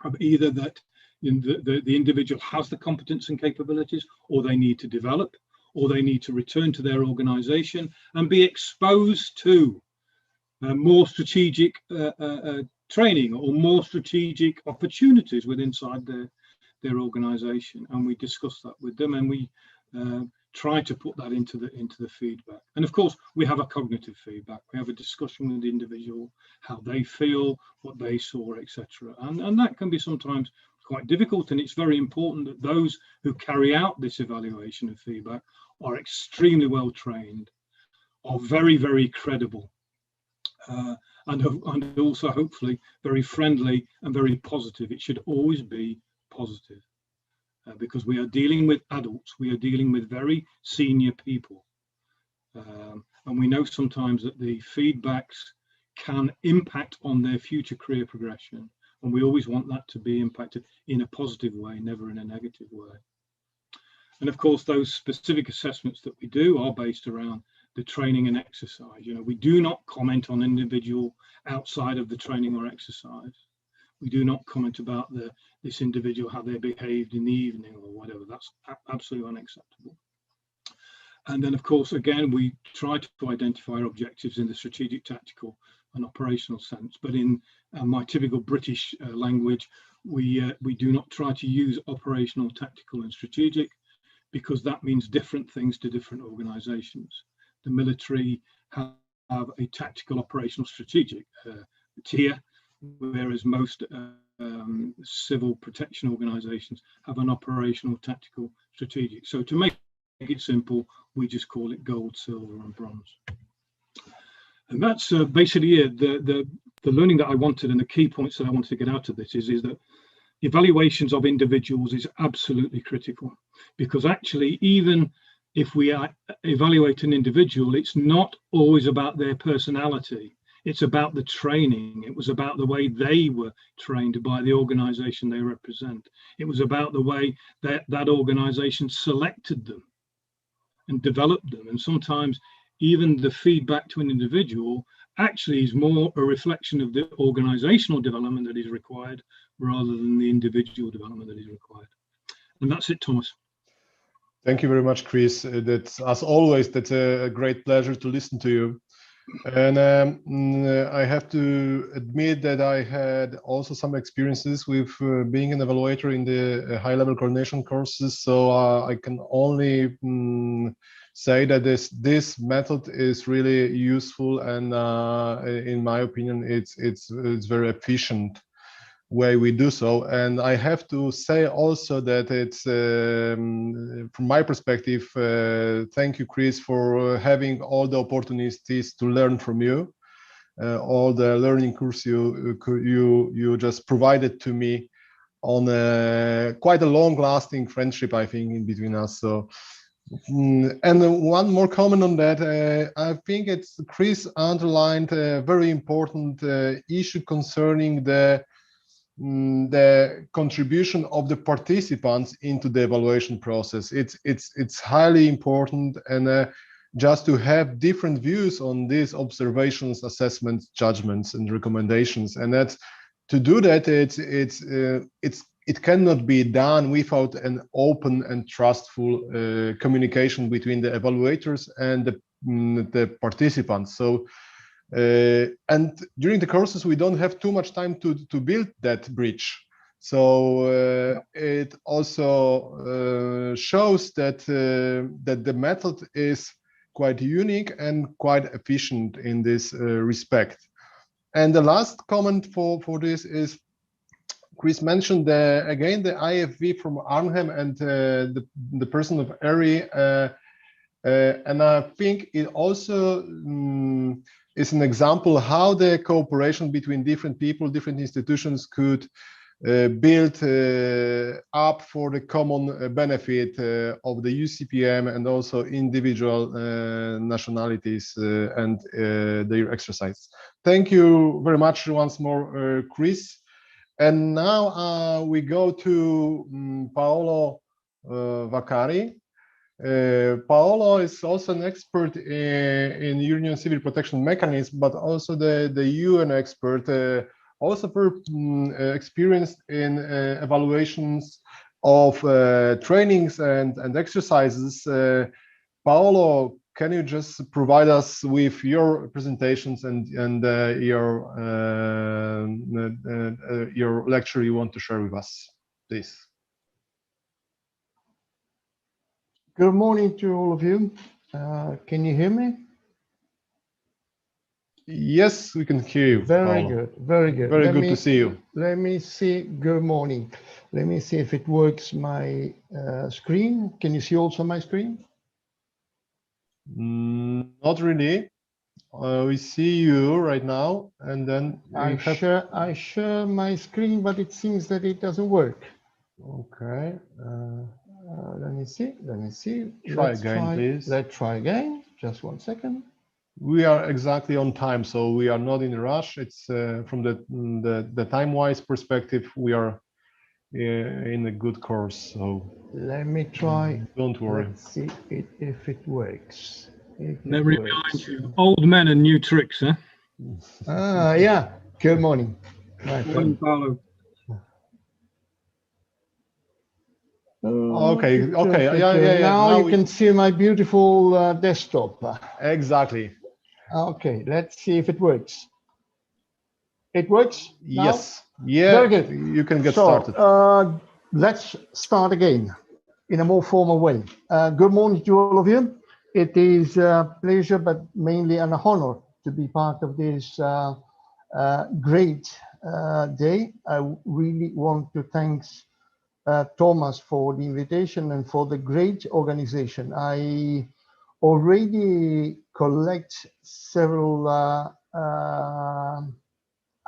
of either that the individual has the competence and capabilities, or they need to develop, or they need to return to their organization and be exposed to more strategic training or more strategic opportunities within their organization. And we discuss that with them, and we try to put that into the feedback. And of course, we have a cognitive feedback. We have a discussion with the individual, how they feel, what they saw, etc. And that can be sometimes quite difficult. And it's very important that those who carry out this evaluation of feedback are extremely well trained, are very, very credible, and also hopefully very friendly and very positive. It should always be positive. Because we are dealing with adults, we are dealing with very senior people. And we know sometimes that the feedbacks can impact on their future career progression. And we always want that to be impacted in a positive way, never in a negative way. And of course, those specific assessments that we do are based around the training and exercise. You know, we do not comment on individual outside of the training or exercise. We do not comment about this individual, how they behaved in the evening or whatever. That's absolutely unacceptable. And then, of course, again, we try to identify objectives in the strategic, tactical and operational sense. But in my typical British language, we do not try to use operational, tactical and strategic, because that means different things to different organizations. The military have a tactical, operational, strategic tier, whereas most civil protection organizations have an operational, tactical, strategic. So to make it simple, we just call it gold, silver and bronze. And that's basically it. The learning that I wanted, and the key points that I wanted to get out of this is that evaluations of individuals is absolutely critical, because actually, even if we evaluate an individual, it's not always about their personality. It's about the training. It was about the way they were trained by the organization they represent. It was about the way that organization selected them and developed them. And sometimes even the feedback to an individual actually is more a reflection of the organizational development that is required rather than the individual development that is required. And that's it, Thomas. Thank you very much, Chris. That's, as always, that's a great pleasure to listen to you. And I have to admit that I had also some experiences with being an evaluator in the high-level coordination courses. So I can only say that this method is really useful, and in my opinion, it's very efficient way we do so. And I have to say also that it's from my perspective, thank you, Chris, for having all the opportunities to learn from you, all the learning course you just provided to me on quite a long-lasting friendship, I think, in between us. So and one more comment on that, I think it's Chris underlined a very important issue concerning the contribution of the participants into the evaluation process. It's highly important, and just to have different views on these observations, assessments, judgments, and recommendations, and that's to do that. It cannot be done without an open and trustful communication between the evaluators and the participants. So. And during the courses, we don't have too much time to build that bridge. So it also shows that that the method is quite unique and quite efficient in this respect. And the last comment for this is, Chris mentioned again the IFV from Arnhem and the person of Erie, and I think it also is an example how the cooperation between different people, different institutions could build up for the common benefit of the UCPM and also individual nationalities and their exercise. Thank you very much once more, Chris. And now we go to Paolo Vaccari. Paolo is also an expert in Union Civil Protection Mechanism, but also the UN expert also very experienced in evaluations of trainings and exercises. Paolo, can you just provide us with your presentations and your lecture you want to share with us, please? Good morning to all of you. Can you hear me? Yes, we can hear you. Very Paolo. good, very good. Very good to see you. Let me see. Good morning. Let me see if it works. My screen. Can you see also my screen? Not really. We see you right now, and then I share my screen, but it seems that it doesn't work. Okay. Let me see. Let me see. Try again, please. Let's try again. Just 1 second. We are exactly on time, so we are not in a rush. It's from the time-wise perspective, we are in a good course. So let me try. Don't worry. Let's see if it works. That reminds you, old men and new tricks, huh? Yeah. Good morning. Morning, Paolo. Okay. Yeah. Now you can see my beautiful desktop. Exactly. Okay, let's see if it works. It works now? Yes. Yeah. Very good. You can get started. Let's start again in a more formal way. Good morning to all of you. It is a pleasure, but mainly an honor to be part of this great day. I really want to thank Thomas for the invitation and for the great organization. I already collect several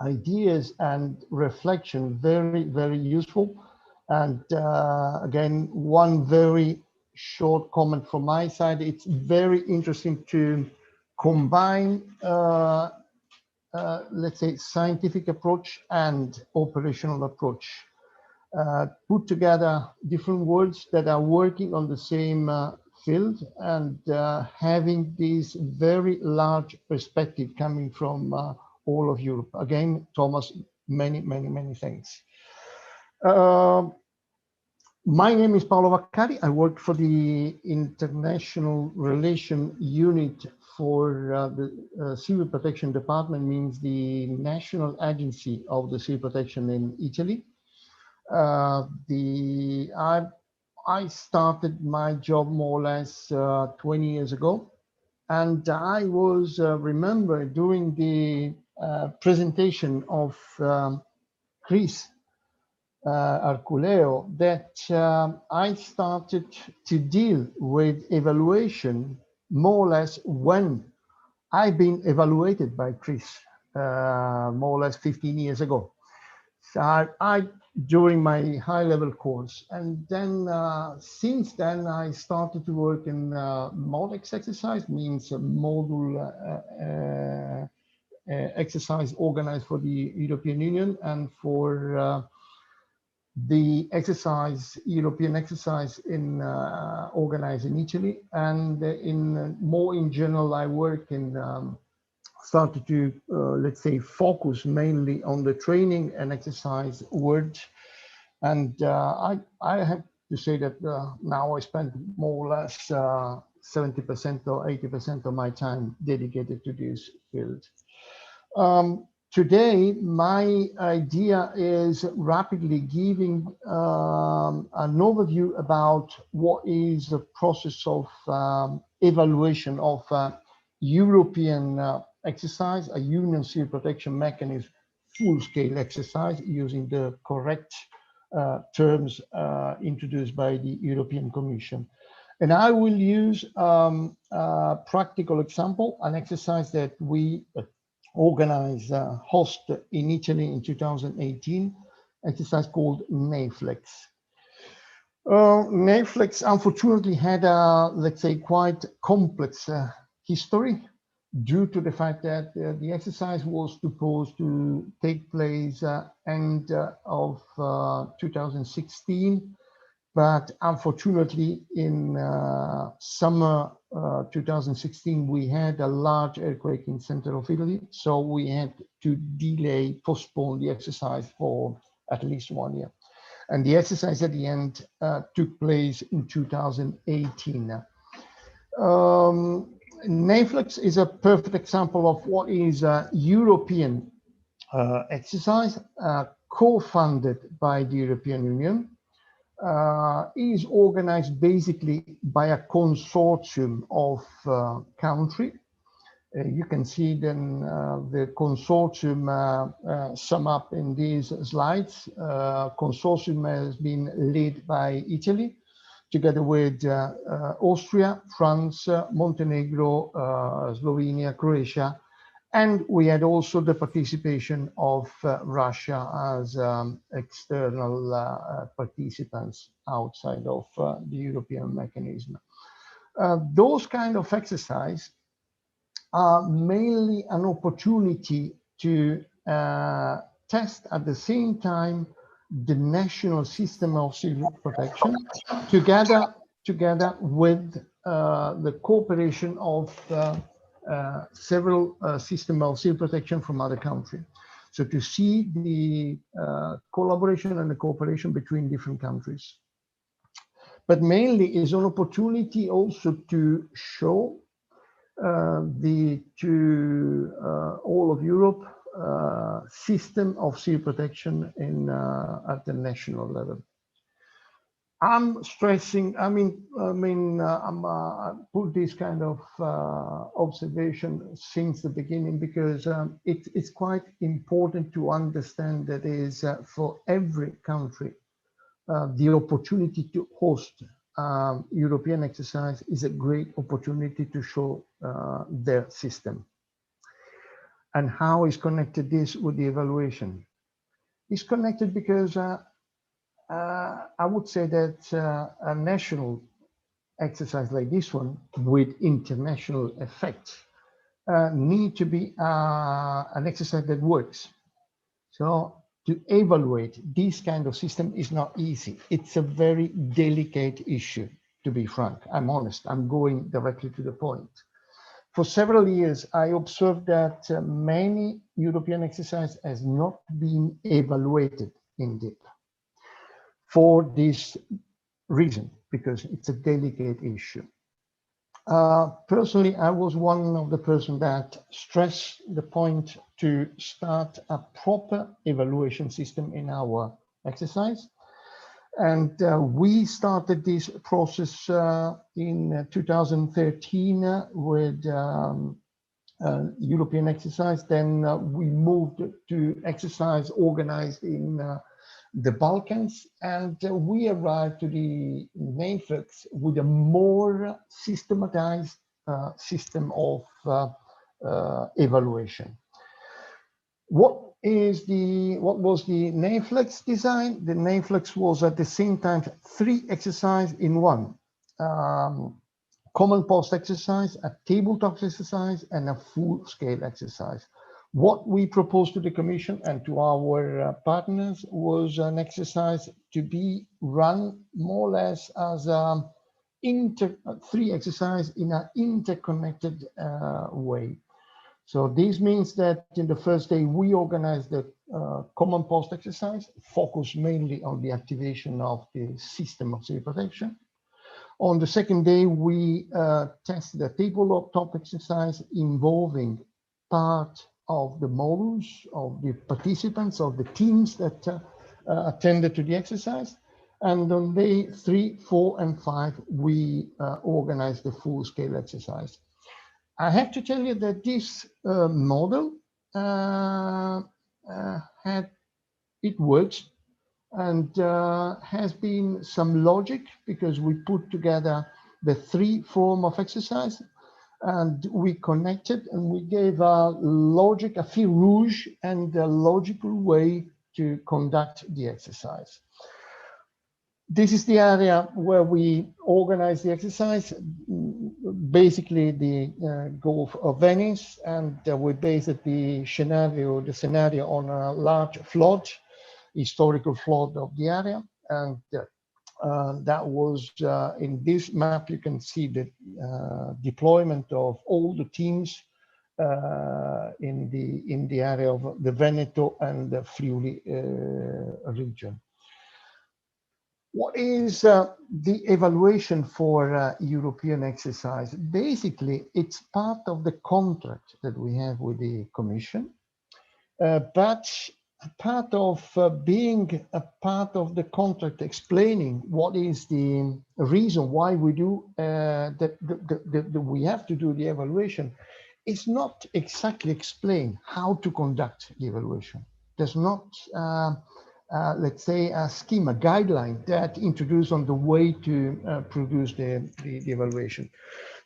ideas and reflection, very, very useful. And again, one very short comment from my side. It's very interesting to combine, let's say, scientific approach and operational approach. Put together different words that are working on the same field and having this very large perspective coming from all of Europe. Again, Thomas, many, many, many thanks. My name is Paolo Vaccari. I work for the International Relation Unit for the Civil Protection Department, means the national agency of the civil protection in Italy. I started my job more or less 20 years ago, and I was remember during the presentation of Chris Arculeo that I started to deal with evaluation more or less when I've been evaluated by Chris more or less 15 years ago. So I during my high-level course, and then since then I started to work in MODEX exercise, means a module exercise organized for the European Union and for the exercise, European exercise in organized in Italy, and in more in general, I work in started to let's say focus mainly on the training and exercise world, and I have to say that now I spend more or less 70% or 80% of my time dedicated to this field. Today, my idea is rapidly giving an overview about what is the process of evaluation of European exercise, a Union civil protection mechanism, full-scale exercise using the correct terms introduced by the European Commission. And I will use a practical example, an exercise that we organized, host in Italy in 2018, exercise called NAFLEX. NAFLEX unfortunately had a, let's say, quite complex history due to the fact that the exercise was supposed to take place end of 2016, But unfortunately, in summer 2016, we had a large earthquake in center of Italy, so we had to postpone the exercise for at least 1 year. And the exercise at the end took place in 2018. NAFLEX is a perfect example of what is a European exercise co-funded by the European Union. Is organized basically by a consortium of countries. You can see then the consortium sum up in these slides. Consortium has been led by Italy, together with Austria, France, Montenegro, Slovenia, Croatia, and we had also the participation of Russia as external participants outside of the European mechanism. Those kind of exercises are mainly an opportunity to test at the same time the national system of civil protection together with the cooperation of several systems of civil protection from other countries. So to see the collaboration and the cooperation between different countries. But mainly is an opportunity also to show to all of Europe system of civil protection at the national level. I'm stressing, I put this kind of observation since the beginning because it's quite important to understand that is for every country the opportunity to host European exercise is a great opportunity to show their system. And how is connected this with the evaluation? It's connected because I would say that a national exercise like this one with international effects need to be an exercise that works. So to evaluate this kind of system is not easy. It's a very delicate issue, to be frank. I'm honest, I'm going directly to the point. For several years, I observed that many European exercises has not been evaluated in depth. For this reason, because it's a delicate issue. Personally, I was one of the person that stressed the point to start a proper evaluation system in our exercise. And we started this process in 2013 with European exercise. Then we moved to exercise organized in the Balkans, and we arrived to the NAFLEX with a more systematized system of evaluation. What was the NAFLEX design? The NAFLEX was at the same time 3 exercises in one. Common post exercise, a tabletop exercise, and a full-scale exercise. What we proposed to the Commission and to our partners was an exercise to be run more or less as 3 exercises in an interconnected way. So this means that in the first day, we organized the common post exercise, focused mainly on the activation of the system of civil protection. On the second day, we tested a tabletop exercise involving part of the modules, of the participants, of the teams that attended to the exercise. And on day 3, 4, and 5, we organized the full-scale exercise. I have to tell you that this model it works and has been some logic because we put together the 3 forms of exercise and we connected and we gave a logic, a fil rouge and a logical way to conduct the exercise. This is the area where we organize the exercise, basically the Gulf of Venice, and we based the scenario on a large flood, historical flood of the area. And that was in this map. You can see the deployment of all the teams in the area of the Veneto and the Friuli region. What is the evaluation for European exercise? Basically, it's part of the contract that we have with the Commission, but part of being a part of the contract, explaining what is the reason why we do that we have to do the evaluation. It's not exactly explain how to conduct the evaluation. There's not, let's say, a schema guideline that introduced on the way to produce the evaluation.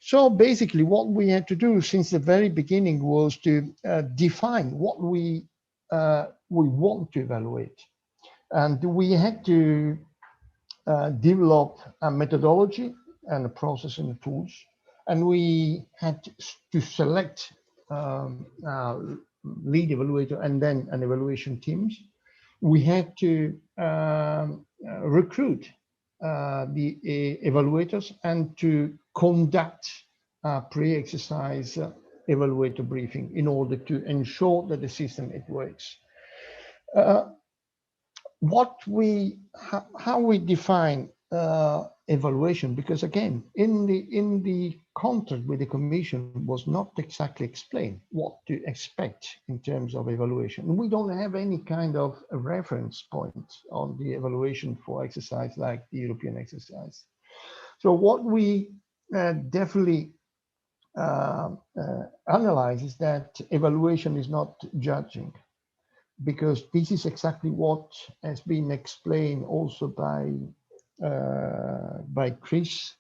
So basically what we had to do since the very beginning was to define what we want to evaluate. And we had to develop a methodology and a process and the tools. And we had to select lead evaluator and then an evaluation teams. We had to recruit the evaluators and to conduct pre-exercise evaluator briefing in order to ensure that the system it works. How we define evaluation, because again, in the contract with the Commission was not exactly explained what to expect in terms of evaluation. We don't have any kind of a reference point on the evaluation for exercise like the European exercise. So what we definitely analyze is that evaluation is not judging, because this is exactly what has been explained also by Chris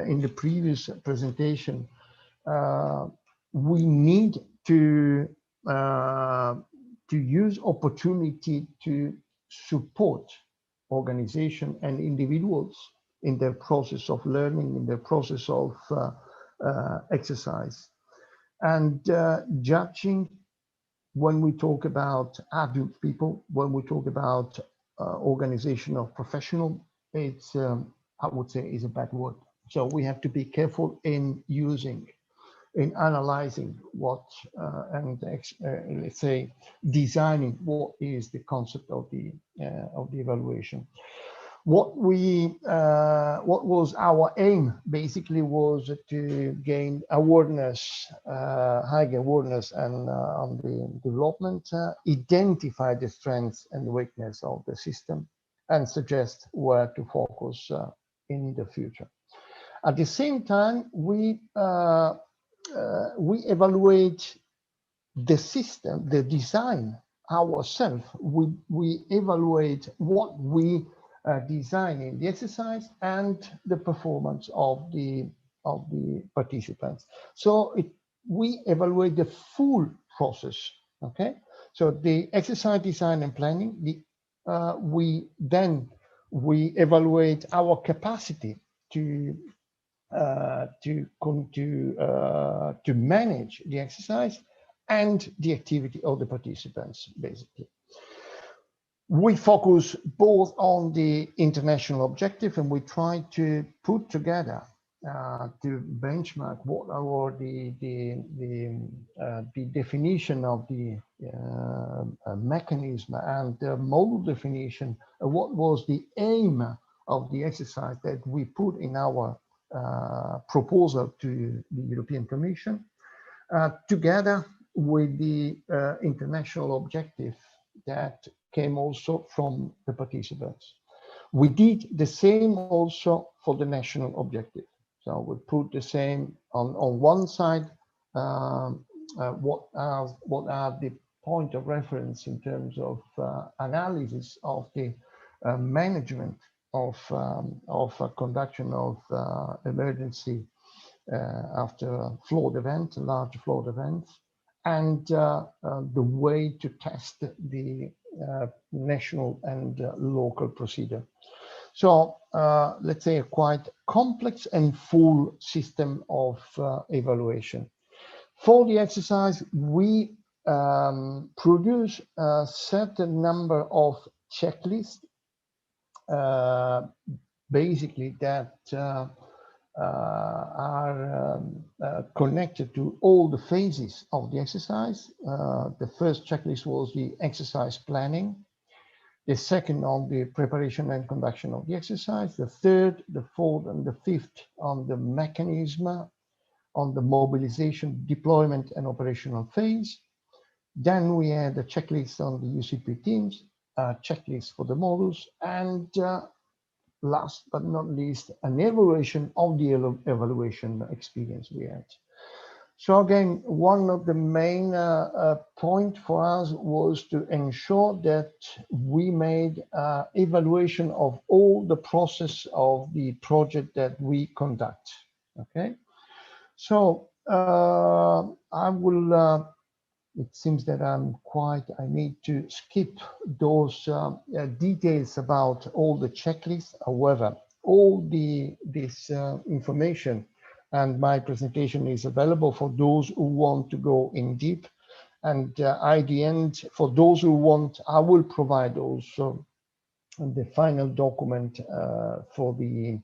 in the previous presentation. We need to use opportunity to support organization and individuals in their process of learning, in their process of exercise. And judging, when we talk about adult people, when we talk about organization of professional, it's I would say is a bad word. So we have to be careful in using, in analyzing what and let's say designing what is the concept of the evaluation. What was our aim basically was to gain awareness, high awareness and on the development, identify the strengths and weakness of the system, and suggest where to focus in the future. At the same time, we evaluate the system, the design ourselves. We evaluate what we design in the exercise and the performance of the participants. So we evaluate the full process. Okay, so the exercise design and planning. We evaluate our capacity to manage the exercise and the activity of the participants, basically. We focus both on the international objective, and we try to put together to benchmark what are the definition of the mechanism and the model definition. What was the aim of the exercise that we put in our proposal to the European Commission, together with the international objective that came also from the participants. We did the same also for the national objective. So we put the same on one side, what are the point of reference in terms of analysis of the management of conduction of emergency after a flood event, a large flood event, and the way to test the national and local procedure. So let's say a quite complex and full system of evaluation. For the exercise, we produce a certain number of checklists basically that are connected to all the phases of the exercise. The first checklist was the exercise planning. The second on the preparation and conduction of the exercise. The third, the fourth, and the fifth on the mechanism, on the mobilization, deployment, and operational phase. Then we had a checklist on the UCP teams, a checklist for the modules, and last but not least, an evaluation of the evaluation experience we had. So again, one of the main point for us was to ensure that we made evaluation of all the process of the project that we conduct. Okay, so I will. It seems that I need to skip those details about all the checklists. However, all this information and my presentation is available for those who want to go in deep. And at the end, for those who want, I will provide also the final document for the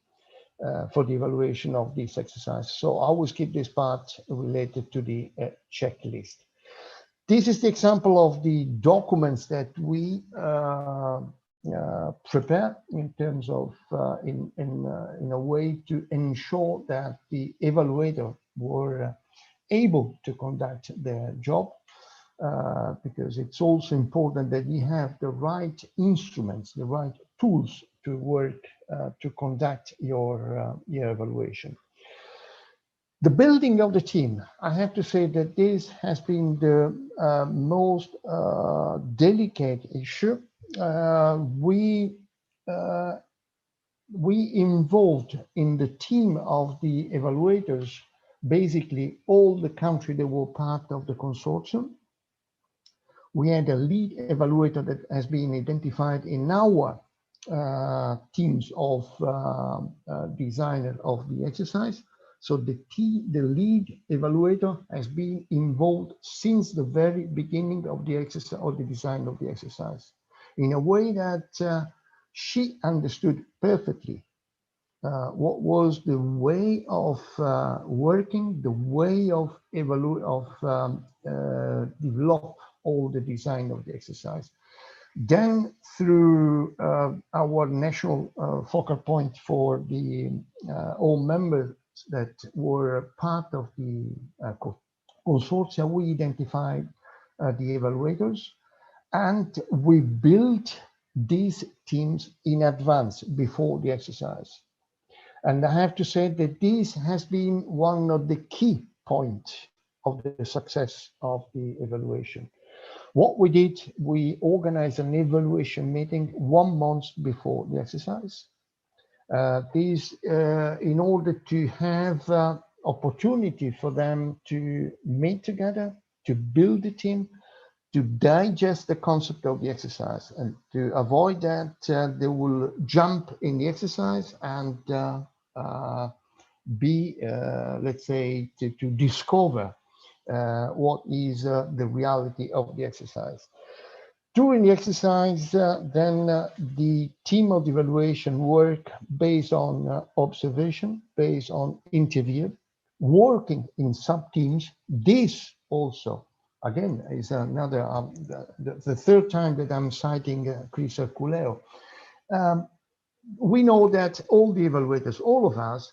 evaluation of this exercise. So I will skip this part related to the checklist. This is the example of the documents that we prepare in terms of in a way to ensure that the evaluator were able to conduct their job, because it's also important that you have the right instruments, the right tools to work to conduct your evaluation. The building of the team, I have to say that this has been the most delicate issue. We involved in the team of the evaluators, basically all the countries that were part of the consortium. We had a lead evaluator that has been identified in our teams of designers of the exercise. So the lead evaluator has been involved since the very beginning of the exercise or the design of the exercise, in a way that she understood perfectly what was the way of working, the way of develop all the design of the exercise. Then through our national focal point for the all members that were part of the consortia, we identified the evaluators, and we built these teams in advance before the exercise. And I have to say that this has been one of the key points of the success of the evaluation. What we did, we organized an evaluation meeting 1 month before the exercise. This in order to have opportunity for them to meet together, to build a team, to digest the concept of the exercise, and to avoid that they will jump in the exercise and let's say, to discover what is the reality of the exercise. During the exercise, then the team of evaluation work based on observation, based on interview, working in sub-teams. This also, again, is another, the third time that I'm citing Chris Herculeo. We know that all the evaluators, all of us,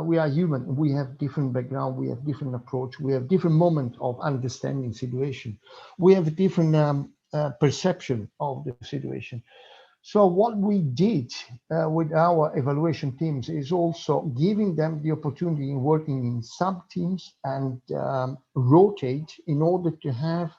we are human. We have different background. We have different approach. We have different moment of understanding situation. We have different perception of the situation. So what we did with our evaluation teams is also giving them the opportunity in working in sub-teams and rotate in order to have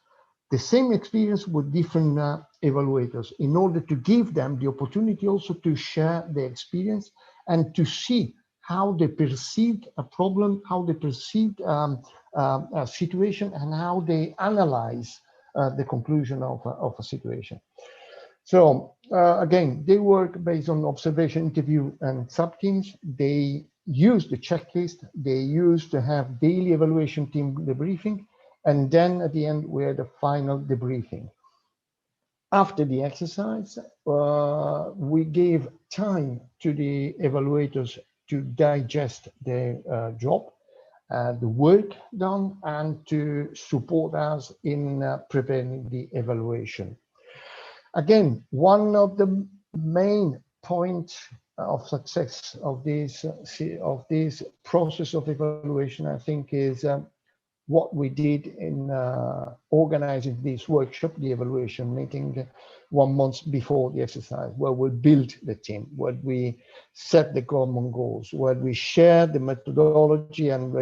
the same experience with different evaluators, in order to give them the opportunity also to share their experience and to see how they perceived a problem, how they perceived a situation, and how they analyze the conclusion of a situation. So again, they work based on observation, interview, and sub-teams. They use the checklist. They used to have daily evaluation team debriefing. And then at the end, we had the final debriefing. After the exercise, we gave time to the evaluators to digest their job, the work done, and to support us in preparing the evaluation. Again, one of the main points of success of this process of evaluation, I think, is what we did in organizing this workshop, the evaluation meeting 1 month before the exercise, where we built the team, where we set the common goals, where we shared the methodology and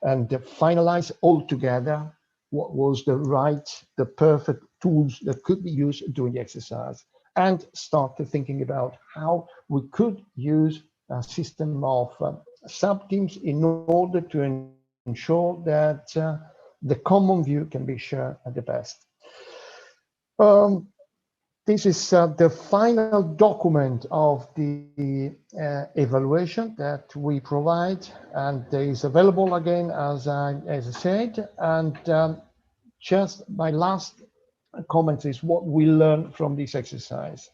finalize all together what was the perfect tools that could be used during the exercise, and start to thinking about how we could use a system of sub-teams in order to ensure that the common view can be shared at the best. This is the final document of the evaluation that we provide, and is available again, as I said. And just my last comment is what we learned from this exercise.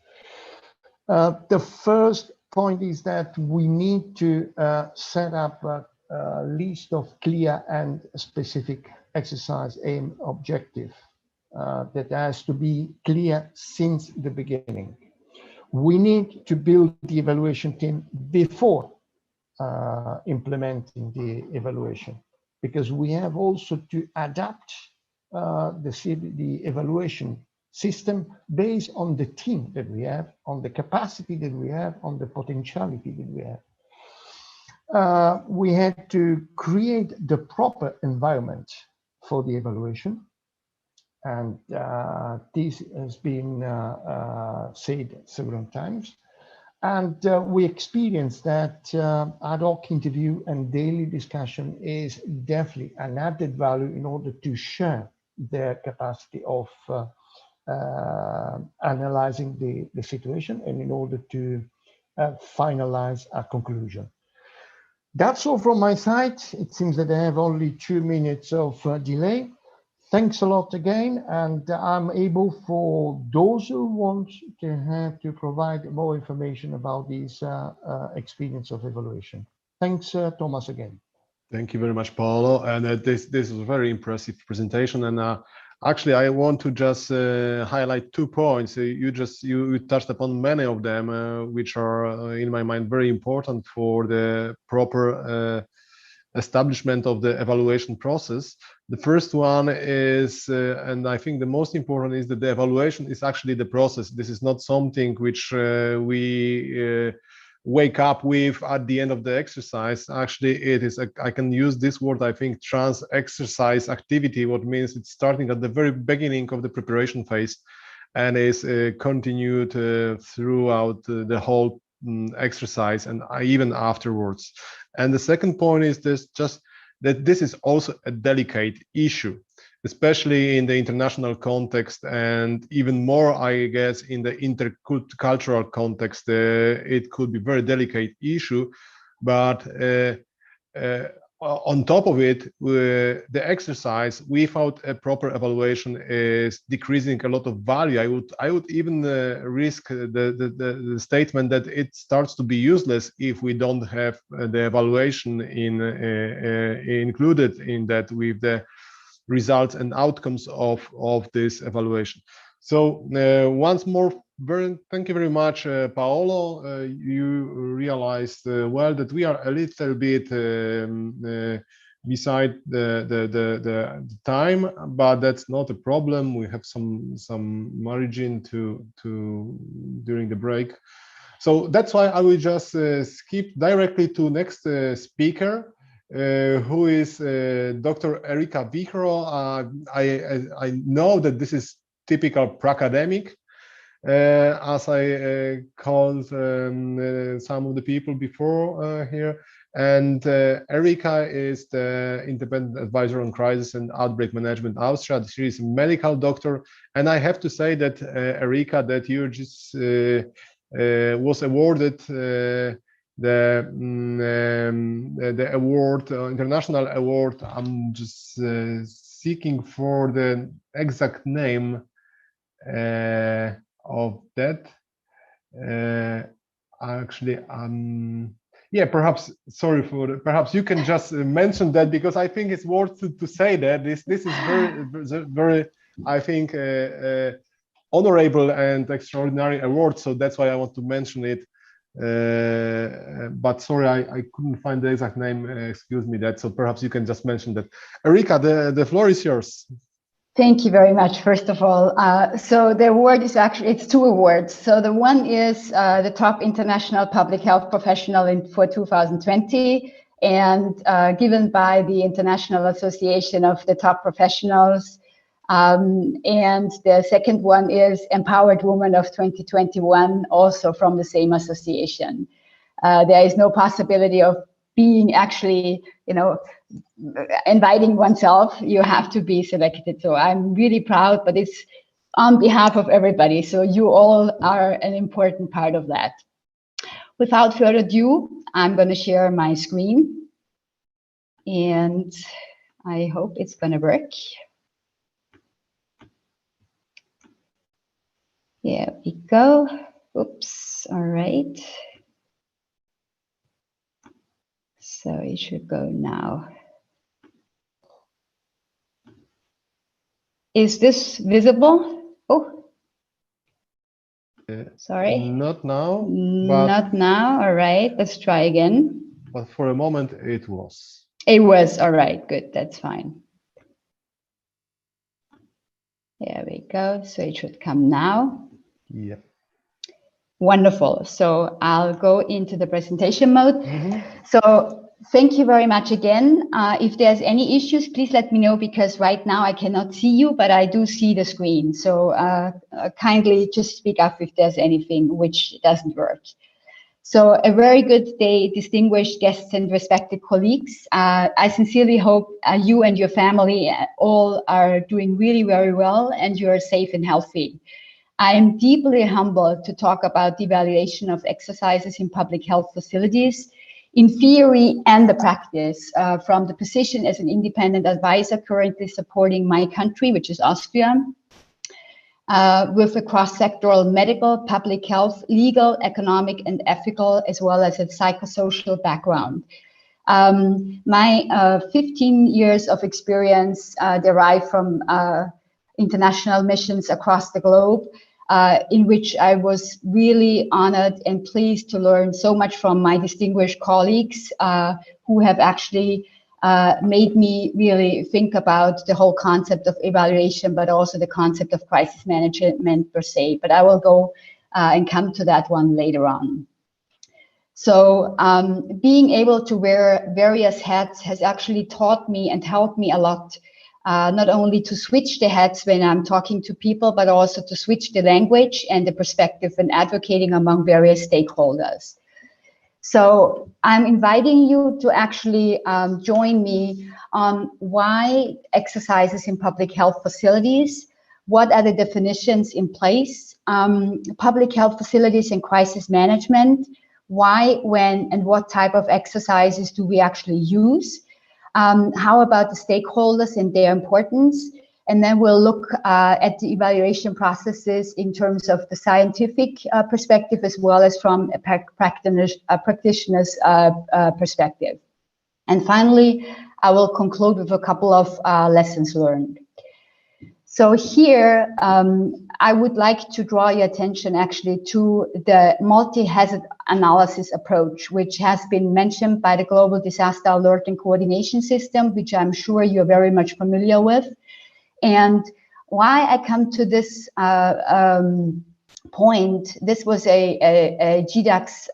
The first point is that we need to set up a list of clear and specific exercise aim objective. That has to be clear since the beginning. We need to build the evaluation team before implementing the evaluation, because we have also to adapt the evaluation system based on the team that we have, on the capacity that we have, on the potentiality that we have. We had to create the proper environment for the evaluation. And this has been said several times. And we experienced that ad hoc interview and daily discussion is definitely an added value in order to share their capacity of analyzing the situation, and in order to finalize a conclusion. That's all from my side. It seems that I have only 2 minutes of delay. Thanks a lot again, and I'm able, for those who want to provide more information about this experience of evaluation. Thanks, Thomas, again. Thank you very much, Paolo. And this is a very impressive presentation. And actually, I want to just highlight 2 points. You touched upon many of them, which are, in my mind, very important for the proper establishment of the evaluation process. The first one is, and I think the most important, is that the evaluation is actually the process. This is not something which we wake up with at the end of the exercise. Actually, it is, I can use this word, I think, trans-exercise activity, what means it's starting at the very beginning of the preparation phase and is continued throughout the whole exercise and even afterwards. And the second point is that this is also a delicate issue, especially in the international context, and even more, I guess, in the intercultural context. It could be a very delicate issue, but on top of it, the exercise without a proper evaluation is decreasing a lot of value. I would even risk the statement that it starts to be useless if we don't have the evaluation included in that, with the results and outcomes of this evaluation. So once more, thank you very much, Paolo. You realized well that we are a little bit beside the time, but that's not a problem. We have some margin to during the break. So that's why I will just skip directly to next speaker, who is Dr. Erika Wichro. I know that this is typical Pracademic, as I called some of the people before here. And Erika is the independent advisor on crisis and outbreak management Austria. She is a medical doctor, and I have to say that Erika, that you just was awarded the award, international award. I'm just seeking for the exact name of that. Actually, yeah, perhaps, sorry for, perhaps you can just mention that, because I think it's worth to say that this is very, I think, honorable and extraordinary award. So that's why I want to mention it. But sorry, I couldn't find the exact name. Excuse me that. So perhaps you can just mention that. Erika, the floor is yours. Thank you very much, first of all. So the award is actually, it's 2 awards. So the one is the top international public health professional for 2020, and given by the International Association of the Top Professionals. And the second one is Empowered Woman of 2021, also from the same association. There is no possibility of being actually, inviting oneself. You have to be selected. So I'm really proud, but it's on behalf of everybody. So you all are an important part of that. Without further ado, I'm going to share my screen, and I hope it's going to work. Here we go. Oops. All right. So it should go now. Is this visible? Oh, sorry. Not now. Not now. All right. Let's try again. But for a moment, it was. It was. All right. Good. That's fine. There we go. So it should come now. Yeah. Wonderful. So I'll go into the presentation mode. So thank you very much again. If there's any issues, please let me know, because right now I cannot see you, but I do see the screen. So kindly just speak up if there's anything which doesn't work. So a very good day, distinguished guests and respected colleagues. I sincerely hope you and your family all are doing really very well and you are safe and healthy. I am deeply humbled to talk about the evaluation of exercises in public health facilities, in theory and the practice, from the position as an independent advisor currently supporting my country, which is Austria, with a cross-sectoral medical, public health, legal, economic, and ethical, as well as a psychosocial background. My 15 years of experience derive from international missions across the globe, in which I was really honored and pleased to learn so much from my distinguished colleagues who have actually made me really think about the whole concept of evaluation, but also the concept of crisis management per se. But I will go and come to that one later on. So being able to wear various hats has actually taught me and helped me a lot. Not only to switch the hats when I'm talking to people, but also to switch the language and the perspective when advocating among various stakeholders. So I'm inviting you to actually join me on why exercises in public health facilities, what are the definitions in place, public health facilities and crisis management, why, when, and what type of exercises do we actually use, how about the stakeholders and their importance, and then we'll look at the evaluation processes in terms of the scientific perspective as well as from a practitioner's perspective. And finally, I will conclude with a couple of lessons learned. So here, I would like to draw your attention actually to the multi-hazard analysis approach, which has been mentioned by the Global Disaster Alert and Coordination System, which I'm sure you're very much familiar with. And why I come to this point, this was a GDAX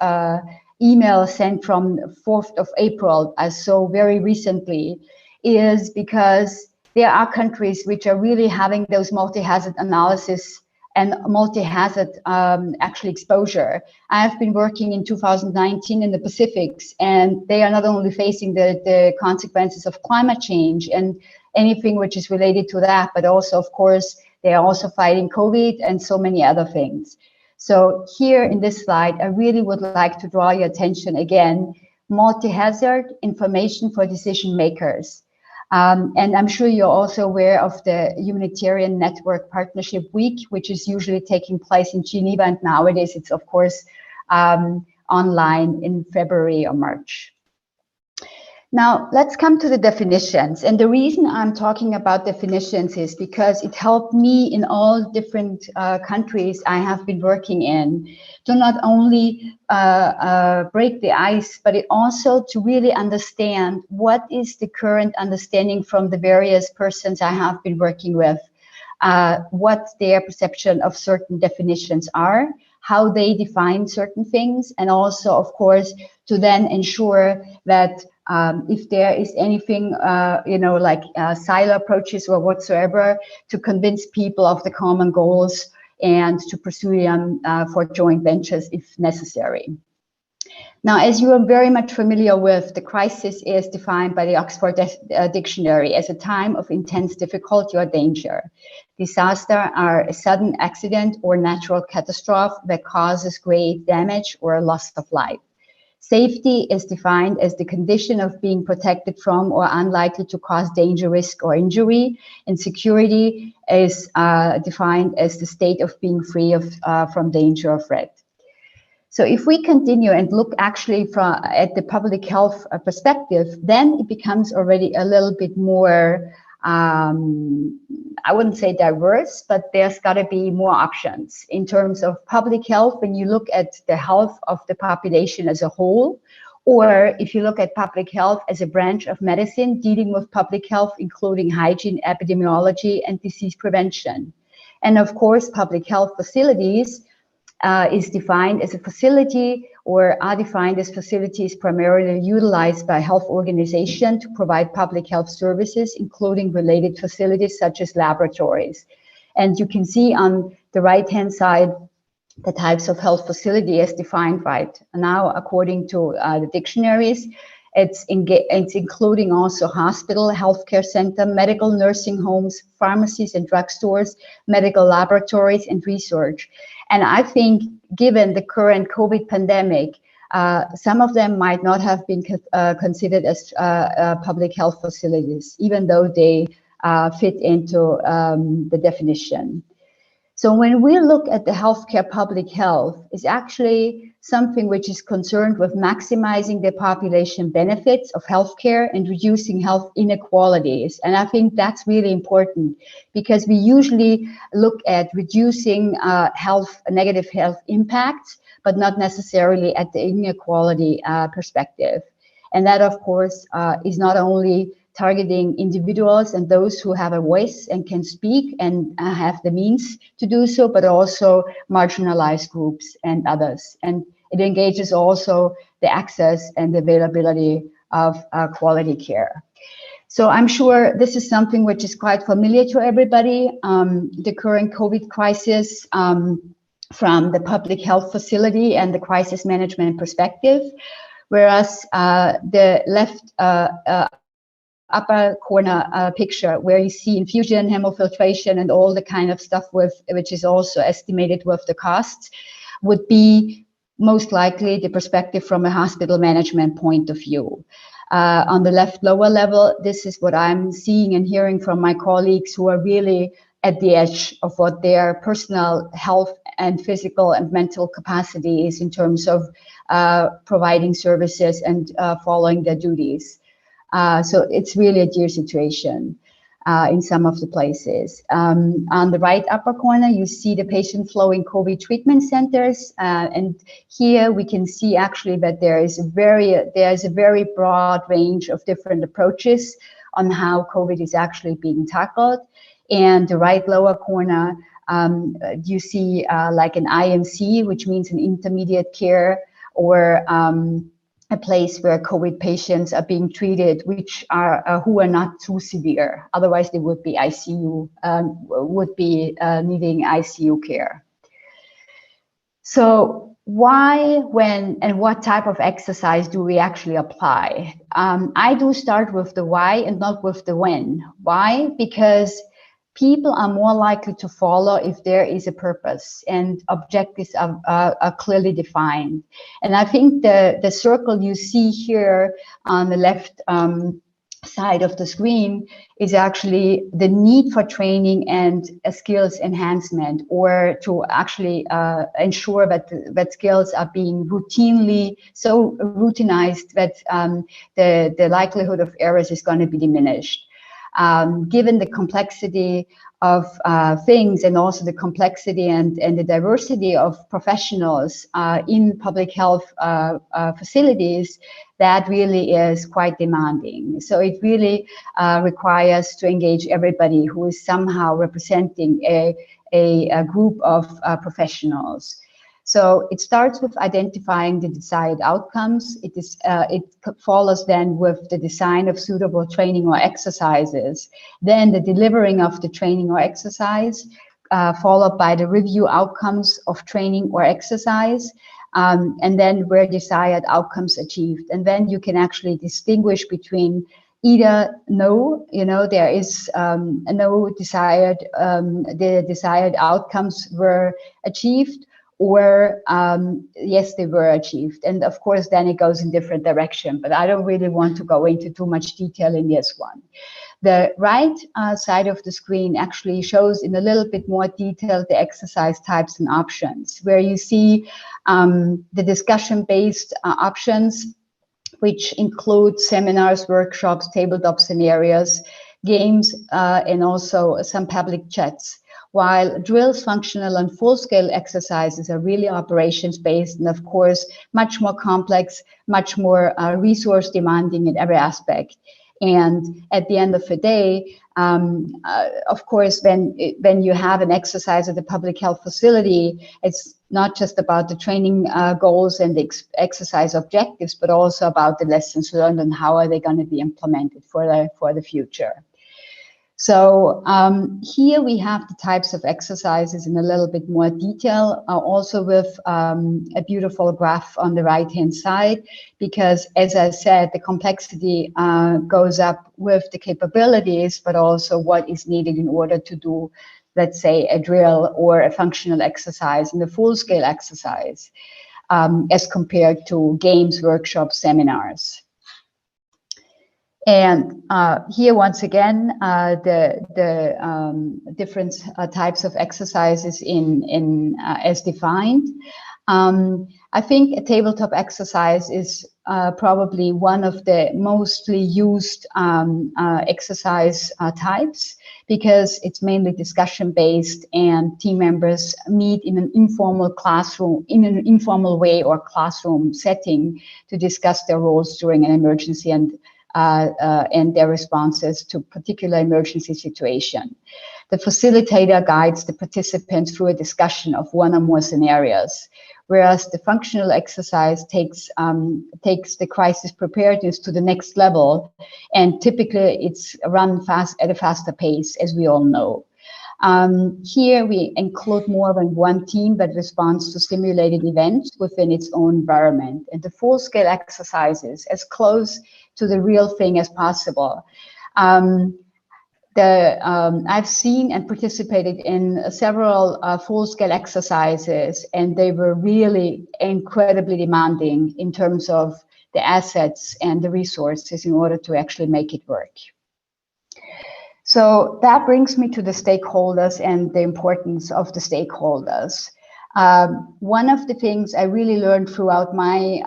email sent from 4th of April, so very recently, is because there are countries which are really having those multi-hazard analysis and multi-hazard actually exposure. I have been working in 2019 in the Pacifics, and they are not only facing the consequences of climate change and anything which is related to that, but also, of course, they are also fighting COVID and so many other things. So here in this slide, I really would like to draw your attention again, multi-hazard information for decision makers. And I'm sure you're also aware of the Humanitarian Network Partnership Week, which is usually taking place in Geneva. And nowadays it's, of course, online in February or March. Now, let's come to the definitions. And the reason I'm talking about definitions is because it helped me in all different countries I have been working in to not only break the ice, but it also to really understand what is the current understanding from the various persons I have been working with, what their perception of certain definitions are, how they define certain things, and also, of course, to then ensure that if there is anything, like silo approaches or whatsoever, to convince people of the common goals and to pursue them for joint ventures if necessary. Now, as you are very much familiar with, the crisis is defined by the Oxford Dictionary as a time of intense difficulty or danger. Disaster are a sudden accident or natural catastrophe that causes great damage or loss of life. Safety is defined as the condition of being protected from or unlikely to cause danger, risk, or injury. And security is defined as the state of being free from danger or threat. So if we continue and look actually at the public health perspective, then it becomes already a little bit more, I wouldn't say diverse, but there's got to be more options in terms of public health when you look at the health of the population as a whole, or if you look at public health as a branch of medicine dealing with public health, including hygiene, epidemiology, and disease prevention. And of course, public health facilities is defined as a facility or are defined as facilities primarily utilized by health organizations to provide public health services, including related facilities such as laboratories. And you can see on the right-hand side the types of health facility as defined right now according to the dictionaries. It's including also hospital, healthcare center, medical nursing homes, pharmacies and drugstores, medical laboratories, and research. And I think given the current COVID pandemic, some of them might not have been considered as public health facilities, even though they fit into the definition. So when we look at the healthcare public health, it's actually something which is concerned with maximizing the population benefits of healthcare and reducing health inequalities. And I think that's really important because we usually look at reducing negative health impacts, but not necessarily at the inequality perspective. And that, of course, is not only targeting individuals and those who have a voice and can speak and have the means to do so, but also marginalized groups and others. And it engages also the access and availability of quality care. So I'm sure this is something which is quite familiar to everybody, the current COVID crisis from the public health facility and the crisis management perspective, whereas the left upper corner picture where you see infusion, hemofiltration, and all the kind of stuff which is also estimated with the costs, would be most likely the perspective from a hospital management point of view. On the left lower level, this is what I'm seeing and hearing from my colleagues who are really at the edge of what their personal health and physical and mental capacity is in terms of providing services and following their duties. So it's really a dear situation in some of the places. On the right upper corner, you see the patient flow in COVID treatment centers. And here we can see actually that there is a very broad range of different approaches on how COVID is actually being tackled. And the right lower corner, you see like an IMC, which means an intermediate care, or a place where COVID patients are being treated, which are who are not too severe. Otherwise, they would be ICU, needing ICU care. So why, when, and what type of exercise do we actually apply? I do start with the why and not with the when. Why? Because people are more likely to follow if there is a purpose and objectives are clearly defined. And I think the circle you see here on the left side of the screen is actually the need for training and skills enhancement, or to actually ensure that skills are being routinely so routinized that the likelihood of errors is going to be diminished. Given the complexity of things, and also the complexity and the diversity of professionals in public health facilities, that really is quite demanding. So it really requires to engage everybody who is somehow representing a group of professionals. So it starts with identifying the desired outcomes. It follows then with the design of suitable training or exercises, then the delivering of the training or exercise, followed by the review outcomes of training or exercise, and then where desired outcomes achieved. And then you can actually distinguish between either no, there is no desired, the desired outcomes were achieved, or yes, they were achieved. And of course, then it goes in different direction, but I don't really want to go into too much detail in this one. The right side of the screen actually shows in a little bit more detail the exercise types and options, where you see the discussion-based options, which include seminars, workshops, tabletop scenarios, games, and also some public chats. While drills, functional and full-scale exercises are really operations-based and, of course, much more complex, much more resource demanding in every aspect. And at the end of the day, of course, when you have an exercise at the public health facility, it's not just about the training goals and the exercise objectives, but also about the lessons learned and how are they going to be implemented for the future. So here we have the types of exercises in a little bit more detail, also with a beautiful graph on the right-hand side, because as I said, the complexity goes up with the capabilities, but also what is needed in order to do, let's say, a drill or a functional exercise and a full-scale exercise as compared to games, workshops, seminars. And here, once again, the different types of exercises as defined. I think a tabletop exercise is probably one of the mostly used exercise types, because it's mainly discussion-based and team members meet in an informal classroom, in an informal way or classroom setting to discuss their roles during an emergency and their responses to particular emergency situation. The facilitator guides the participants through a discussion of one or more scenarios, whereas the functional exercise takes the crisis preparedness to the next level, and typically it's run at a faster pace, as we all know. Here we include more than one team that responds to simulated events within its own environment, and the full-scale exercises as close to the real thing as possible. I've seen and participated in several full-scale exercises, and they were really incredibly demanding in terms of the assets and the resources in order to actually make it work. So that brings me to the stakeholders and the importance of the stakeholders. One of the things I really learned throughout my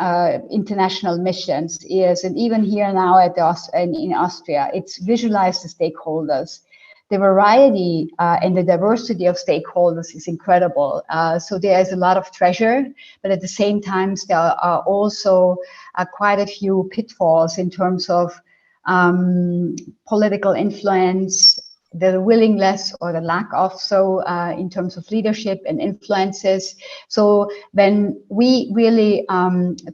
international missions is, and even here now in Austria, it's visualize the stakeholders. The variety and the diversity of stakeholders is incredible. So there is a lot of treasure, but at the same time, there are also quite a few pitfalls in terms of political influence, the willingness or the lack of so in terms of leadership and influences. So when we really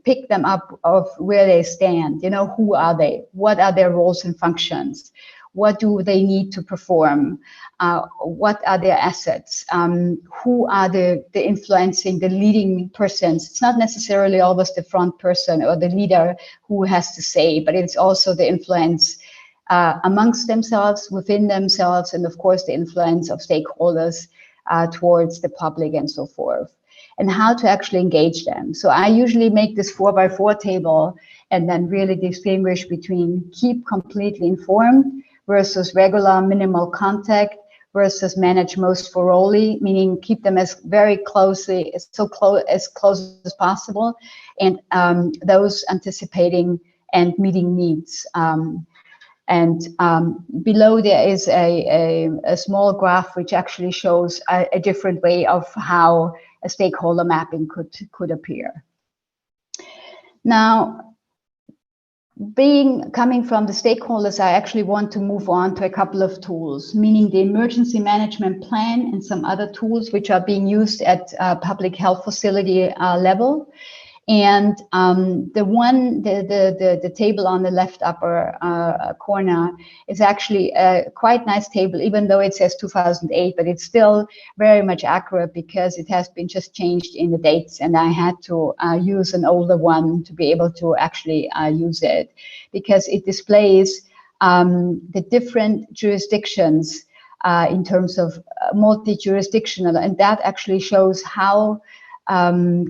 pick them up of where they stand, who are they? What are their roles and functions? What do they need to perform? What are their assets? Who are the influencing, the leading persons? It's not necessarily always the front person or the leader who has to say, but it's also the influence amongst themselves, within themselves, and of course the influence of stakeholders towards the public and so forth, and how to actually engage them. So I usually make this 4x4 table, and then really distinguish between keep completely informed versus regular minimal contact versus manage most thoroughly, meaning keep them as very closely, as close as possible, and those anticipating and meeting needs. Below there is a small graph which actually shows a different way of how a stakeholder mapping could appear. Now, coming from the stakeholders, I actually want to move on to a couple of tools, meaning the emergency management plan and some other tools which are being used at public health facility level. And the table on the left upper corner is actually a quite nice table, even though it says 2008, but it's still very much accurate because it has been just changed in the dates, and I had to use an older one to be able to actually use it, because it displays the different jurisdictions in terms of multi-jurisdictional, and that actually shows how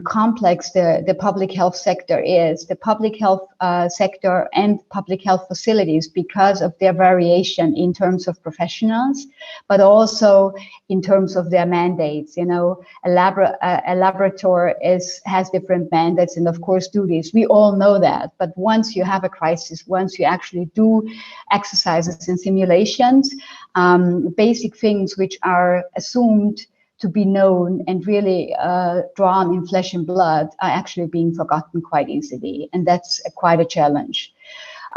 complex the public health sector is. The public health sector and public health facilities, because of their variation in terms of professionals, but also in terms of their mandates. You know, a laboratory has different mandates and of course duties. We all know that. But once you have a crisis, once you actually do exercises and simulations, basic things which are assumed to be known and really drawn in flesh and blood are actually being forgotten quite easily. And that's quite a challenge.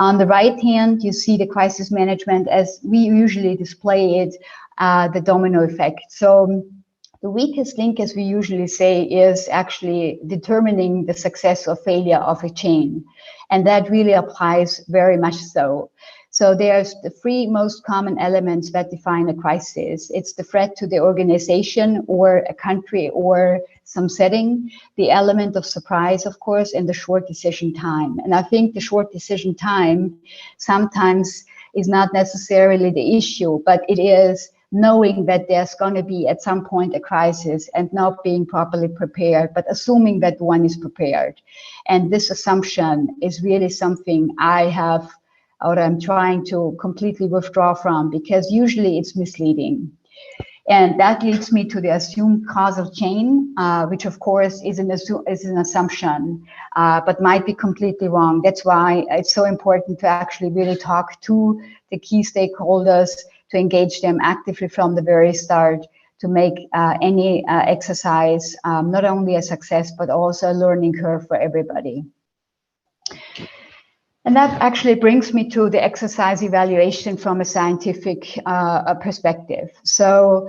On the right hand, you see the crisis management as we usually display it, the domino effect. So the weakest link, as we usually say, is actually determining the success or failure of a chain. And that really applies very much so. So there's the three most common elements that define a crisis. It's the threat to the organization or a country or some setting, the element of surprise, of course, and the short decision time. And I think the short decision time sometimes is not necessarily the issue, but it is knowing that there's going to be at some point a crisis and not being properly prepared, but assuming that one is prepared. And this assumption is really something I'm trying to completely withdraw from, because usually it's misleading. And that leads me to the assumed causal chain, which of course is an assumption, but might be completely wrong. That's why it's so important to actually really talk to the key stakeholders, to engage them actively from the very start, to make any exercise not only a success, but also a learning curve for everybody. And that actually brings me to the exercise evaluation from a scientific perspective. So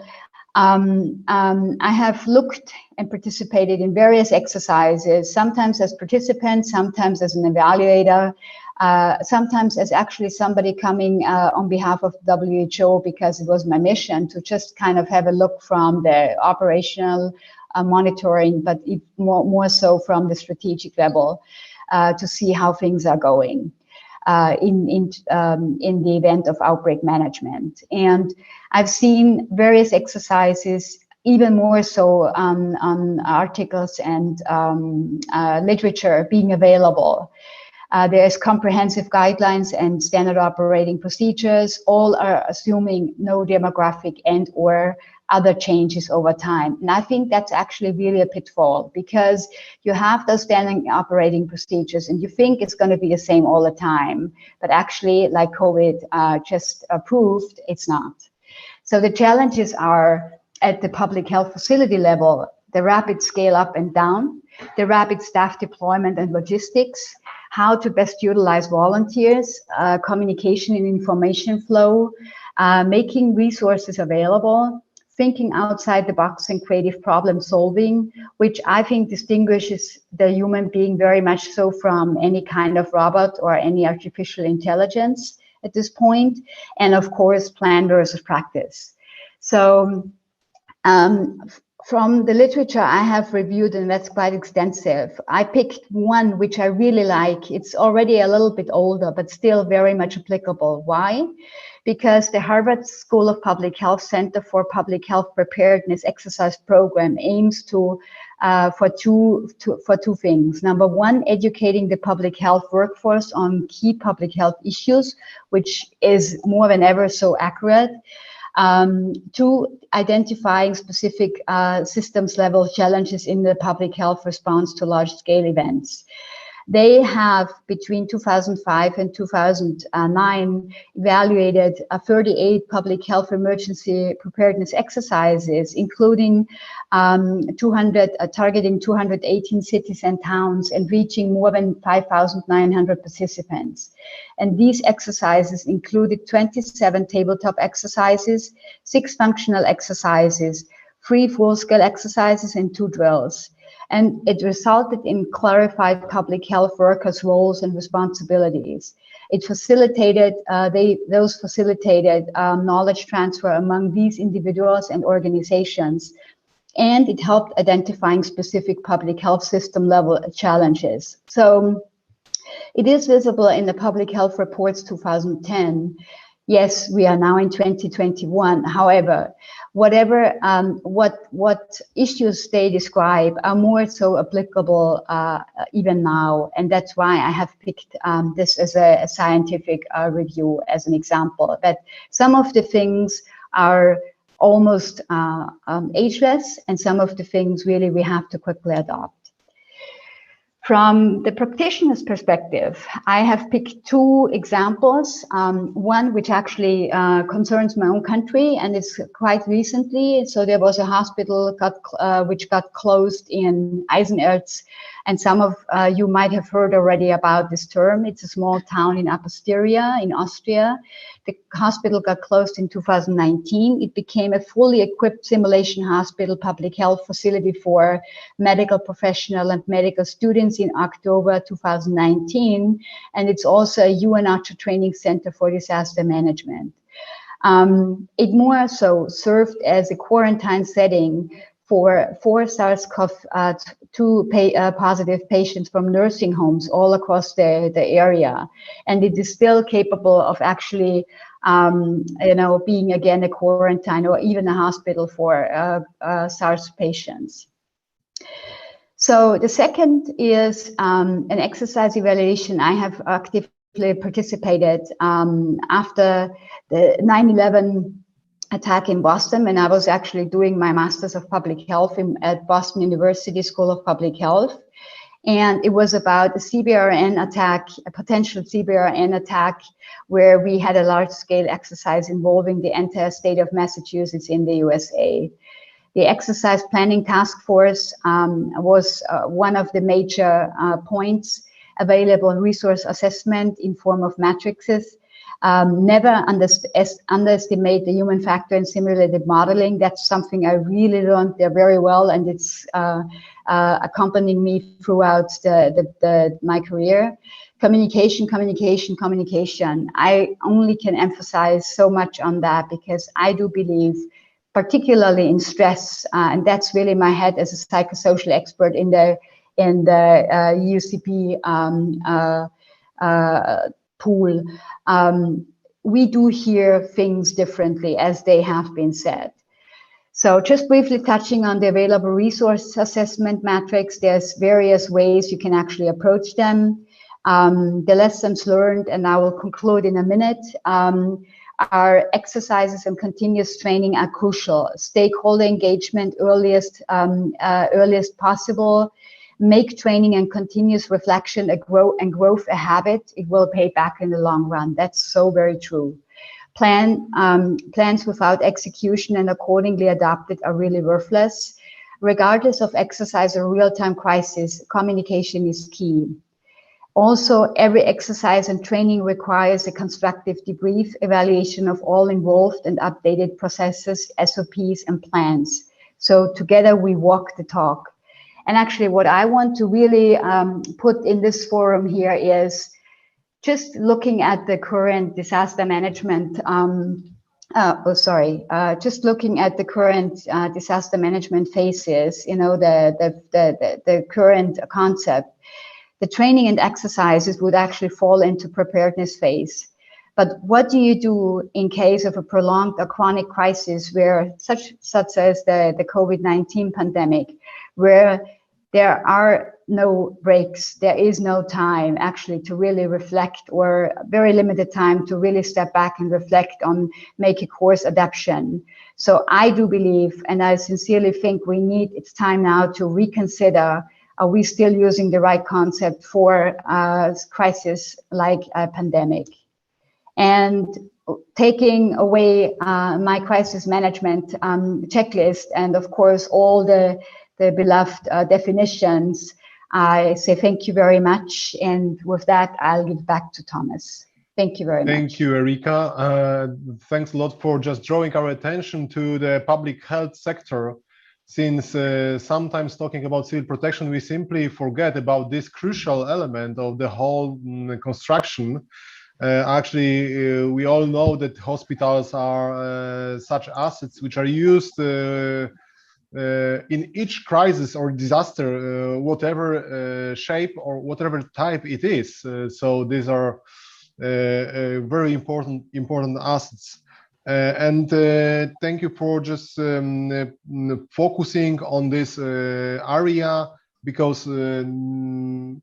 I have looked and participated in various exercises, sometimes as participant, sometimes as an evaluator, sometimes as actually somebody coming on behalf of WHO, because it was my mission to just kind of have a look from the operational monitoring, but more so from the strategic level. To see how things are going in the event of outbreak management. And I've seen various exercises, even more so on articles and literature being available. There's comprehensive guidelines and standard operating procedures. All are assuming no demographic and or other changes over time. And I think that's actually really a pitfall, because you have those standard operating procedures and you think it's going to be the same all the time. But actually, like COVID just proved, it's not. So the challenges are at the public health facility level, the rapid scale up and down, the rapid staff deployment and logistics, how to best utilize volunteers, communication and information flow, making resources available, thinking outside the box and creative problem solving, which I think distinguishes the human being very much so from any kind of robot or any artificial intelligence at this point. And of course, plan versus practice. So From the literature I have reviewed, and that's quite extensive, I picked one which I really like. It's already a little bit older, but still very much applicable. Why? Because the Harvard School of Public Health Center for Public Health Preparedness Exercise Program aims to for two things. Number one, educating the public health workforce on key public health issues, which is more than ever so accurate. Two, identifying specific systems level challenges in the public health response to large scale events. They have, between 2005 and 2009, evaluated 38 public health emergency preparedness exercises, including targeting 218 cities and towns and reaching more than 5,900 participants. And these exercises included 27 tabletop exercises, 6 functional exercises, 3 full-scale exercises, and 2 drills. And it resulted in clarified public health workers' roles and responsibilities. It facilitated, those facilitated knowledge transfer among these individuals and organizations. And it helped identifying specific public health system level challenges. So it is visible in the Public Health Reports 2010. Yes, we are now in 2021. However, what issues they describe are more so applicable even now, and that's why I have picked this as a scientific review as an example. That some of the things are almost ageless, and some of the things really we have to quickly adopt. From the practitioner's perspective, I have picked 2 examples. One which actually concerns my own country, and it's quite recently. So there was a hospital which got closed in Eisenerz, and some of you might have heard already about this term. It's a small town in Upper Styria in Austria. The hospital got closed in 2019. It became a fully equipped simulation hospital public health facility for medical professionals and medical students in October 2019. And it's also a UN OCHA training center for disaster management. It more so served as a quarantine setting for 4 SARS-CoV-2 positive patients from nursing homes all across the area. And it is still capable of actually, being again a quarantine or even a hospital for SARS patients. So the second is an exercise evaluation I have actively participated after the 9/11 attack in Boston, and I was actually doing my Master's of Public Health at Boston University School of Public Health. And it was about a CBRN attack, a potential CBRN attack, where we had a large-scale exercise involving the entire state of Massachusetts in the USA. The exercise planning task force was one of the major points available in resource assessment in form of matrices. Never underestimate the human factor in simulated modeling. That's something I really learned there very well, and it's accompanying me throughout my career. Communication. I only can emphasize so much on that because I do believe, particularly in stress, and that's really my head as a psychosocial expert in the UCP pool. We do hear things differently, as they have been said. So just briefly touching on the available resource assessment matrix, there's various ways you can actually approach them. The lessons learned, and I will conclude in a minute, our exercises and continuous training are crucial. Stakeholder engagement earliest possible. Make training and continuous reflection growth a habit. It will pay back in the long run. That's so very true. Plans without execution and accordingly adopted are really worthless. Regardless of exercise or real-time crisis, communication is key. Also, every exercise and training requires a constructive debrief, evaluation of all involved, and updated processes, SOPs, and plans. So together we walk the talk. And actually what I want to really put in this forum here is just looking at the current disaster management Just looking at the current disaster management phases, you know, the current concept, the training and exercises would actually fall into preparedness phase. But what do you do in case of a prolonged or chronic crisis where such as the COVID-19 pandemic, where there are no breaks, there is no time actually to really reflect, or very limited time to really step back and reflect on make a course adaptation. So I do believe, and I sincerely think it's time now to reconsider, are we still using the right concept for a crisis like a pandemic? And taking away my crisis management checklist, and of course all the beloved definitions, I say thank you very much. And with that, I'll give back to Thomas. Thank you very much. Thank you, Erika. Thanks a lot for just drawing our attention to the public health sector, since sometimes talking about civil protection, we simply forget about this crucial element of the whole construction. Actually, we all know that hospitals are such assets which are used in each crisis or disaster, whatever shape or whatever type it is. So these are very important assets. And thank you for just focusing on this area, because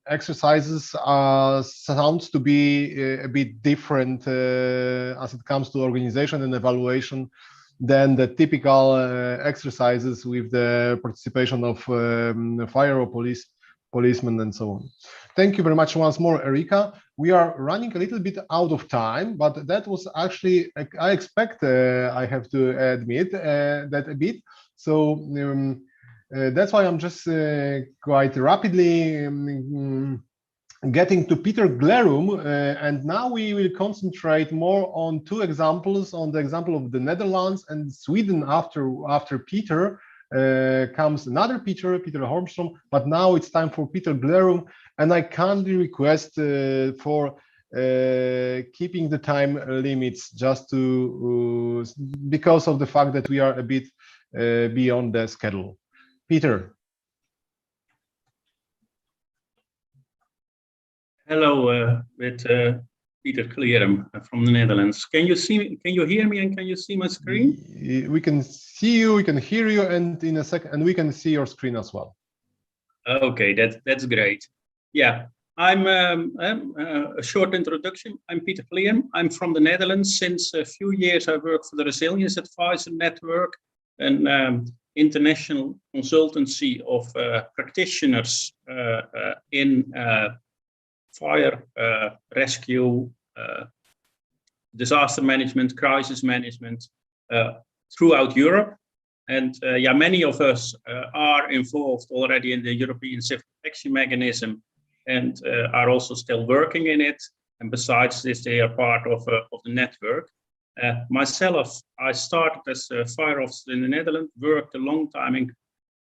exercises sounds to be a bit different as it comes to organization and evaluation than the typical exercises with the participation of fire or policemen and so on. Thank you very much once more, Erika. We are running a little bit out of time, but that was actually, I expect, I have to admit, that a bit. So that's why I'm just quite rapidly getting to Peter Glerum, and now we will concentrate more on two examples, on the example of the Netherlands and Sweden. After Peter comes another Peter Holmström, but now it's time for Peter Glerum, and I kindly request for keeping the time limits, just to because of the fact that we are a bit beyond the schedule. Peter. Hello, with Peter Glerum from the Netherlands. Can you see me? Can you hear me? And can you see my screen? We can see you. We can hear you, and in a second, and we can see your screen as well. Okay, that's great. Yeah, I'm a short introduction. I'm Peter Glerum. I'm from the Netherlands. Since a few years, I work for the Resilience Advisor Network, an international consultancy of practitioners in fire, rescue, disaster management, crisis management throughout Europe. And yeah, many of us are involved already in the European Civil Protection Mechanism and are also still working in it. And besides this, they are part of the network. Myself, I started as a fire officer in the Netherlands, worked a long time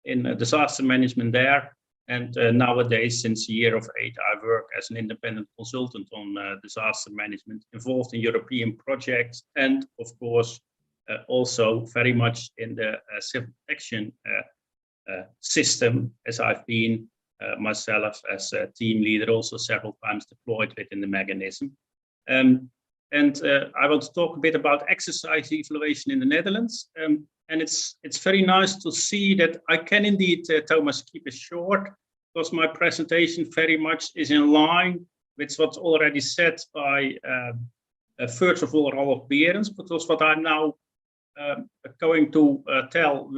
in disaster management there. And nowadays, since the year of 8, I work as an independent consultant on disaster management, involved in European projects, and of course, also very much in the civil protection system, as I've been myself as a team leader, also several times deployed within the mechanism. And I want to talk a bit about exercise evaluation in the Netherlands. And it's very nice to see that I can indeed, Thomas, keep it short, because my presentation very much is in line with what's already said by, first of all, Ralph Beerens, because what I'm now going to tell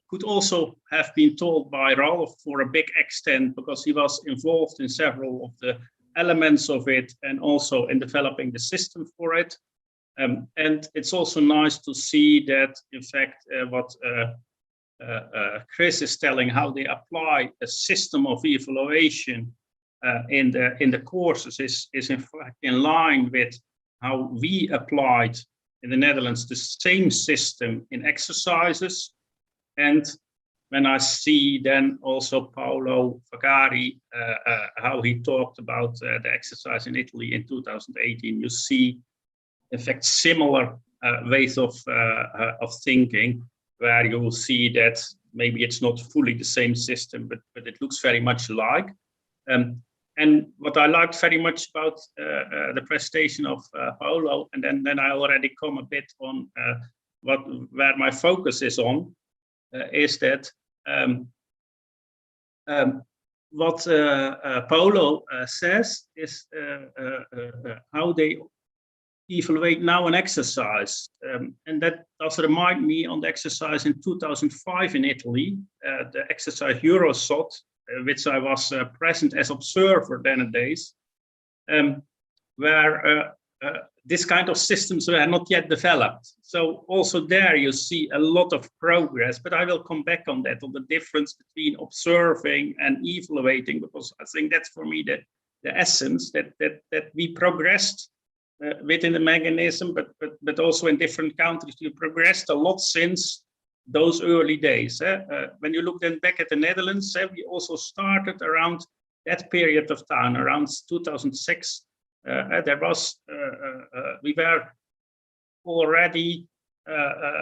could also have been told by Ralph for a big extent, because he was involved in several of the elements of it and also in developing the system for it. And it's also nice to see that, in fact, what Chris is telling, how they apply a system of evaluation in the courses is in fact in line with how we applied in the Netherlands the same system in exercises. And when I see then also Paolo Vagari, how he talked about the exercise in Italy in 2018, you see, in fact, similar ways of thinking, where you will see that maybe it's not fully the same system, but it looks very much alike. And what I liked very much about the presentation of Paolo, and then I already come a bit on where my focus is on, is that what Paolo says is how they evaluate now an exercise. And that does remind me on the exercise in 2005 in Italy, the exercise Eurosot, which I was present as observer then a days, where this kind of systems were not yet developed. So also there you see a lot of progress, but I will come back on that, on the difference between observing and evaluating, because I think that's for me the essence, that we progressed within the mechanism, but also in different countries, we progressed a lot since those early days. When you look then back at the Netherlands, we also started around that period of time, around 2006. There was, we were already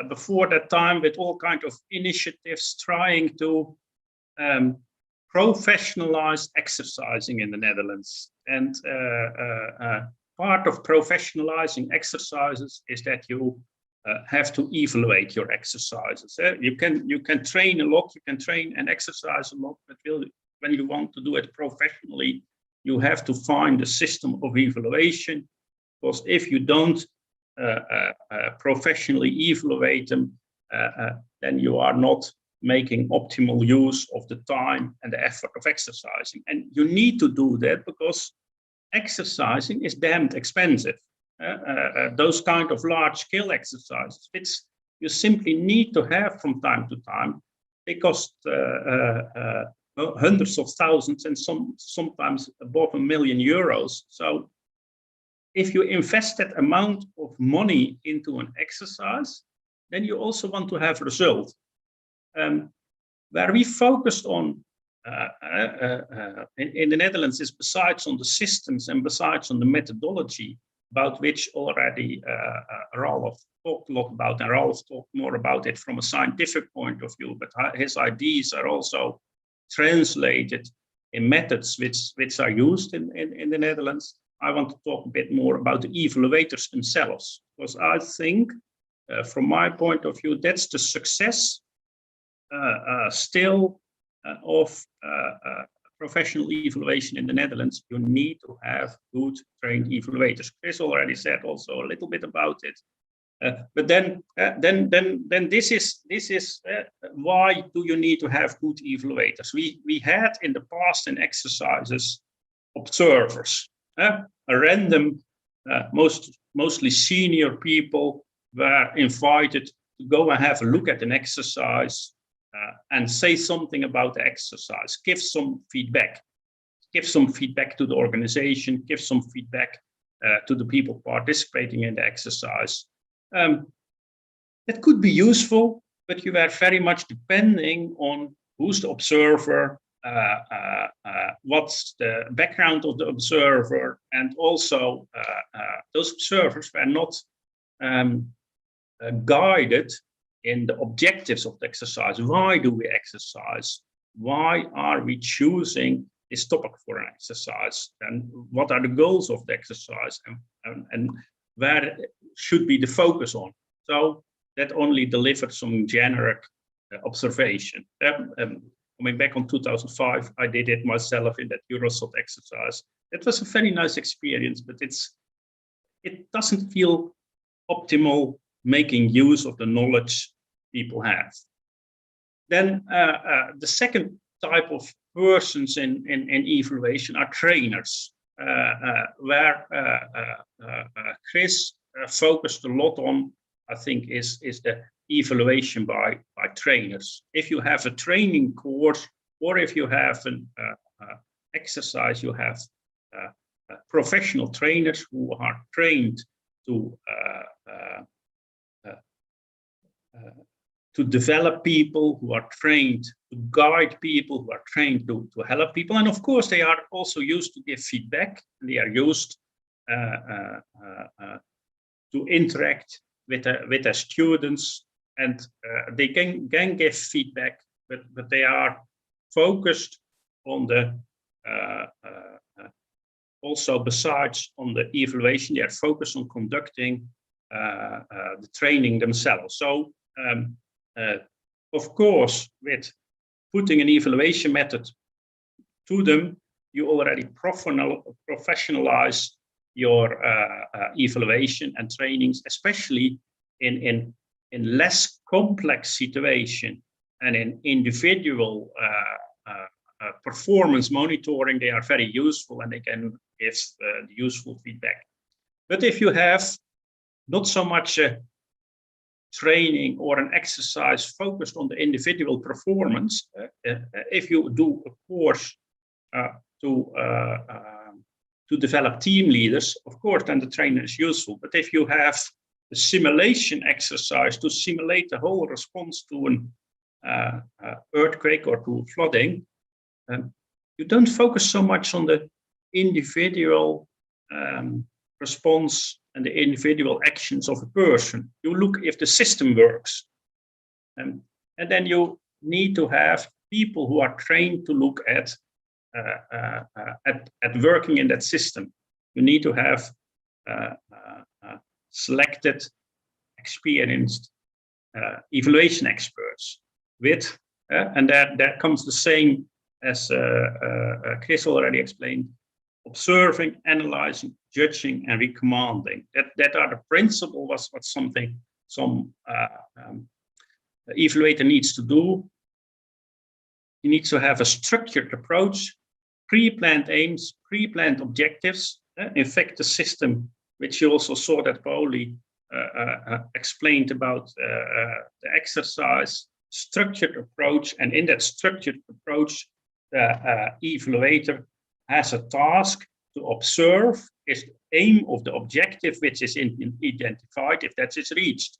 before that time with all kinds of initiatives trying to professionalize exercising in the Netherlands. And part of professionalizing exercises is that you have to evaluate your exercises. You can train a lot, you can train and exercise a lot, but when you want to do it professionally, you have to find a system of evaluation, because if you don't professionally evaluate them, then you are not making optimal use of the time and the effort of exercising. And you need to do that because exercising is damned expensive. Those kind of large-scale exercises, which you simply need to have from time to time, they cost hundreds of thousands and sometimes above €1 million. So if you invest that amount of money into an exercise, then you also want to have result. Where we focused on in the Netherlands is besides on the systems and besides on the methodology, about which already Ralph talked a lot about, and Ralph talked more about it from a scientific point of view, but his ideas are also translated in methods which are used in the Netherlands. I want to talk a bit more about the evaluators themselves, because I think from my point of view, that's the success still of professional evaluation in the Netherlands. You need to have good trained evaluators. Chris already said also a little bit about it. But then this is why do you need to have good evaluators? We had in the past in exercises observers, a random, mostly senior people were invited to go and have a look at an exercise and say something about the exercise, give some feedback to the organization, give some feedback to the people participating in the exercise. It could be useful, but you were very much depending on who's the observer, what's the background of the observer, and also those observers were not guided in the objectives of the exercise. Why do we exercise? Why are we choosing this topic for an exercise? And what are the goals of the exercise? And where should be the focus on? So that only delivered some generic observation. Coming back on 2005, I did it myself in that Eurosot exercise. It was a very nice experience, but it doesn't feel optimal making use of the knowledge people have. Then the second type of persons in evaluation are trainers, where Chris focused a lot on, I think, is the evaluation by trainers. If you have a training course, or if you have an exercise, you have professional trainers who are trained to develop people, who are trained to guide people, who are trained to help people. And of course, they are also used to give feedback. And they are used to interact with the students, and they can give feedback, but they are focused on the also besides on the evaluation, they are focused on conducting the training themselves. So of course, with putting an evaluation method to them, you already professionalize your evaluation and trainings, especially in less complex situation and in individual performance monitoring. They are very useful and they can give useful feedback. But if you have not so much training or an exercise focused on the individual performance, if you do a course to develop team leaders, of course, then the trainer is useful. But if you have a simulation exercise to simulate the whole response to an earthquake or to flooding, you don't focus so much on the individual response and the individual actions of a person. You look if the system works. And then you need to have people who are trained to look at working in that system. You need to have selected, experienced evaluation experts with, and that comes the same as Chris already explained, observing, analyzing, judging, and recommending. That are the principles what some evaluator needs to do. He needs to have a structured approach, pre-planned aims, pre-planned objectives. In fact, the system, which you also saw that Pauli explained about the exercise, structured approach, and in that structured approach, the evaluator has a task to observe is the aim of the objective which is identified, if that is reached.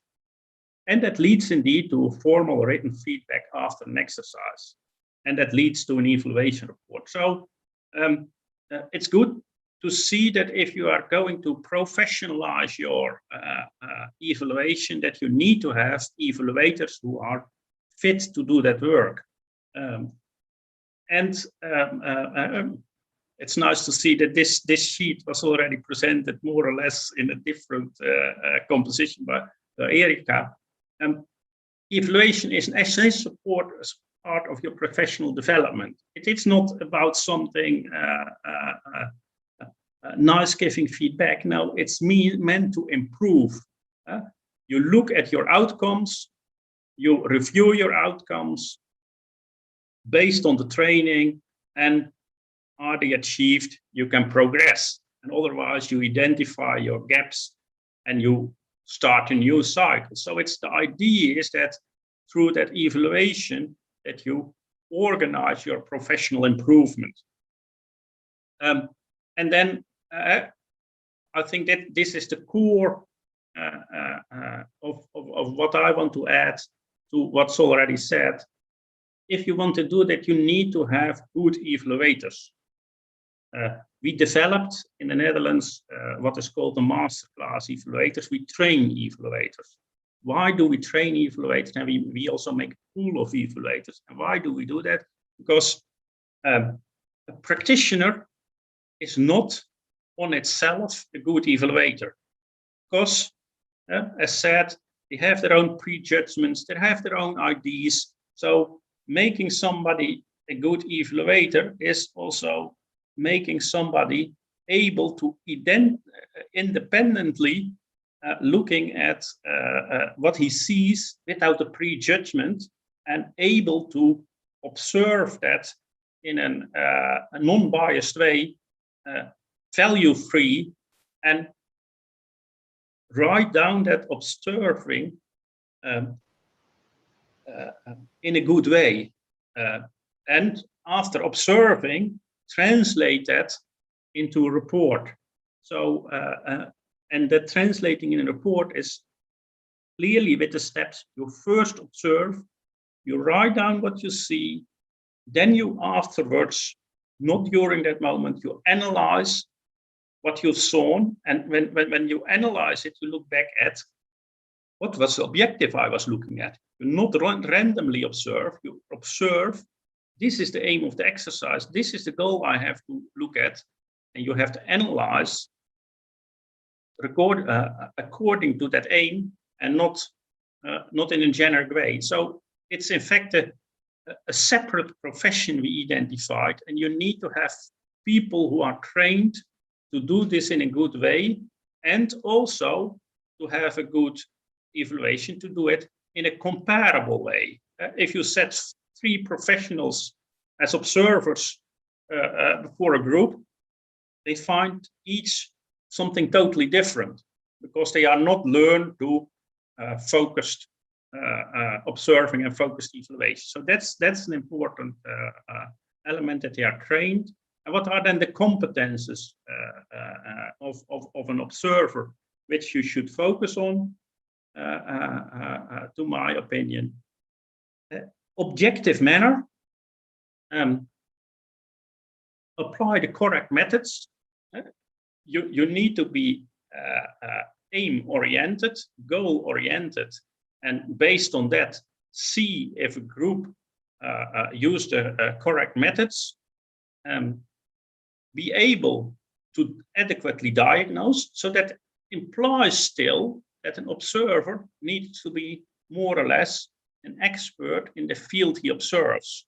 And that leads indeed to formal written feedback after an exercise. And that leads to an evaluation report. So it's good to see that if you are going to professionalize your evaluation, that you need to have evaluators who are fit to do that work. It's nice to see that this sheet was already presented more or less in a different composition by Erika. Evaluation is an essential part of your professional development. It's not about something nice giving feedback. No, it's meant to improve. You look at your outcomes, you review your outcomes based on the training, and are they achieved, you can progress. And otherwise you identify your gaps and you start a new cycle. So it's the idea is that through that evaluation that you organize your professional improvement. And then I think that this is the core of what I want to add to what's already said. If you want to do that, you need to have good evaluators. We developed in the Netherlands what is called the masterclass evaluators. We train evaluators. Why do we train evaluators? And we also make a pool of evaluators. And why do we do that? Because a practitioner is not on itself a good evaluator. Because, as said, they have their own prejudgments, they have their own ideas. So making somebody a good evaluator is also making somebody able to independently looking at what he sees without a prejudgment and able to observe that in a non-biased way, value-free, and write down that observing in a good way. And after observing, translate that into a report. So, and that translating in a report is clearly with the steps. You first observe, you write down what you see, then you afterwards, not during that moment, you analyze what you've seen. And when you analyze it, you look back at what was the objective I was looking at? You not randomly observe, you observe, this is the aim of the exercise, this is the goal I have to look at, and you have to analyze according to that aim, and not in a generic way. So it's in fact a separate profession we identified, and you need to have people who are trained to do this in a good way, and also to have a good evaluation to do it in a comparable way. If you set 3 professionals as observers before a group, they find each something totally different, because they are not learned to focused observing and focused evaluation. So that's an important element, that they are trained. And what are then the competences of an observer, which you should focus on, to my opinion? Objective manner, apply the correct methods. You need to be aim-oriented, goal-oriented, and based on that, see if a group used the correct methods. Be able to adequately diagnose, so that implies still that an observer needs to be more or less an expert in the field he observes.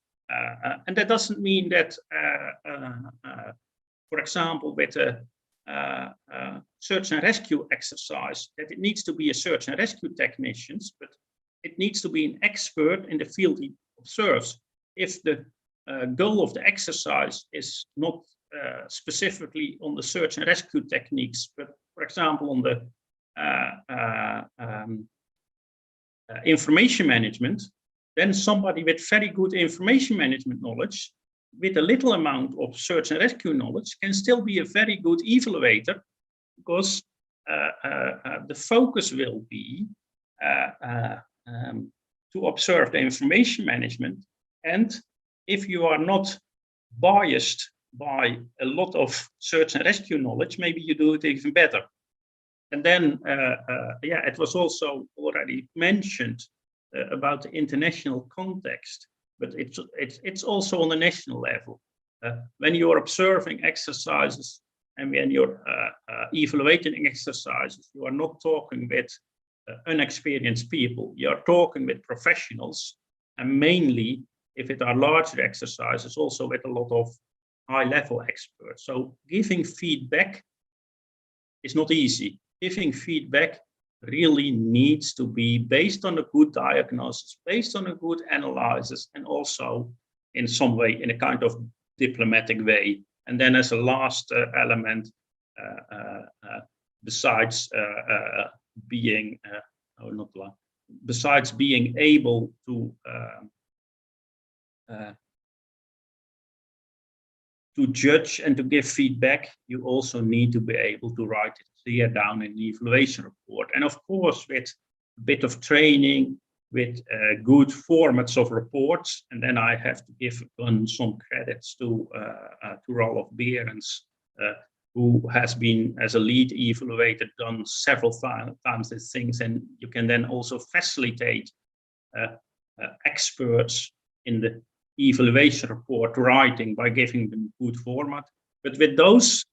And that doesn't mean that, for example, with a search and rescue exercise, that it needs to be a search and rescue technician, but it needs to be an expert in the field he observes. If the goal of the exercise is not specifically on the search and rescue techniques, but for example on the information management, then somebody with very good information management knowledge, with a little amount of search and rescue knowledge, can still be a very good evaluator, because the focus will be to observe the information management. And if you are not biased by a lot of search and rescue knowledge, maybe you do it even better. And then, yeah, it was also already mentioned about the international context, but it's also on the national level. When you're observing exercises and when you're evaluating exercises, you are not talking with unexperienced people. You are talking with professionals, and mainly, if it are larger exercises, also with a lot of high-level experts. So giving feedback is not easy. Giving feedback really needs to be based on a good diagnosis, based on a good analysis, and also in some way in a kind of diplomatic way. And then as a last element, besides being besides being able to judge and to give feedback, you also need to be able to write it clear down in the evaluation report. And of course, with a bit of training, with good formats of reports, and then I have to give some credits to Rolf Behrens, who has been, as a lead evaluator, done several times these things, and you can then also facilitate experts in the evaluation report writing by giving them good format. But with those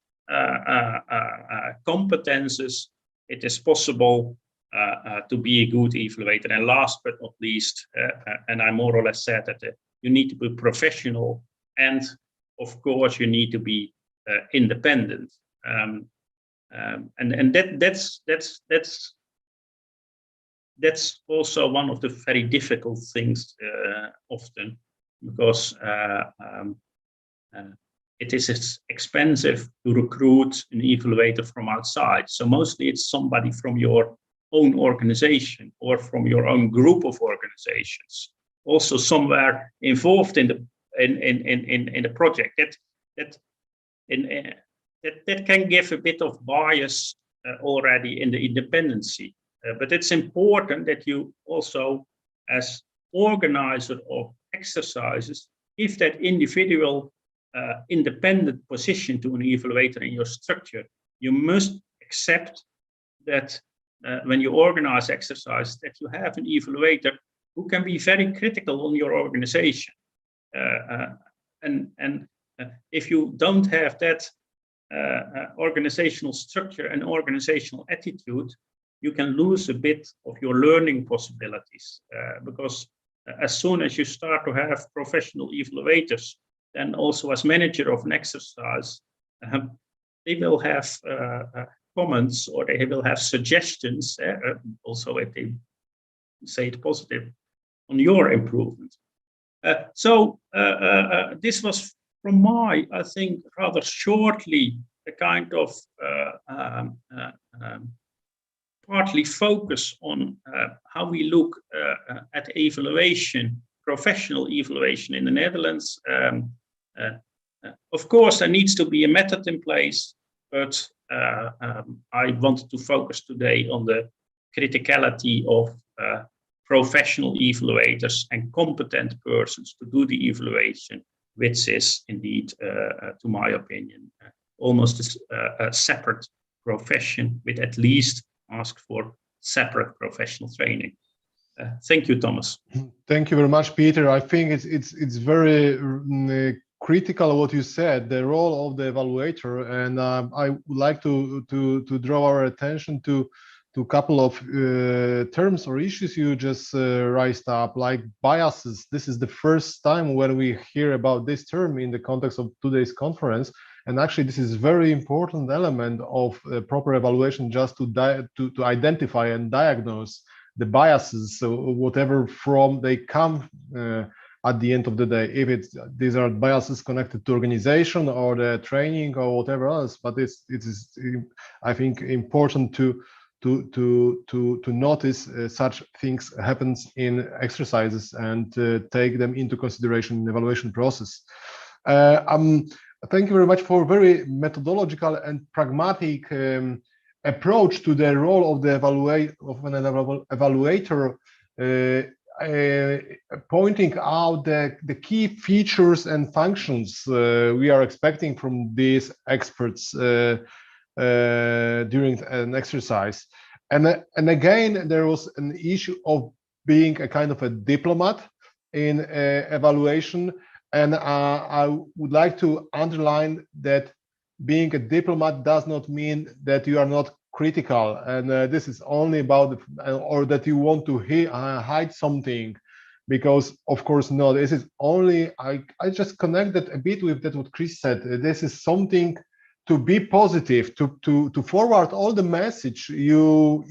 competences, it is possible to be a good evaluator. And last but not least, and I more or less said that you need to be professional, and of course you need to be independent. And that's also one of the very difficult things often, because it is expensive to recruit an evaluator from outside. So mostly it's somebody from your own organization or from your own group of organizations, also somewhere involved in the project. That can give a bit of bias already in the independency. But it's important that you also, as organizer of exercises, give that individual independent position to an evaluator in your structure. You must accept that when you organize exercise, that you have an evaluator who can be very critical on your organization. And if you don't have that organizational structure and organizational attitude, you can lose a bit of your learning possibilities, because as soon as you start to have professional evaluators, then also as manager of an exercise, they will have comments, or they will have suggestions, also if they say it positive, on your improvement. So this was, from my, I think, rather shortly, a kind of partly focus on how we look at evaluation, professional evaluation in the Netherlands. Of course, there needs to be a method in place, but I wanted to focus today on the criticality of professional evaluators and competent persons to do the evaluation, which is indeed, to my opinion, almost a separate profession, with at least ask for separate professional training. Thank you, Thomas. Thank you very much, Peter. I think it's very critical what you said, the role of the evaluator, and I would like to draw our attention to a couple of terms or issues you just raised up, like biases. This is the first time when we hear about this term in the context of today's conference, and actually this is a very important element of proper evaluation, just to identify and diagnose the biases, so whatever from they come at the end of the day, if these are biases connected to organization or the training or whatever else. But it is I think important to notice such things happens in exercises and take them into consideration in the evaluation process. Thank you very much for very methodological and pragmatic approach to the role of the evaluator, pointing out the key features and functions we are expecting from these experts during an exercise. And again, there was an issue of being a kind of a diplomat in evaluation. And I would like to underline that being a diplomat does not mean that you are not critical, and this is only about or that you want to hide something, because of course no, this is only I just connected a bit with that what Chris said. This is something to be positive, to forward all the message you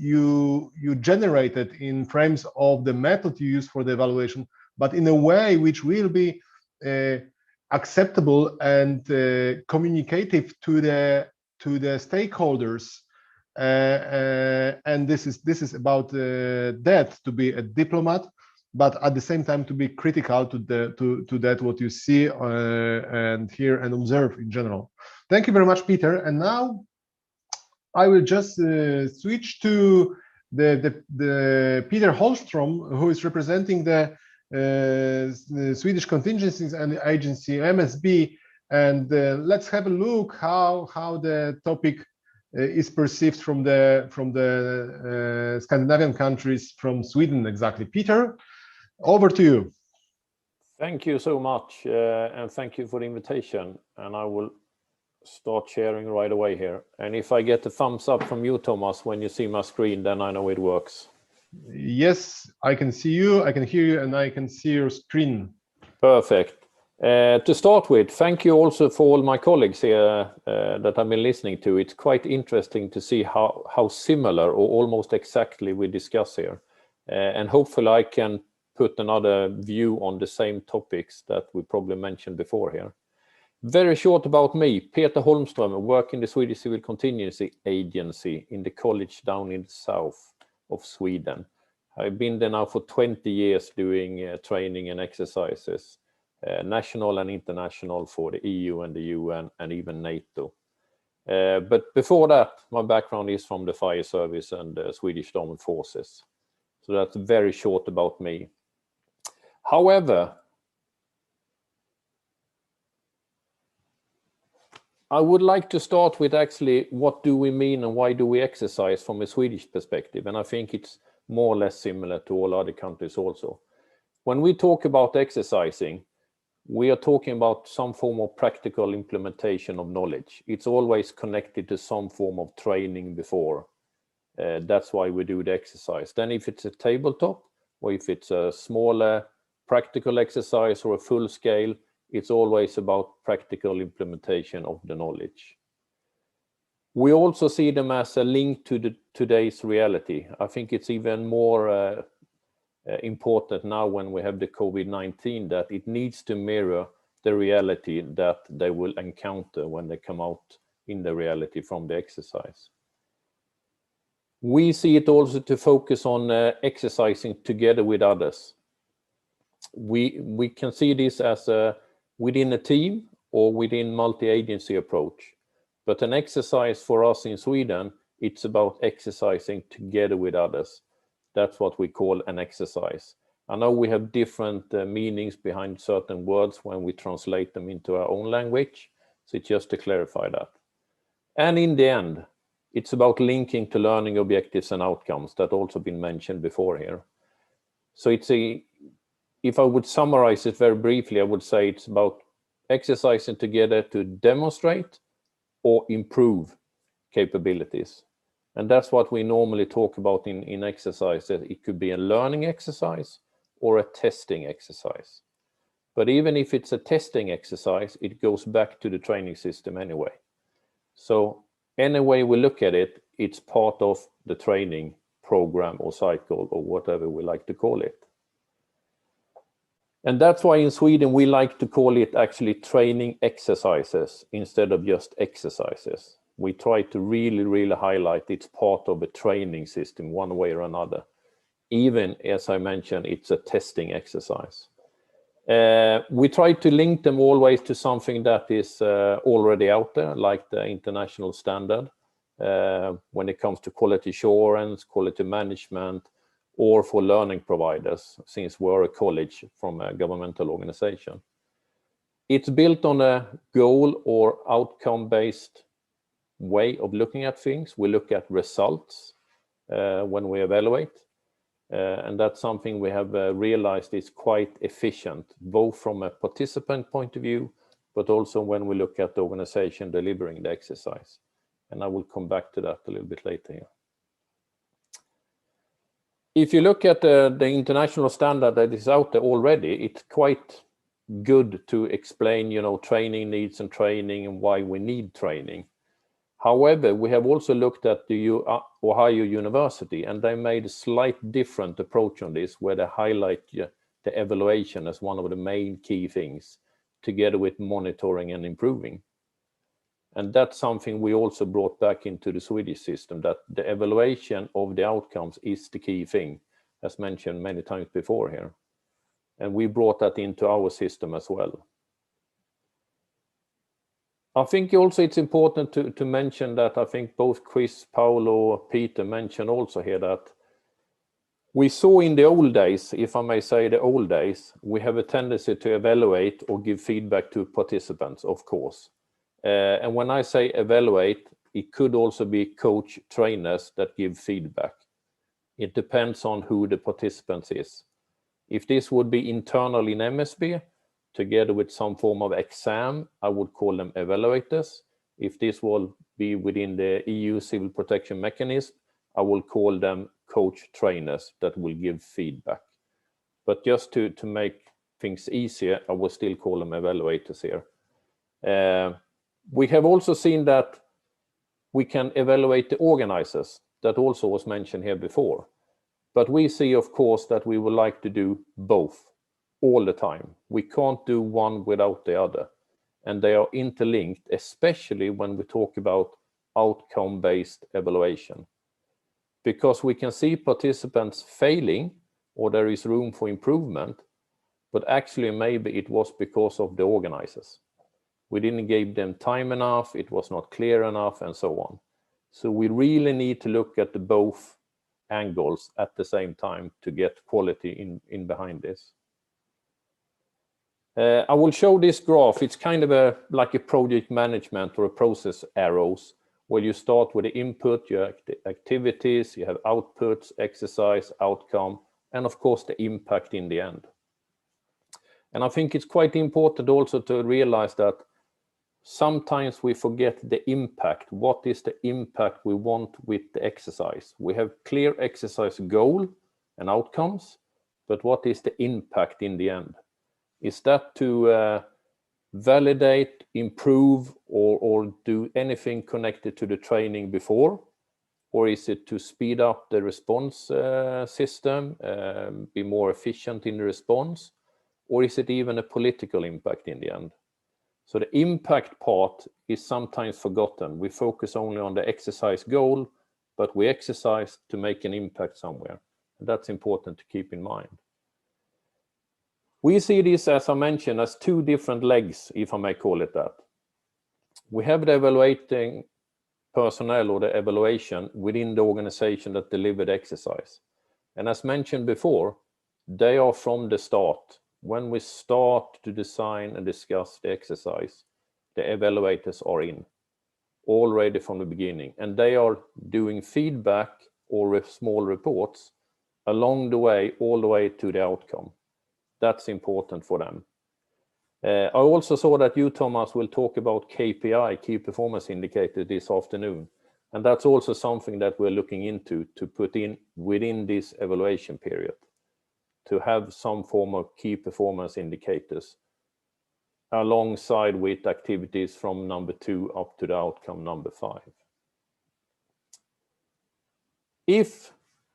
generated in frames of the method you use for the evaluation, but in a way which will be acceptable and communicative to the stakeholders, and this is about that, to be a diplomat, but at the same time to be critical to that what you see and hear and observe in general. Thank you very much, Peter. And now I will just switch to the Peter Holmström, who is representing the Swedish Contingencies and Agency, MSB, and let's have a look how the topic is perceived from the Scandinavian countries, from Sweden exactly. Peter, over to you. Thank you so much, and thank you for the invitation. And I will start sharing right away here. And if I get a thumbs up from you, Thomas, when you see my screen, then I know it works. Yes, I can see you, I can hear you, and I can see your screen. Perfect. To start with, thank you also for all my colleagues here that I've been listening to. It's quite interesting to see how similar or almost exactly we discuss here. And hopefully I can put another view on the same topics that we probably mentioned before here. Very short about me, Peter Holmström, I work in the Swedish Civil Contingency Agency in the college down in the south of Sweden. I've been there now for 20 years doing training and exercises, national and international, for the EU and the UN and even NATO. But before that, my background is from the fire service and the Swedish Armed Forces. So that's very short about me. However, I would like to start with actually what do we mean and why do we exercise from a Swedish perspective? And I think it's more or less similar to all other countries also. When we talk about exercising, we are talking about some form of practical implementation of knowledge. It's always connected to some form of training before. That's why we do the exercise. Then if it's a tabletop or if it's a smaller practical exercise or a full scale, it's always about practical implementation of the knowledge. We also see them as a link to today's reality. I think it's even more important now when we have the COVID-19 that it needs to mirror the reality that they will encounter when they come out in the reality from the exercise. We see it also to focus on exercising together with others. We can see this as within a team or within multi-agency approach. But an exercise for us in Sweden, it's about exercising together with others. That's what we call an exercise. I know we have different meanings behind certain words when we translate them into our own language. So it's just to clarify that. And in the end, it's about linking to learning objectives and outcomes that also been mentioned before here. So if I would summarize it very briefly, I would say it's about exercising together to demonstrate or improve capabilities. And that's what we normally talk about in exercise. It could be a learning exercise or a testing exercise. But even if it's a testing exercise, it goes back to the training system anyway. So any way we look at it, it's part of the training program or cycle or whatever we like to call it. And that's why in Sweden we like to call it actually training exercises instead of just exercises. We try to really highlight it's part of a training system one way or another. Even, as I mentioned, it's a testing exercise. We try to link them always to something that is already out there, like the international standard, when it comes to quality assurance, quality management, or for learning providers, since we're a college from a governmental organization. It's built on a goal or outcome-based way of looking at things. We look at results when we evaluate. And that's something we have realized is quite efficient, both from a participant point of view, but also when we look at the organization delivering the exercise. And I will come back to that a little bit later here. If you look at the international standard that is out there already, it's quite good to explain, training needs and training and why we need training. However, we have also looked at the Ohio University, and they made a slight different approach on this, where they highlight the evaluation as one of the main key things, together with monitoring and improving. And that's something we also brought back into the Swedish system, that the evaluation of the outcomes is the key thing, as mentioned many times before here. And we brought that into our system as well. I think also it's important to mention that I think both Chris, Paolo, Peter mentioned also here that we saw in the old days, if I may say the old days, we have a tendency to evaluate or give feedback to participants, of course. And when I say evaluate, it could also be coach trainers that give feedback. It depends on who the participants is. If this would be internal in MSB, together with some form of exam, I would call them evaluators. If this will be within the EU Civil Protection Mechanism, I will call them coach trainers that will give feedback. But just to make things easier, I will still call them evaluators here. We have also seen that we can evaluate the organizers. That also was mentioned here before. But we see, of course, that we would like to do both all the time. We can't do one without the other. And they are interlinked, especially when we talk about outcome-based evaluation. Because we can see participants failing, or there is room for improvement, but actually maybe it was because of the organizers. We didn't give them time enough, it was not clear enough, and so on. So we really need to look at the both angles at the same time to get quality in behind this. I will show this graph. It's kind of like a project management or a process arrows, where you start with the input, your activities, you have outputs, exercise, outcome, and of course the impact in the end. And I think it's quite important also to realize that sometimes we forget the impact. What is the impact we want with the exercise? We have clear exercise goal and outcomes, but what is the impact in the end? Is that to validate, improve, or do anything connected to the training before? Or is it to speed up the response system, be more efficient in the response? Or is it even a political impact in the end? So the impact part is sometimes forgotten. We focus only on the exercise goal, but we exercise to make an impact somewhere. And that's important to keep in mind. We see this, as I mentioned, as two different legs, if I may call it that. We have the evaluating personnel or the evaluation within the organization that delivered exercise. And as mentioned before, they are from the start. When we start to design and discuss the exercise, the evaluators are in already from the beginning, and they are doing feedback or small reports along the way, all the way to the outcome. That's important for them. I also saw that you, Thomas, will talk about KPI, key performance indicator, this afternoon. And that's also something that we're looking into to put in within this evaluation period, to have some form of key performance indicators alongside with activities from number 2 up to the outcome number 5. If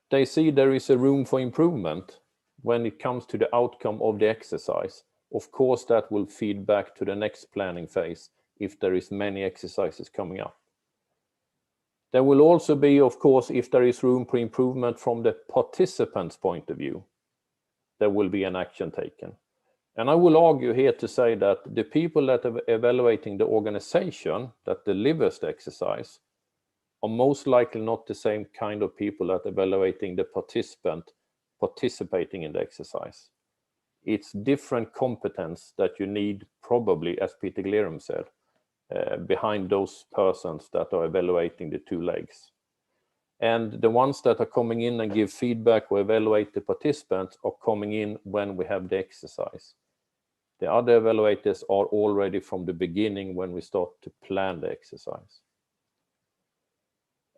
they see there is a room for improvement when it comes to the outcome of the exercise, of course that will feed back to the next planning phase if there is many exercises coming up. There will also be, of course, if there is room for improvement from the participant's point of view, there will be an action taken. And I will argue here to say that the people that are evaluating the organization that delivers the exercise are most likely not the same kind of people that are evaluating the participant participating in the exercise. It's different competence that you need, probably, as Peter Glerum said, behind those persons that are evaluating the two legs. And the ones that are coming in and give feedback or evaluate the participants are coming in when we have the exercise. The other evaluators are already from the beginning when we start to plan the exercise.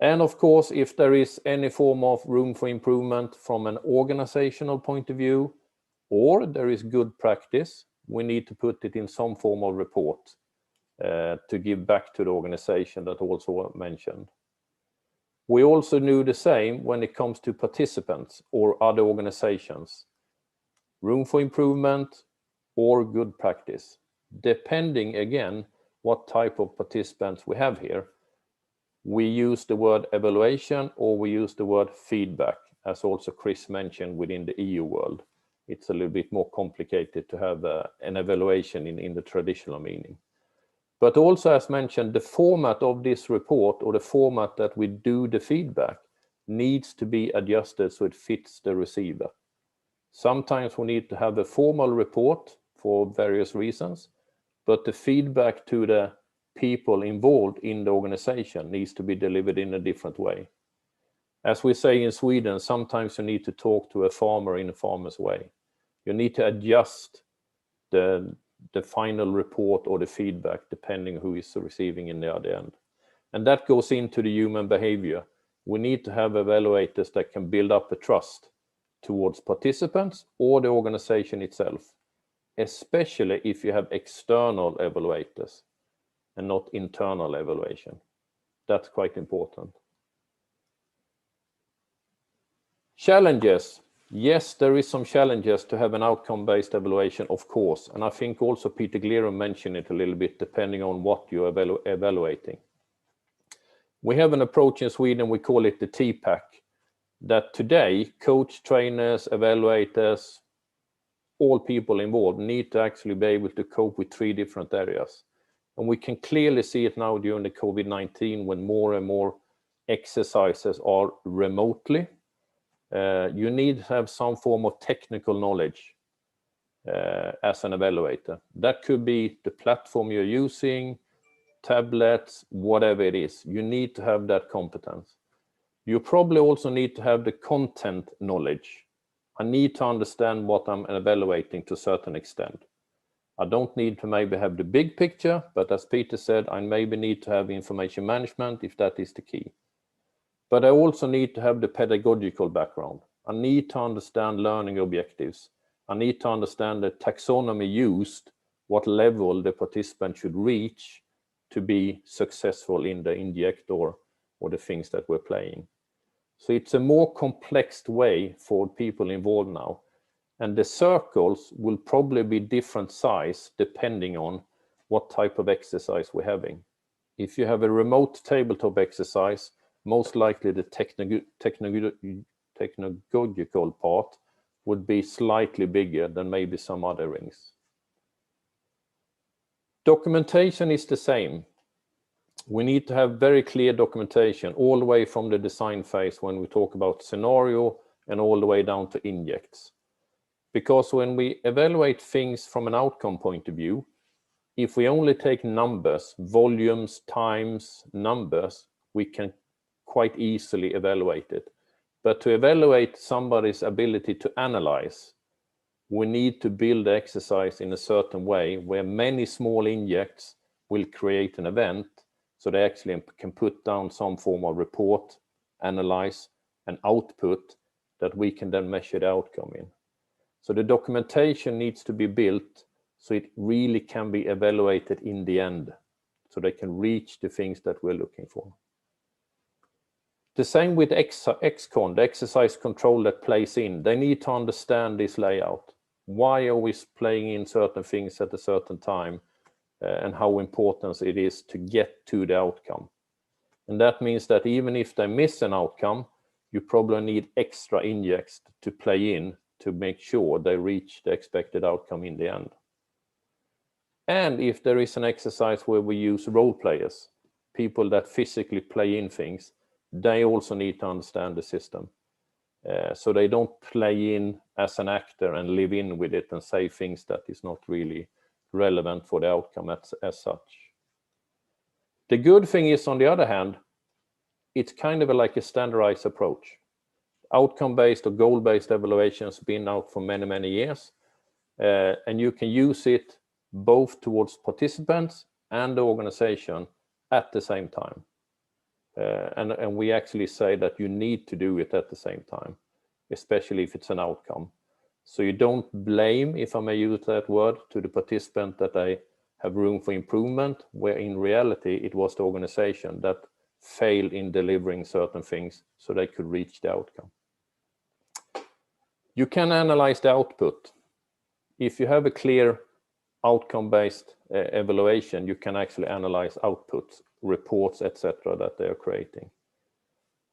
And of course, if there is any form of room for improvement from an organizational point of view, or there is good practice, we need to put it in some form of report to give back to the organization that also mentioned. We also knew the same when it comes to participants or other organizations. Room for improvement or good practice, depending again what type of participants we have here. We use the word evaluation or we use the word feedback, as also Chris mentioned within the EU world. It's a little bit more complicated to have an evaluation in the traditional meaning. But also, as mentioned, the format of this report or the format that we do the feedback needs to be adjusted so it fits the receiver. Sometimes we need to have a formal report for various reasons, but the feedback to the people involved in the organization needs to be delivered in a different way. As we say in Sweden, sometimes you need to talk to a farmer in a farmer's way. You need to adjust the final report or the feedback depending who is receiving in the other end. And that goes into the human behavior. We need to have evaluators that can build up a trust towards participants or the organization itself, especially if you have external evaluators and not internal evaluation. That's quite important. Challenges. Yes, there is some challenges to have an outcome-based evaluation, of course. And I think also Peter Glerum mentioned it a little bit, depending on what you're evaluating. We have an approach in Sweden, we call it the TPAC, that today, coach, trainers, evaluators, all people involved need to actually be able to cope with 3 different areas. And we can clearly see it now during the COVID-19 when more and more exercises are remotely. You need to have some form of technical knowledge. as an evaluator. That could be the platform you're using, tablets, whatever it is. You need to have that competence. You probably also need to have the content knowledge. I need to understand what I'm evaluating to a certain extent. I don't need to maybe have the big picture, but as Peter said, I maybe need to have information management if that is the key. But I also need to have the pedagogical background. I need to understand learning objectives. I need to understand the taxonomy used, what level the participant should reach to be successful in the injector or the things that we're playing. So it's a more complex way for people involved now. And the circles will probably be different size depending on what type of exercise we're having. If you have a remote tabletop exercise, most likely the technological part would be slightly bigger than maybe some other rings. Documentation is the same. We need to have very clear documentation all the way from the design phase when we talk about scenario and all the way down to injects. Because when we evaluate things from an outcome point of view, if we only take numbers, volumes, times, numbers, we can quite easily evaluate it. But to evaluate somebody's ability to analyze, we need to build the exercise in a certain way where many small injects will create an event, so they actually can put down some form of report, analyze, and output that we can then measure the outcome in. So the documentation needs to be built so it really can be evaluated in the end, so they can reach the things that we're looking for. The same with XCON, the exercise control that plays in. They need to understand this layout. Why are we playing in certain things at a certain time, and how important it is to get to the outcome. And that means that even if they miss an outcome, you probably need extra injects to play in to make sure they reach the expected outcome in the end. And if there is an exercise where we use role players, people that physically play in things, they also need to understand the system. So they don't play in as an actor and live in with it and say things that is not really relevant for the outcome as such. The good thing is, on the other hand, it's kind of like a standardized approach. Outcome-based or goal-based evaluations have been out for many, many years. And you can use it both towards participants and the organization at the same time. And we actually say that you need to do it at the same time, especially if it's an outcome. So you don't blame, if I may use that word, to the participant that they have room for improvement, where in reality it was the organization that failed in delivering certain things so they could reach the outcome. You can analyze the output. If you have a clear outcome-based evaluation, you can actually analyze outputs, reports, etc. that they are creating.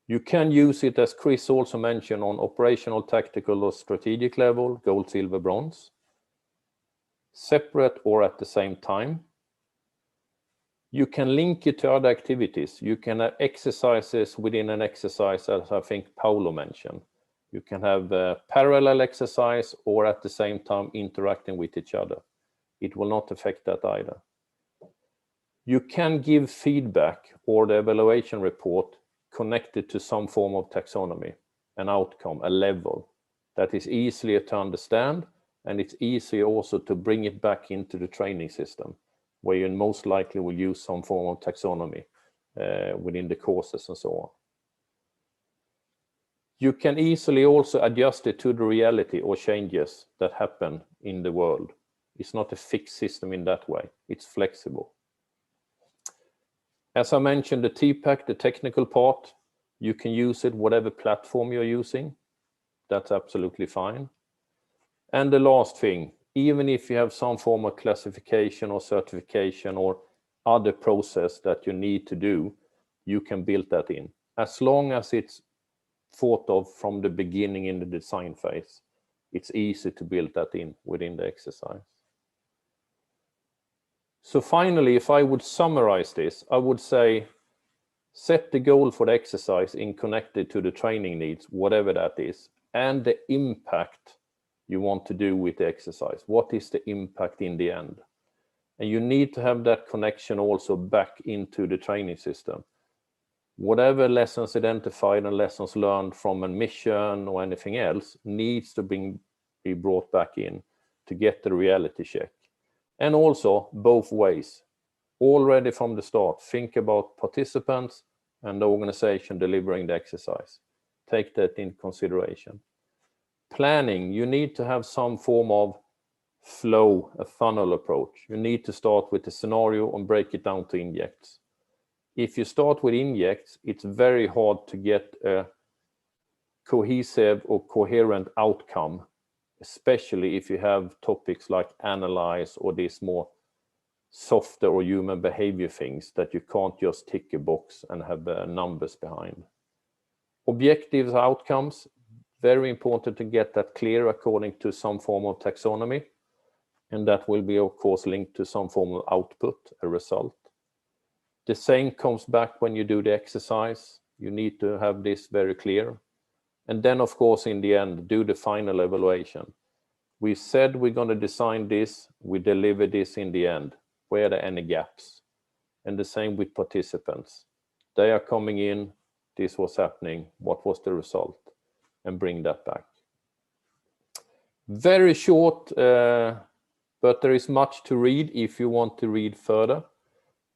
You can use it, as Chris also mentioned, on operational, tactical, or strategic level, gold, silver, bronze, separate or at the same time. You can link it to other activities. You can have exercises within an exercise, as I think Paolo mentioned. You can have a parallel exercise or at the same time interacting with each other. It will not affect that either. You can give feedback or the evaluation report connected to some form of taxonomy, an outcome, a level that is easier to understand, and it's easier also to bring it back into the training system, where you most likely will use some form of taxonomy within the courses and so on. You can easily also adjust it to the reality or changes that happen in the world. It's not a fixed system in that way. It's flexible. As I mentioned, the TPAC, the technical part, you can use it whatever platform you're using. That's absolutely fine. And the last thing, even if you have some form of classification or certification or other process that you need to do, you can build that in. As long as it's thought of from the beginning in the design phase, it's easy to build that in within the exercise. So finally, if I would summarize this, I would say, set the goal for the exercise in connected to the training needs, whatever that is, and the impact you want to do with the exercise. What is the impact in the end? And you need to have that connection also back into the training system. Whatever lessons identified and lessons learned from a mission or anything else needs to be brought back in to get the reality check. And also both ways. Already from the start, think about participants and the organization delivering the exercise. Take that into consideration. Planning, you need to have some form of flow, a funnel approach. You need to start with the scenario and break it down to injects. If you start with injects, it's very hard to get a cohesive or coherent outcome, especially if you have topics like analyze or these more softer or human behavior things that you can't just tick a box and have numbers behind. Objectives, outcomes, very important to get that clear according to some form of taxonomy. And that will be, of course, linked to some form of output, a result. The same comes back when you do the exercise. You need to have this very clear. And then, of course, in the end, do the final evaluation. We said we're going to design this, we deliver this in the end. Were there any gaps? And the same with participants. They are coming in, this was happening, what was the result? And bring that back. Very short, but there is much to read if you want to read further.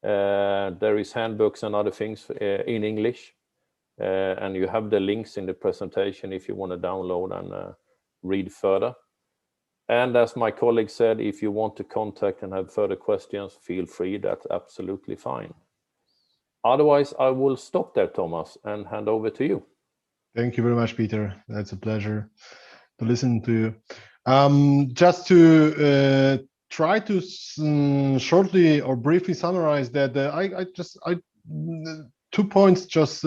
There is handbooks and other things in English. And you have the links in the presentation if you want to download and read further. And as my colleague said, if you want to contact and have further questions, feel free, that's absolutely fine. Otherwise, I will stop there, Thomas, and hand over to you. Thank you very much, Peter. That's a pleasure to listen to you. Just to try to shortly or briefly summarize that, 2 points just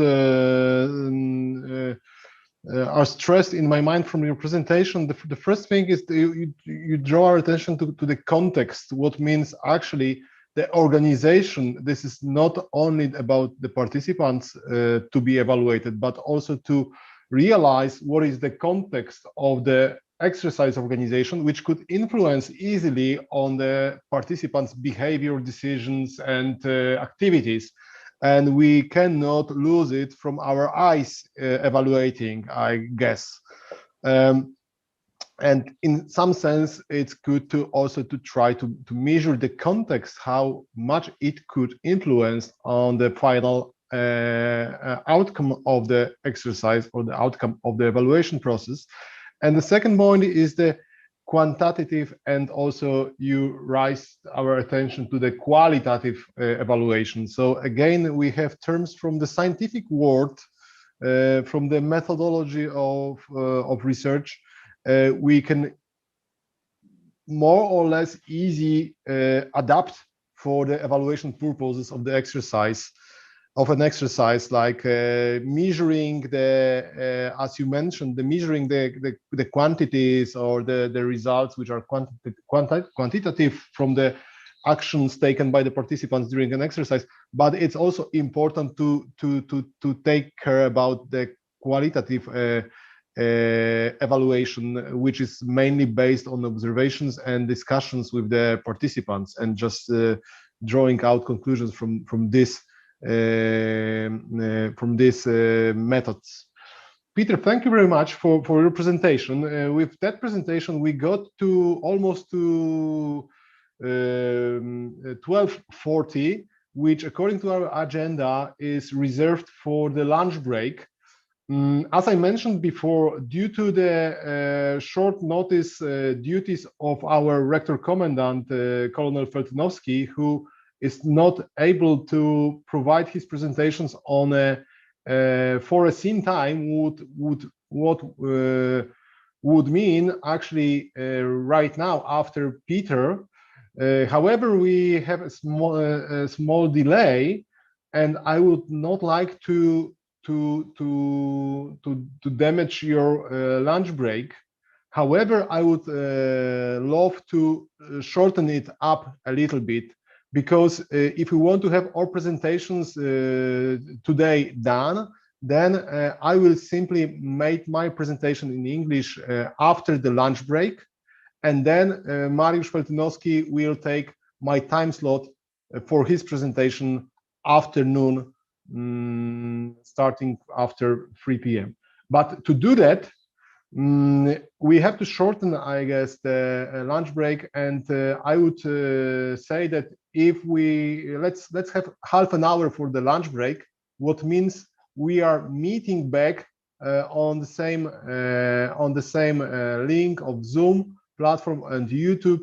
are stressed in my mind from your presentation. The first thing is you draw our attention to the context, what means actually the organization. This is not only about the participants to be evaluated, but also to realize what is the context of the exercise organization, which could influence easily on the participants' behavior, decisions, and activities. And we cannot lose it from our eyes evaluating, I guess. And in some sense, it's good to also to try to measure the context, how much it could influence on the final outcome of the exercise or the outcome of the evaluation process. And the second point is the quantitative, and also you raised our attention to the qualitative evaluation. So again, we have terms from the scientific world, from the methodology of research. We can more or less easy adapt for the evaluation purposes of the exercise, like measuring the, as you mentioned, measuring the quantities or the results which are quantitative from the actions taken by the participants during an exercise. But it's also important to take care about the qualitative evaluation, which is mainly based on observations and discussions with the participants, and just drawing out conclusions from this methods. Peter, thank you very much for your presentation. With that presentation, we got to almost to 12:40, which according to our agenda is reserved for the lunch break. As I mentioned before, due to the short notice duties of our Rector Commandant, Colonel Feltynowski, who is not able to provide his presentations on a foreseen time, would mean actually right now after Peter. However, we have a small delay, and I would not like to damage your lunch break. However, I would love to shorten it up a little bit, because if we want to have our presentations today done, Then I will simply make my presentation in English after the lunch break. And then Mariusz Feltynowski will take my time slot for his presentation afternoon, starting after 3 p.m. But to do that, we have to shorten, I guess, the lunch break, and I would say that if we let's have half an hour for the lunch break, what means we are meeting back on the same link of Zoom platform and YouTube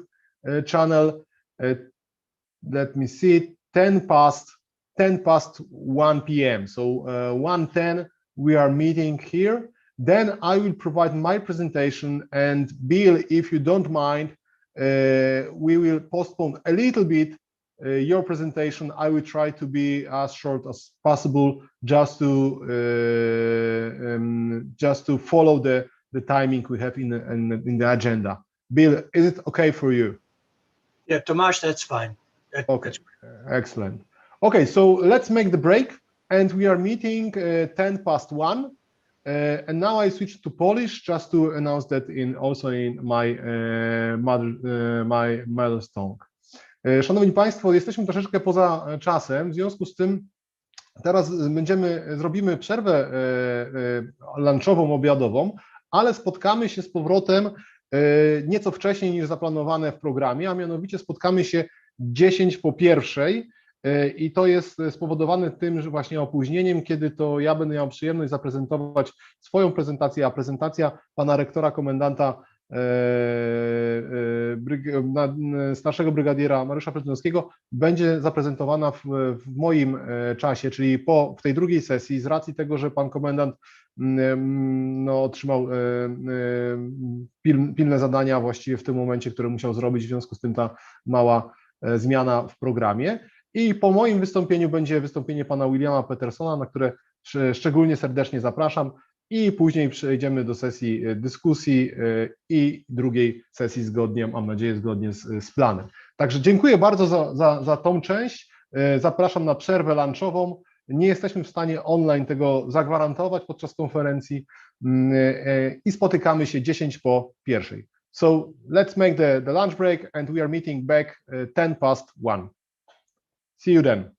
channel. Let me see, 10 past 1 p.m. So 1:10 we are meeting here. Then I will provide my presentation, and Bill, if you don't mind, we will postpone a little bit your presentation. I will try to be as short as possible, just to follow the timing we have in the agenda. Bill, is it okay for you? Yeah, Tomasz, that's fine. Okay, excellent. Okay, so let's make the break, and we are meeting 10 past 1. And now I switch to Polish, just to announce that also in my mother tongue. Szanowni Państwo, jesteśmy troszeczkę poza czasem, w związku z tym teraz zrobimy przerwę lunchową, obiadową, ale spotkamy się z powrotem nieco wcześniej niż zaplanowane w programie, a mianowicie spotkamy się 10 po 1:00. I to jest spowodowane tym, że właśnie opóźnieniem, kiedy to ja będę miał przyjemność zaprezentować swoją prezentację, a prezentacja pana rektora komendanta starszego brygadiera Mariusza Feltynowskiego będzie zaprezentowana w moim czasie, czyli w tej drugiej sesji, z racji tego, że pan komendant otrzymał pilne zadania właściwie w tym momencie, które musiał zrobić, w związku z tym ta mała zmiana w programie. I po moim wystąpieniu będzie wystąpienie pana Williama Petersona, na które szczególnie serdecznie zapraszam, i później przejdziemy do sesji dyskusji i drugiej sesji zgodnie, mam nadzieję, zgodnie z planem. Także dziękuję bardzo za tą część. Zapraszam na przerwę lunchową. Nie jesteśmy w stanie online tego zagwarantować podczas konferencji i spotykamy się 10 po 1:00. So let's make the lunch break, and we are meeting back 10 past 1. See you then.